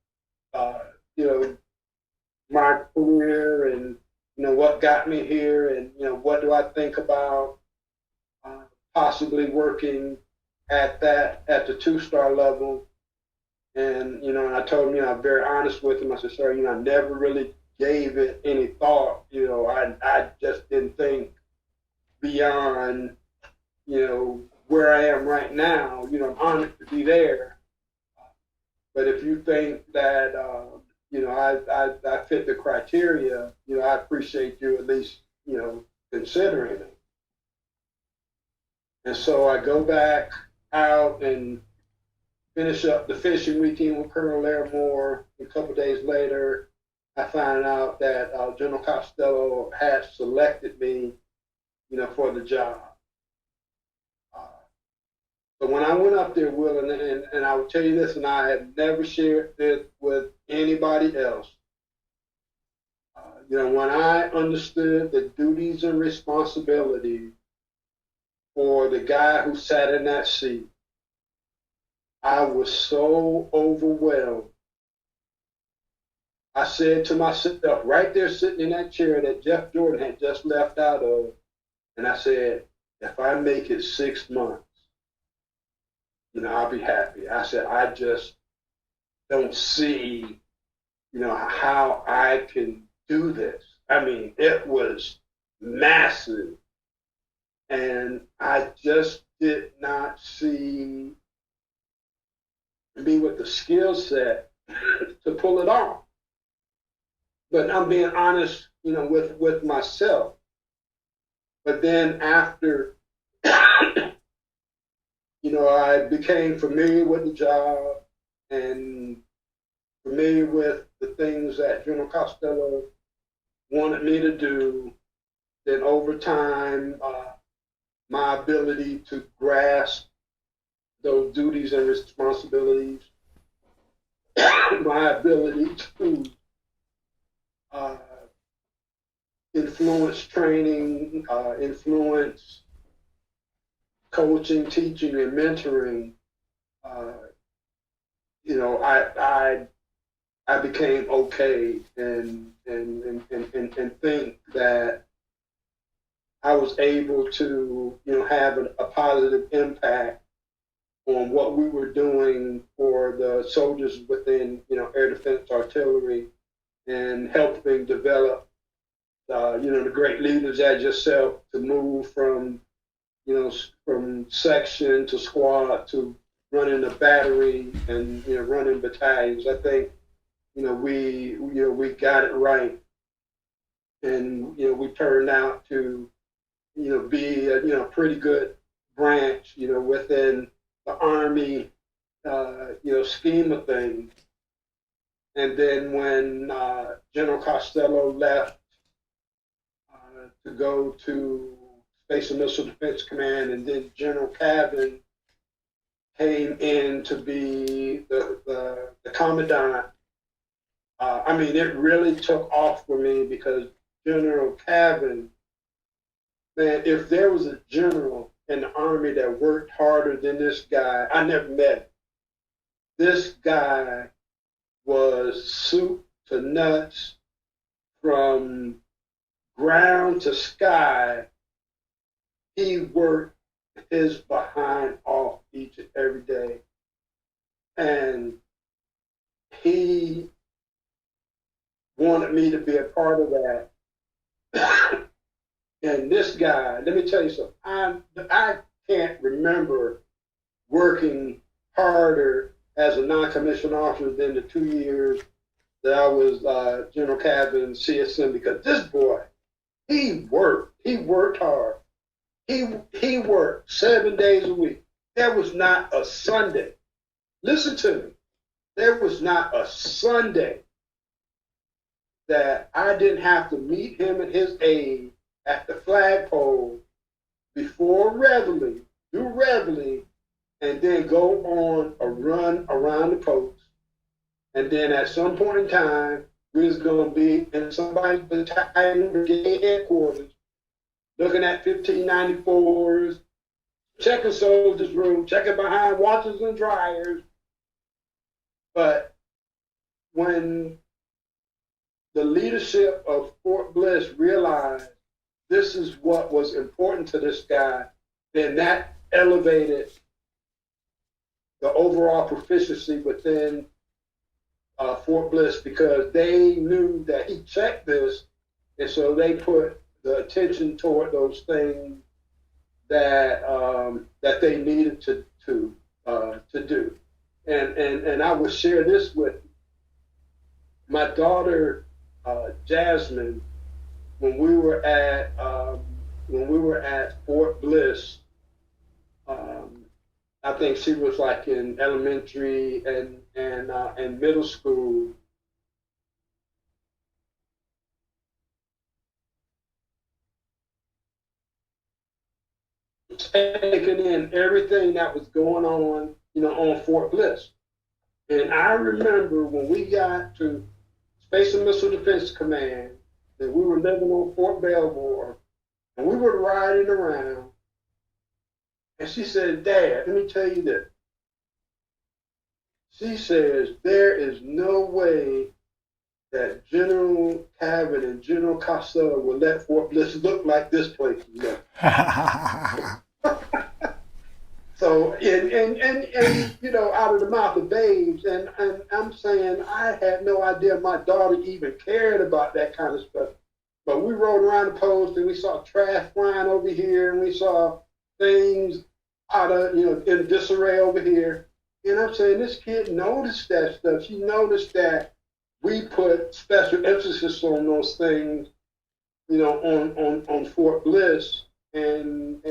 my career and, what got me here and, what do I think about possibly working at the 2-star level. And, and I told him, I'm very honest with him. I said, "Sir, I never really gave it any thought. I just didn't think beyond, where I am right now. I'm honored to be there. But if you think that, I fit the criteria, I appreciate you at least, considering it." And so I go back out and finish up the fishing weekend with Colonel Larimore. A couple of days later, I find out that General Costello had selected me, for the job. But when I went up there, Will, and I will tell you this, and I have never shared this with anybody else. When I understood the duties and responsibilities for the guy who sat in that seat, I was so overwhelmed. I said to myself, right there sitting in that chair that Jeff Jordan had just left out of, and I said, if I make it 6 months, I'll be happy. I said, I just don't see, how I can do this. I mean, it was massive. And I just did not see me with the skill set to pull it off. But I'm being honest, with myself. But then after, I became familiar with the job and familiar with the things that General Costello wanted me to do, then over time, my ability to grasp those duties and responsibilities, my ability to influence training, influence coaching, teaching, and mentoring. I became okay and think that I was able to have a positive impact on what we were doing for the soldiers within air defense artillery and helping develop the great leaders as yourself to move from from section to squad to running a battery and running battalions. I think we got it right, and we turned out to be a pretty good branch within the Army scheme of things. And then when General Costello left to go to Space and Missile Defense Command, and then General Cavan came in to be the commandant. It really took off for me because General Cavan, man, if there was a general in the Army that worked harder than this guy, I never met him. This guy was soup to nuts, from ground to sky. He worked his behind off each and every day. And he wanted me to be a part of that. And this guy, let me tell you something. I can't remember working harder as a non-commissioned officer than the 2 years that I was General Cabin CSM, because this boy, he worked hard. He worked 7 days a week. There was not a Sunday. Listen to me. There was not a Sunday that I didn't have to meet him and his aide at the flagpole before Reveille, do Reveille, and then go on a run around the post. And then at some point in time, we was going to be in somebody's battalion brigade headquarters, looking at 1594s, checking soldiers' room, checking behind washers and dryers. But when the leadership of Fort Bliss realized this is what was important to this guy, then that elevated the overall proficiency within Fort Bliss, because they knew that he checked this, and so they put the attention toward those things that that they needed to do. And I will share this with my daughter Jasmine. When we were at Fort Bliss, I think she was like in elementary and middle school. Taking in everything that was going on, on Fort Bliss. And I remember when we got to Space and Missile Defense Command, that we were living on Fort Belvoir, and we were riding around, and she said, "Dad, let me tell you this." She says, "There is no way that General Cabot and General Costello will let Fort Bliss look like this place looks." So, and out of the mouth of babes, and I'm saying I had no idea my daughter even cared about that kind of stuff. But we rode around the post, and we saw trash flying over here, and we saw things out of, in disarray over here. And I'm saying this kid noticed that stuff. She noticed that we put special emphasis on those things, on Fort Bliss, and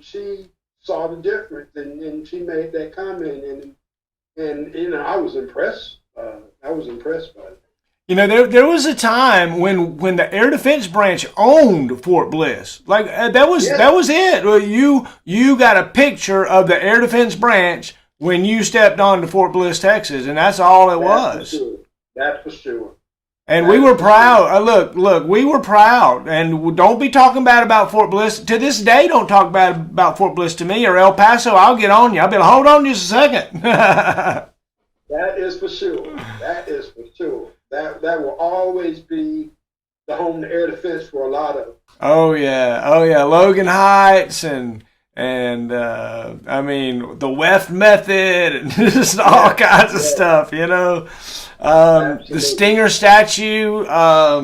she saw the difference, and she made that comment, and I was impressed. I was impressed by it. There was a time when the Air Defense Branch owned Fort Bliss. Like that was it. Well, you got a picture of the Air Defense Branch when you stepped onto Fort Bliss, Texas, and that's all it was. For sure. That's for sure. And we were proud. Look, we were proud. And don't be talking bad about Fort Bliss. To this day, don't talk bad about Fort Bliss to me or El Paso. I'll get on you. I'll be like, hold on just a second. That is for sure. That is for sure. That will always be the home to air defense for a lot of. Oh yeah. Logan Heights and I mean the Weft method and just all kinds of stuff. The Stinger statue. I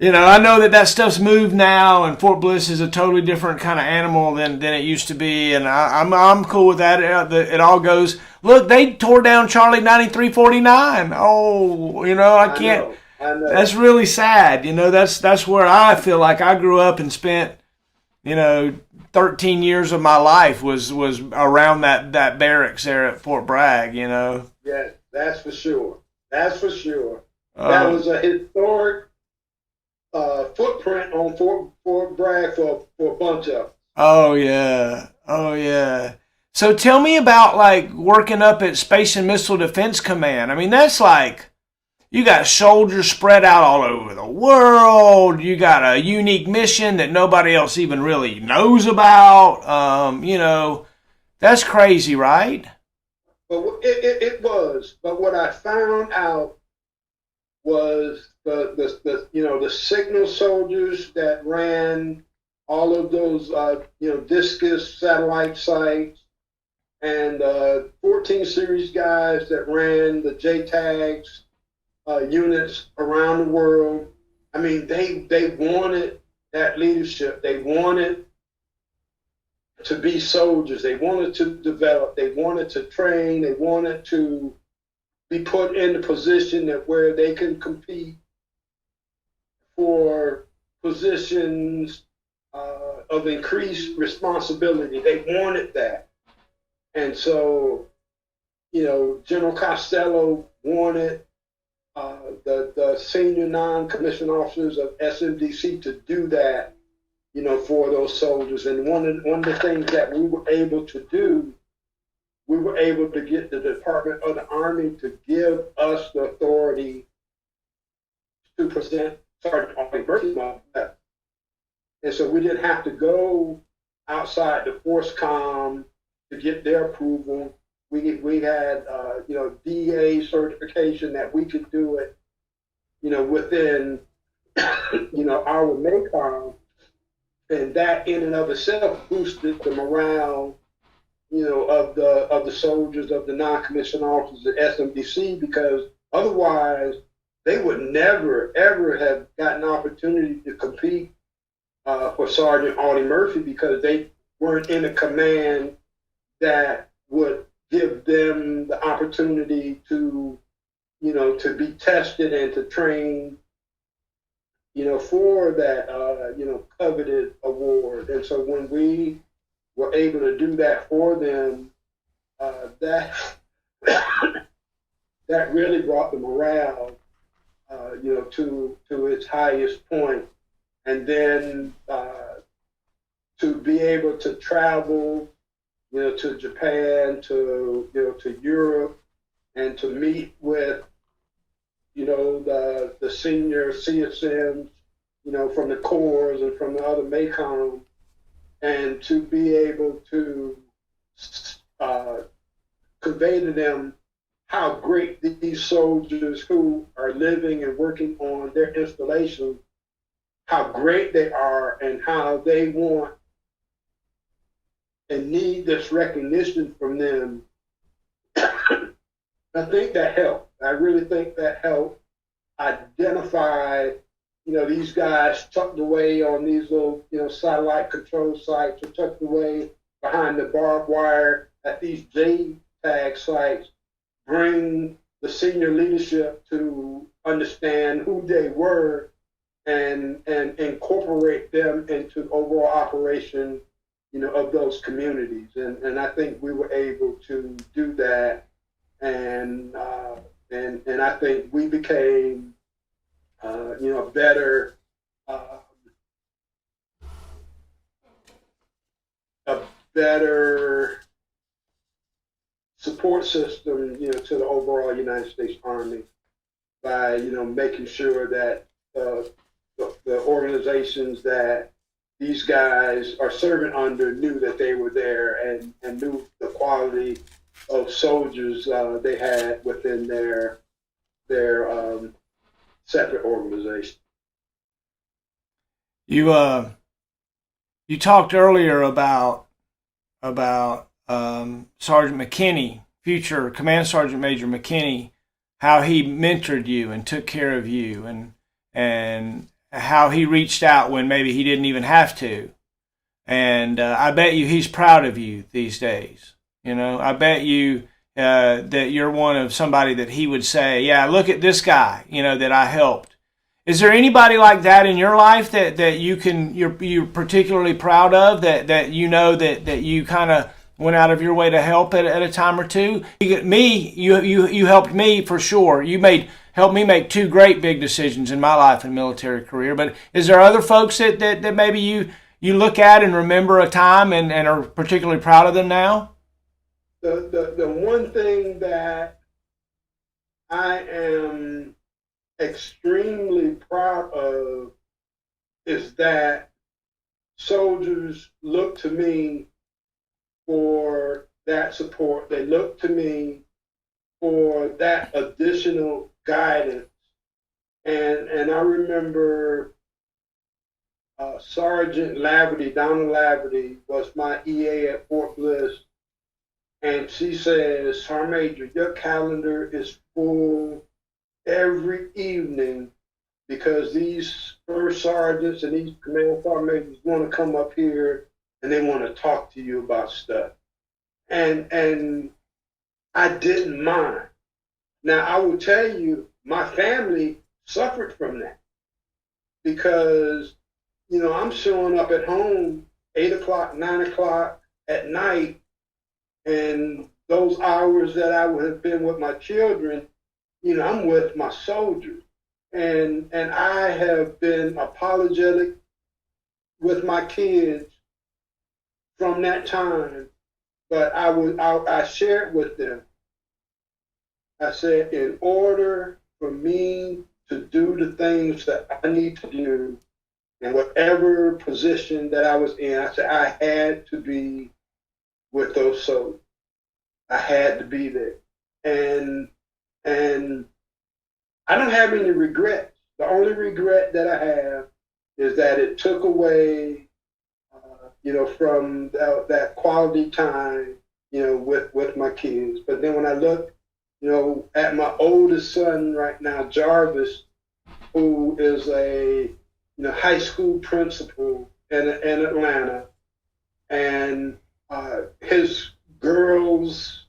know that stuff's moved now, and Fort Bliss is a totally different kind of animal than it used to be, and I'm cool with that. It all goes. Look, they tore down Charlie 9349. Oh, I can't. I know. That's really sad. That's where I feel like I grew up and spent, 13 years of my life was around that barracks there at Fort Bragg. Yeah, that's for sure. That's for sure. That was a historic footprint on Fort Bragg for a bunch of them. Oh yeah. So tell me about like working up at Space and Missile Defense Command. I mean, that's like you got soldiers spread out all over the world. You got a unique mission that nobody else even really knows about. That's crazy, right? But it was. But what I found out was the signal soldiers that ran all of those discus satellite sites, and 14 series guys that ran the JTAGs units around the world. I mean, they wanted that leadership. They wanted to be soldiers. They wanted to develop. They wanted to train. They wanted to be put in a position that where they can compete for positions of increased responsibility. They wanted that. And so, General Costello wanted the senior non-commissioned officers of SMDC to do that, for those soldiers. And one of the things that we were able to do, we were able to get the Department of the Army to give us the authority to present Sergeant Army Murphy. And so we didn't have to go outside the Force Com to get their approval. We had, DA certification that we could do it, within, our MACOM. And that in and of itself boosted the morale, of the soldiers, of the non-commissioned officers at SMDC, because otherwise they would never, ever have gotten an opportunity to compete for Sergeant Audie Murphy, because they weren't in a command that would give them the opportunity to, to be tested and to train, for that, coveted award. And so when we were able to do that for them, that that really brought the morale, to its highest point. And then to be able to travel, to Japan, to Europe, and to meet with, the senior CSMs, from the Corps and from the other MACOM, and to be able to convey to them how great these soldiers who are living and working on their installation, how great they are, and how they want and need this recognition from them. I think that helped. I really think that helped identify, these guys tucked away on these little, satellite control sites, or tucked away behind the barbed wire at these JTAG sites, bring the senior leadership to understand who they were and incorporate them into overall operation, of those communities. And I think we were able to do that. And I think we became, a better support system, to the overall United States Army by, making sure that the organizations that these guys are serving under knew that they were there and knew the quality of soldiers they had within their separate organization. You talked earlier about Sergeant McKinney, future Command Sergeant Major McKinney, how he mentored you and took care of you, and how he reached out when maybe he didn't even have to. And I bet you he's proud of you these days. I bet you that you're one of somebody that he would say, yeah, look at this guy, that I helped. Is there anybody like that in your life that you're particularly proud of, that that you kind of went out of your way to help at a time or two? You helped me for sure. You helped me make two great big decisions in my life and military career. But is there other folks that maybe you look at and remember a time and are particularly proud of them now? The one thing that I am extremely proud of is that soldiers look to me for that support. They look to me for that additional guidance. And I remember Sergeant Laverty, Donna Laverty, was my EA at Fort Bliss. And she says, Sergeant Major, your calendar is full every evening because these first sergeants and these command sergeant majors want to come up here and they want to talk to you about stuff. And I didn't mind. Now, I will tell you, my family suffered from that because, I'm showing up at home 8 o'clock, 9 o'clock at night, and those hours that I would have been with my children, I'm with my soldiers. And I have been apologetic with my kids from that time, but I shared with them. I said, in order for me to do the things that I need to do, in whatever position that I was in, I said I had to be with those soldiers. I had to be there. And I don't have any regrets. The only regret that I have is that it took away, from that quality time, with my kids. But then when I look, at my oldest son right now, Jarvis, who is a high school principal in Atlanta, and his girls'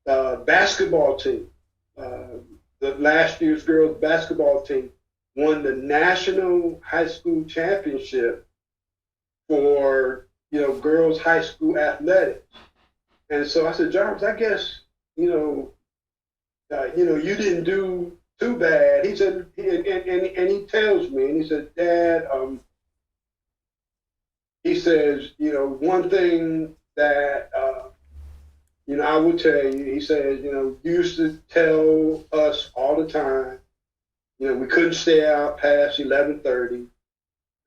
basketball team, the last year's girls' basketball team, won the national high school championship for girls' high school athletics. And so I said, Jarvis, I guess you didn't do too bad. He said, and he tells me, and he said, Dad, he says, one thing that, I will tell you, he says, you used to tell us all the time, we couldn't stay out past 11:30.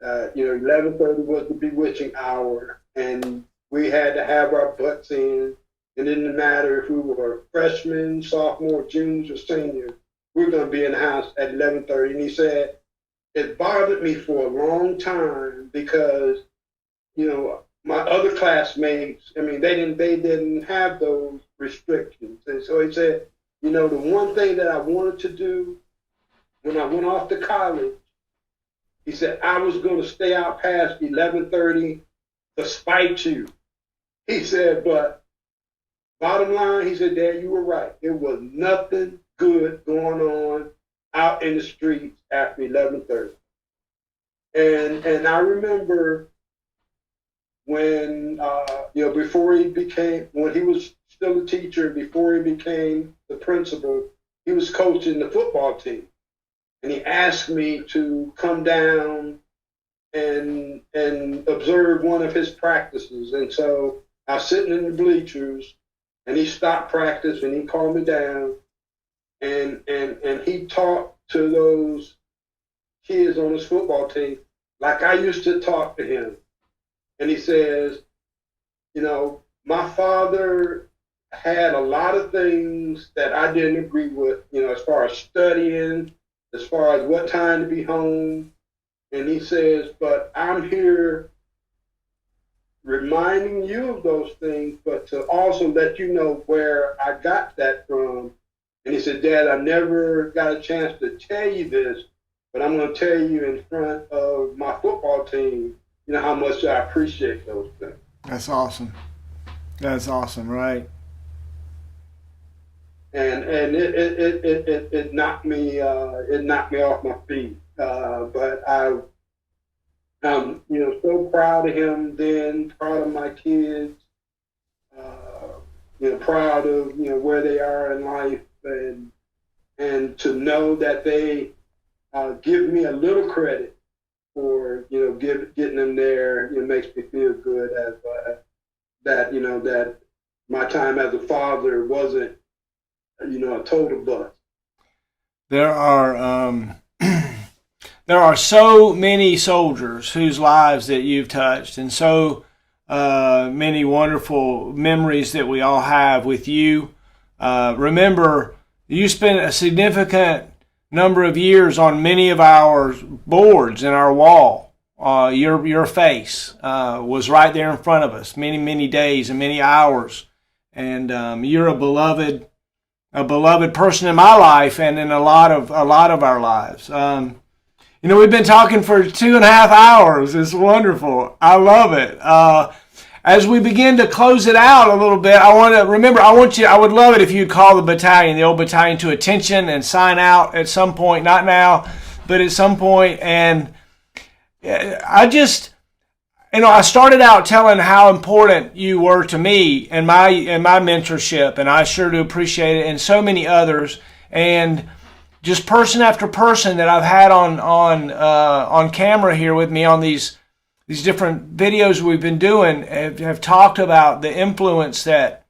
11:30 was the bewitching hour, and we had to have our butts in. It didn't matter if we were freshmen, sophomore, juniors, or seniors. We were going to be in the house at 11:30. And he said, it bothered me for a long time because, my other classmates, they didn't have those restrictions. And so he said, the one thing that I wanted to do when I went off to college, he said, I was going to stay out past 11:30 to spite you. He said, but bottom line, he said, Dad, you were right. There was nothing good going on out in the streets after 11:30. And I remember when, when he was still a teacher, before he became the principal, he was coaching the football team. And he asked me to come down and observe one of his practices. And so I was sitting in the bleachers, and he stopped practice, and he called me down, and he talked to those kids on his football team like I used to talk to him. And he says, my father had a lot of things that I didn't agree with, as far as studying, as far as what time to be home. And he says, but I'm here reminding you of those things, but to also let you know where I got that from. And he said, Dad, I never got a chance to tell you this, but I'm going to tell you in front of my football team, how much I appreciate those things. That's awesome. That's awesome, right? And it knocked me off my feet. But I'm so proud of him then, proud of my kids, proud of where they are in life, and to know that they give me a little credit for getting them there. It makes me feel good as that my time as a father wasn't a total bust. There are so many soldiers whose lives that you've touched, and so many wonderful memories that we all have with you. Remember, you spent a significant number of years on many of our boards in our wall. Your face was right there in front of us, many days and many hours, and you're a beloved person in my life and in a lot of our lives. We've been talking for 2.5 hours. It's wonderful. I love it. as we begin to close it out a little bit, I would love it if you'd call the old battalion to attention and sign out at some point, not now, but at some point. And I started out telling how important you were to me and my mentorship, and I sure do appreciate it, and so many others, and just person after person that I've had on camera here with me on these different videos we've been doing have talked about the influence that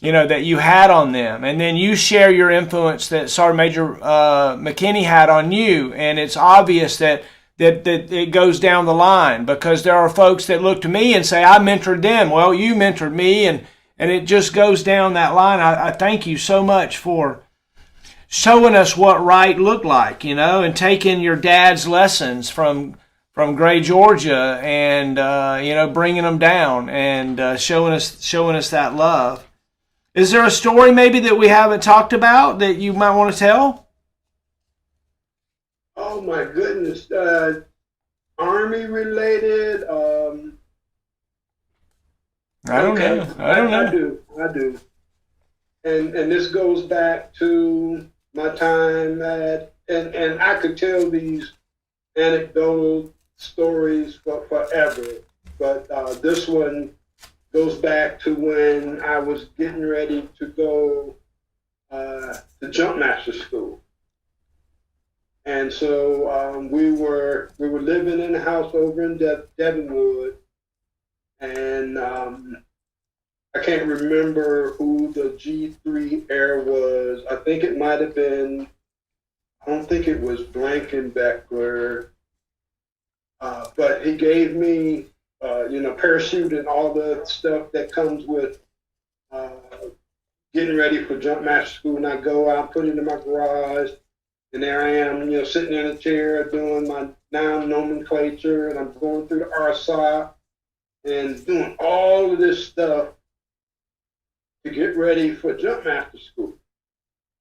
you had on them, and then you share your influence that Sergeant Major McKinney had on you, and it's obvious that it goes down the line, because there are folks that look to me and say, I mentored them. Well, you mentored me, and it just goes down that line. I thank you so much for showing us what right looked like, and taking your dad's lessons from Gray, Georgia, and bringing them down and showing us that love. Is there a story maybe that we haven't talked about that you might want to tell? Oh my goodness, Army related. I don't know. I do. And this goes back to my time and I could tell these anecdotal stories forever, but this one goes back to when I was getting ready to go to Jumpmaster School, and so we were living in a house over in Devonwood, and I can't remember who the G3 Air was. I think it might have been. I don't think it was Blankenbeckler. But he gave me, parachute and all the stuff that comes with getting ready for Jumpmaster School. And I go out, put it in my garage, and there I am, sitting in a chair doing my noun nomenclature, and I'm going through the RSOC and doing all of this stuff to get ready for Jumpmaster School.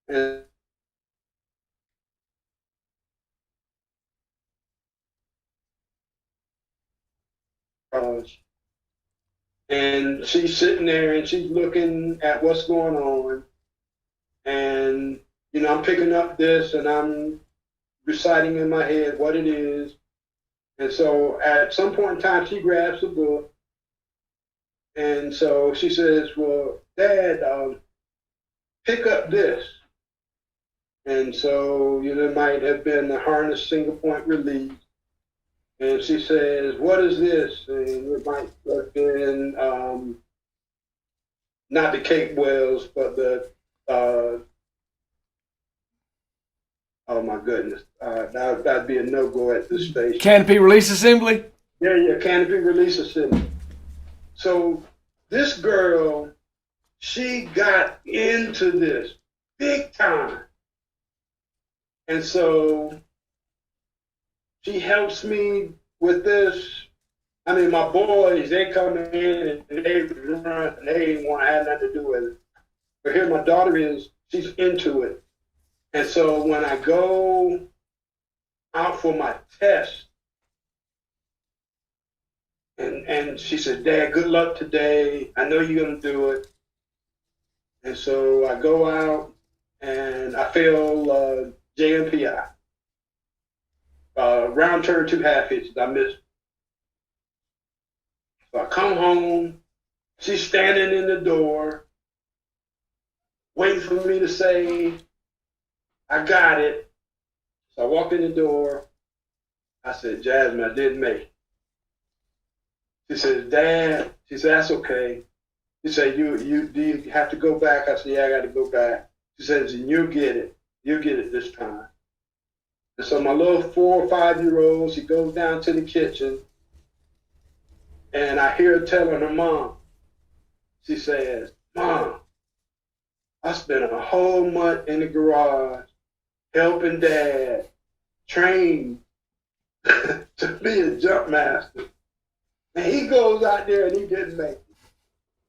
And and she's sitting there and she's looking at what's going on, and I'm picking up this and I'm reciting in my head what it is. And so at some point in time she grabs the book, and so she says, well, Dad, pick up this. And so there might have been the harness single point release. And she says, what is this? And it might have been not the Cape Wells, but the, oh my goodness, that'd be a no-go at this station. Canopy Release Assembly? Yeah, Canopy Release Assembly. So this girl, she got into this big time. And so she helps me with this. I mean, my boys, they come in and they run and they didn't want to have nothing to do with it. But here my daughter is, she's into it. And so when I go out for my test, and she said, Dad, good luck today. I know you're going to do it. And so I go out and I fail JMPI. Round turn 2 half hitches, I missed. So I come home, she's standing in the door, waiting for me to say, I got it. So I walk in the door. I said, Jasmine, I didn't make it. She says, Dad, she said, that's okay. She said, do you have to go back? I said, yeah, I got to go back. She says, and you'll get it. You'll get it this time. And so my little 4 or 5-year-old, she goes down to the kitchen, and I hear her telling her mom. She says, Mom, I spent a whole month in the garage helping Dad train to be a jump master. And he goes out there and he didn't make it.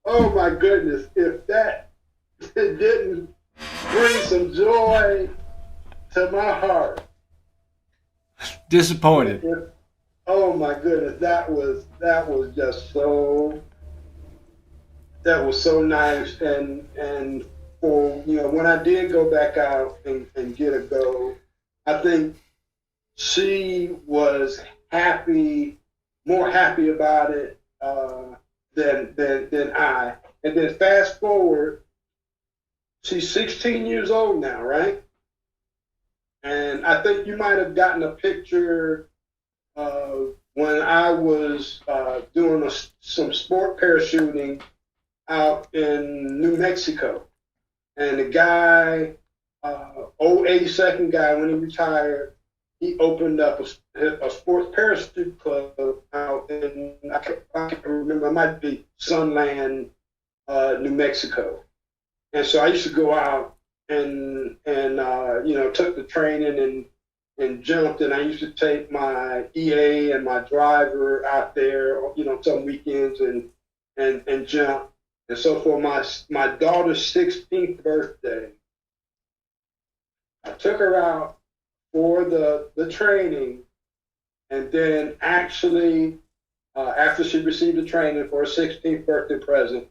Oh my goodness, if that didn't bring some joy to my heart. Disappointed. Oh my goodness, that was just so That was so nice, and for when I did go back out and get a gold, I think she was more happy about it than I. And then fast forward, she's 16 years old now, right? And I think you might have gotten a picture when I was doing some sport parachuting out in New Mexico. And the guy, old 82nd guy, when he retired, he opened up a sports parachute club out in, I can't remember, it might be Sunland, New Mexico. And so I used to go out and took the training and jumped, and I used to take my EA and my driver out there, some weekends and jump. And so for my daughter's 16th birthday, I took her out for the training, and then actually after she received the training for her 16th birthday present,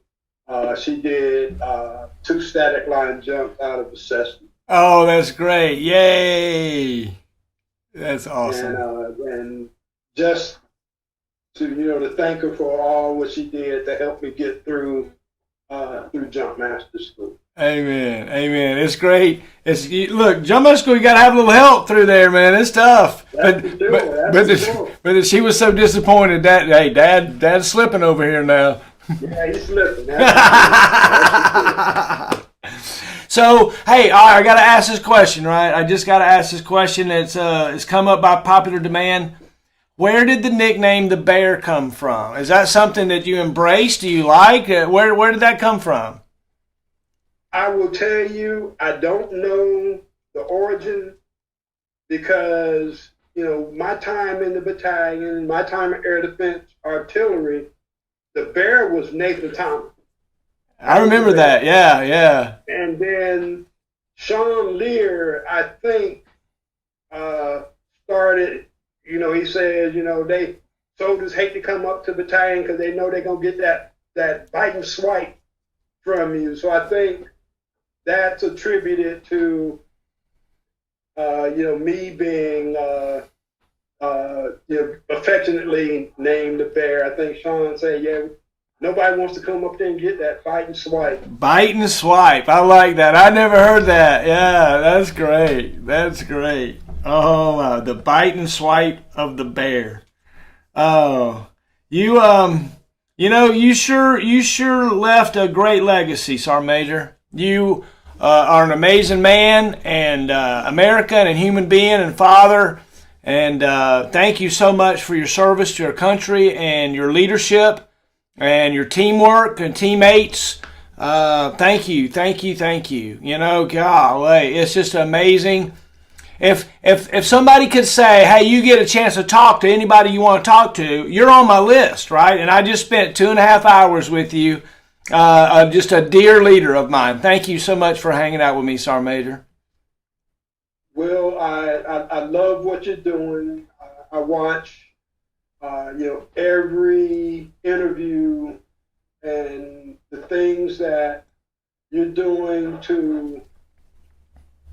she did 2 static line jumps out of a Cessna. Oh, that's great! Yay! That's awesome. And just to thank her for all what she did to help me get through Jump Master School. Amen. Amen. It's great. Look, Jump Master School, you got to have a little help through there, man. It's tough. But she was so disappointed that, hey, Dad's slipping over here now. Yeah, he's slipping. So, hey, I got to ask this question, right? I just got to ask this question. It's come up by popular demand. Where did the nickname the Bear come from? Is that something that you embrace? Do you like? Where did that come from? I will tell you, I don't know the origin because, my time in the battalion, my time in Air Defense Artillery, the Bear was Nathan Thomas. I remember that, yeah. And then Sean Lear, I think, started, he says, soldiers hate to come up to battalion because they know they're going to get that bite and swipe from you. So I think that's attributed to, me being, affectionately named the Bear. I think Sean said, yeah, nobody wants to come up there and get that bite and swipe. Bite and swipe. I like that. I never heard that. Yeah, that's great. That's great. Oh, wow. The bite and swipe of the Bear. Oh, you sure left a great legacy, Sergeant Major. You are an amazing man and American and human being and father. And thank you so much for your service to your country and your leadership and your teamwork and teammates. Thank you. Golly, it's just amazing. If somebody could say, hey, you get a chance to talk to anybody you want to talk to, you're on my list, right? And I just spent 2.5 hours with you, just a dear leader of mine. Thank you so much for hanging out with me, Sergeant Major. Will, I love what you're doing. I watch, every interview and the things that you're doing to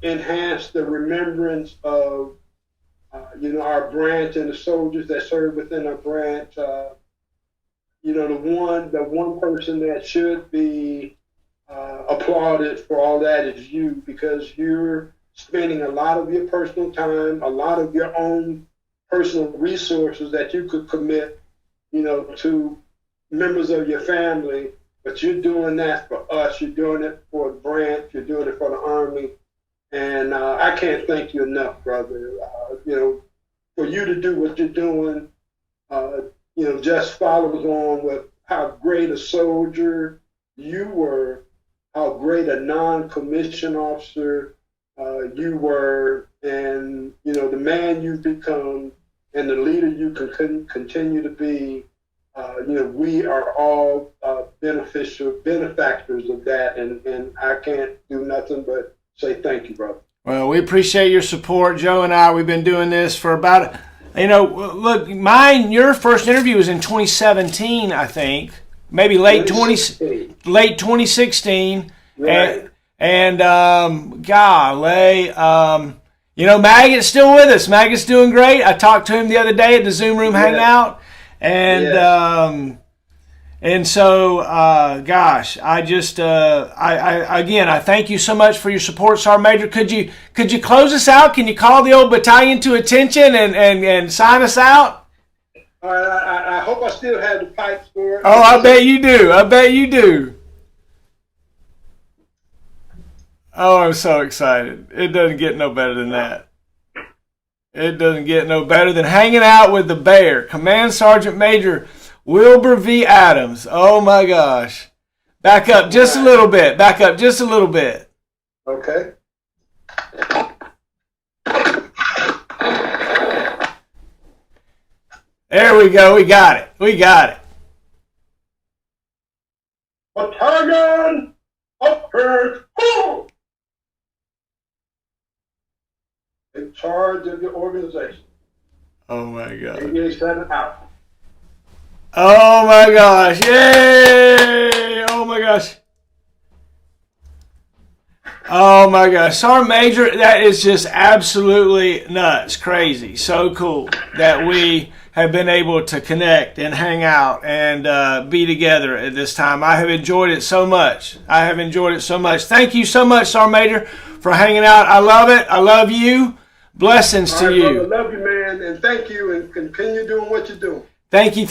enhance the remembrance of, our branch and the soldiers that serve within our branch. The one person that should be applauded for all that is you, because you're spending a lot of your personal time, a lot of your own personal resources that you could commit, to members of your family, but you're doing that for us. You're doing it for the branch. You're doing it for the Army. And I can't thank you enough, brother. For you to do what you're doing, just follows on with how great a soldier you were, how great a non-commissioned officer you were, and, the man you've become and the leader you can continue to be. We are all benefactors of that, and I can't do nothing but say thank you, brother. Well, we appreciate your support. Joe and I, we've been doing this for about, look, your first interview was in 2017, I think. maybe late 2016. Right. And golly, Maggot's still with us. Maggot's doing great. I talked to him the other day at the Zoom room hangout, and so, gosh, I just, I thank you so much for your support, Sergeant Major. Could you close us out? Can you call the old battalion to attention and sign us out? All right, I hope I still have the pipes for it. Oh, I bet you do. I bet you do. Oh, I'm so excited. It doesn't get no better than that. It doesn't get no better than hanging out with the bear, Command Sergeant Major Wilbur V. Adams. Oh, my gosh. Back up just a little bit. Back up just a little bit. Okay. There we go. We got it. We got it. Battalion, upward, whoo! In charge of your organization. Oh, my God. 87 out. Oh, my gosh. Yay! Oh, my gosh. Oh, my gosh. Sergeant Major, that is just absolutely nuts. Crazy. So cool that we have been able to connect and hang out and be together at this time. I have enjoyed it so much. I have enjoyed it so much. Thank you so much, Sergeant Major, for hanging out. I love it. I love you. Blessings to you. Brother, love you, man, and thank you, and continue doing what you're doing. Thank you.